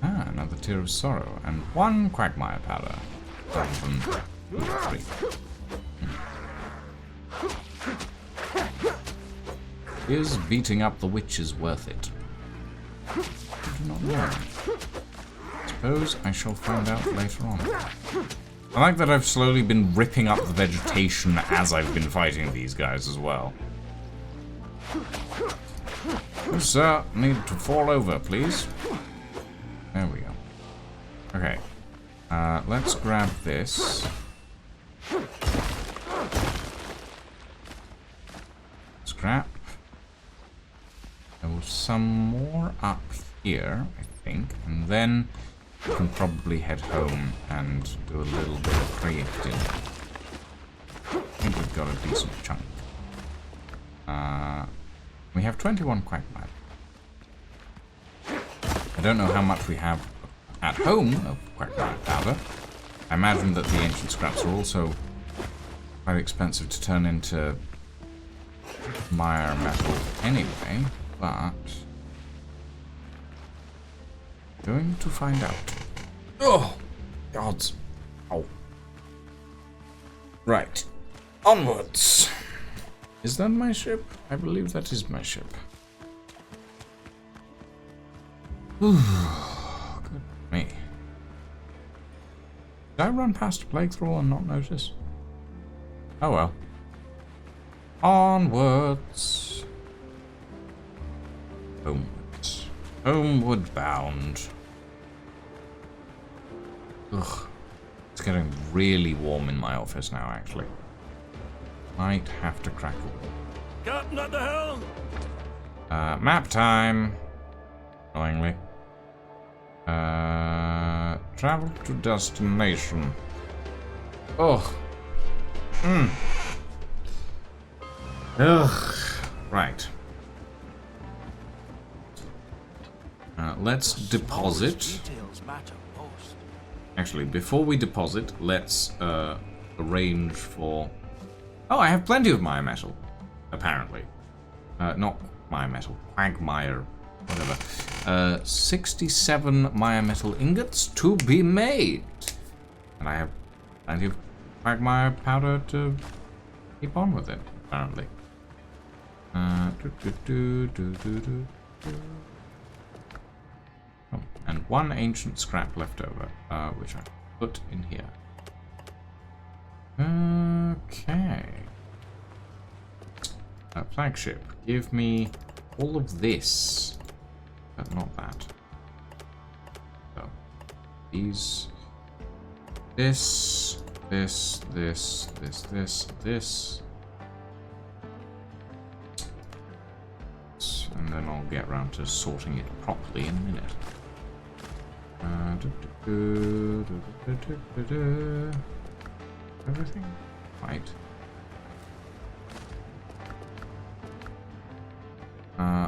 Ah, another Tear of Sorrow, and 1 Quagmire powder. Rather than 3. Is beating up the witches worth it? I do not know. Suppose I shall find out later on. I like that I've slowly been ripping up the vegetation as I've been fighting these guys as well. You, sir, need to fall over, please. There we go. Okay. Let's grab this. Scrap. There was some more up here, I think, and then we can probably head home and do a little bit of crafting. I think we've got a decent chunk. We have 21 Quagmire. I don't know how much we have at home of Quagmire powder. I imagine that the ancient scraps are also quite expensive to turn into mire metal anyway, but going to find out. Oh, gods. Oh. Right. Onwards. Is that my ship? I believe that is my ship. Good me. Did I run past a plague thrall and not notice? Oh well. Onwards. Homewards. Homeward bound. Ugh. It's getting really warm in my office now, actually. Might have to crack a wall. Captain at the helm! Map time. Annoyingly. Travel to destination. Oh. Ugh. Right. Let's deposit. Actually, before we deposit, let's arrange for... Oh, I have plenty of Mire Metal, apparently. Not Mire Metal, Quagmire, whatever. 67 Mire Metal ingots to be made. And I have plenty of Quagmire powder to keep on with it, apparently. Oh, and 1 ancient scrap left over, which I put in here. Okay. Flagship, give me all of this, but not that. So, these, this, and then I'll get around to sorting it properly in a minute. Everything? Right.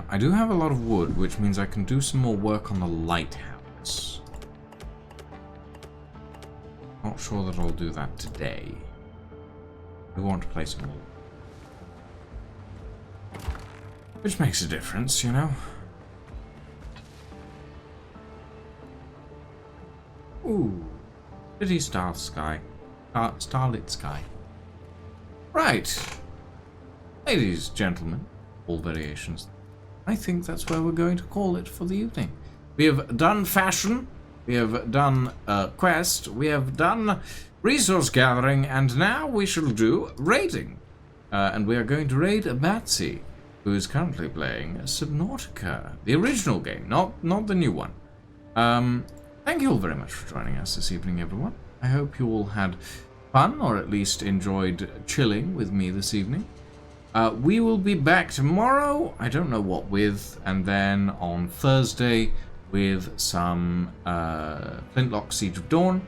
I do have a lot of wood, which means I can do some more work on the lighthouse. Not sure that I'll do that today. We want to play some more. Which makes a difference, you know? Ooh. Pretty starlit sky. Right. Ladies, gentlemen, all variations. I think that's where we're going to call it for the evening. We have done fashion, we have done quest, we have done resource gathering, and now we shall do raiding. And we are going to raid Batsy, who is currently playing Subnautica, the original game, not the new one. Thank you all very much for joining us this evening, everyone. I hope you all had fun, or at least enjoyed chilling with me this evening. We will be back tomorrow, I don't know what with, and then on Thursday with some Flintlock Siege of Dawn.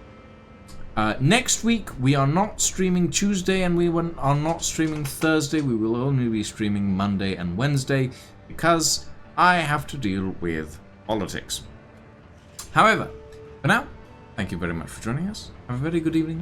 Next week, we are not streaming Tuesday, and we are not streaming Thursday. We will only be streaming Monday and Wednesday, because I have to deal with politics. However, For now, thank you very much for joining us. Have a very good evening.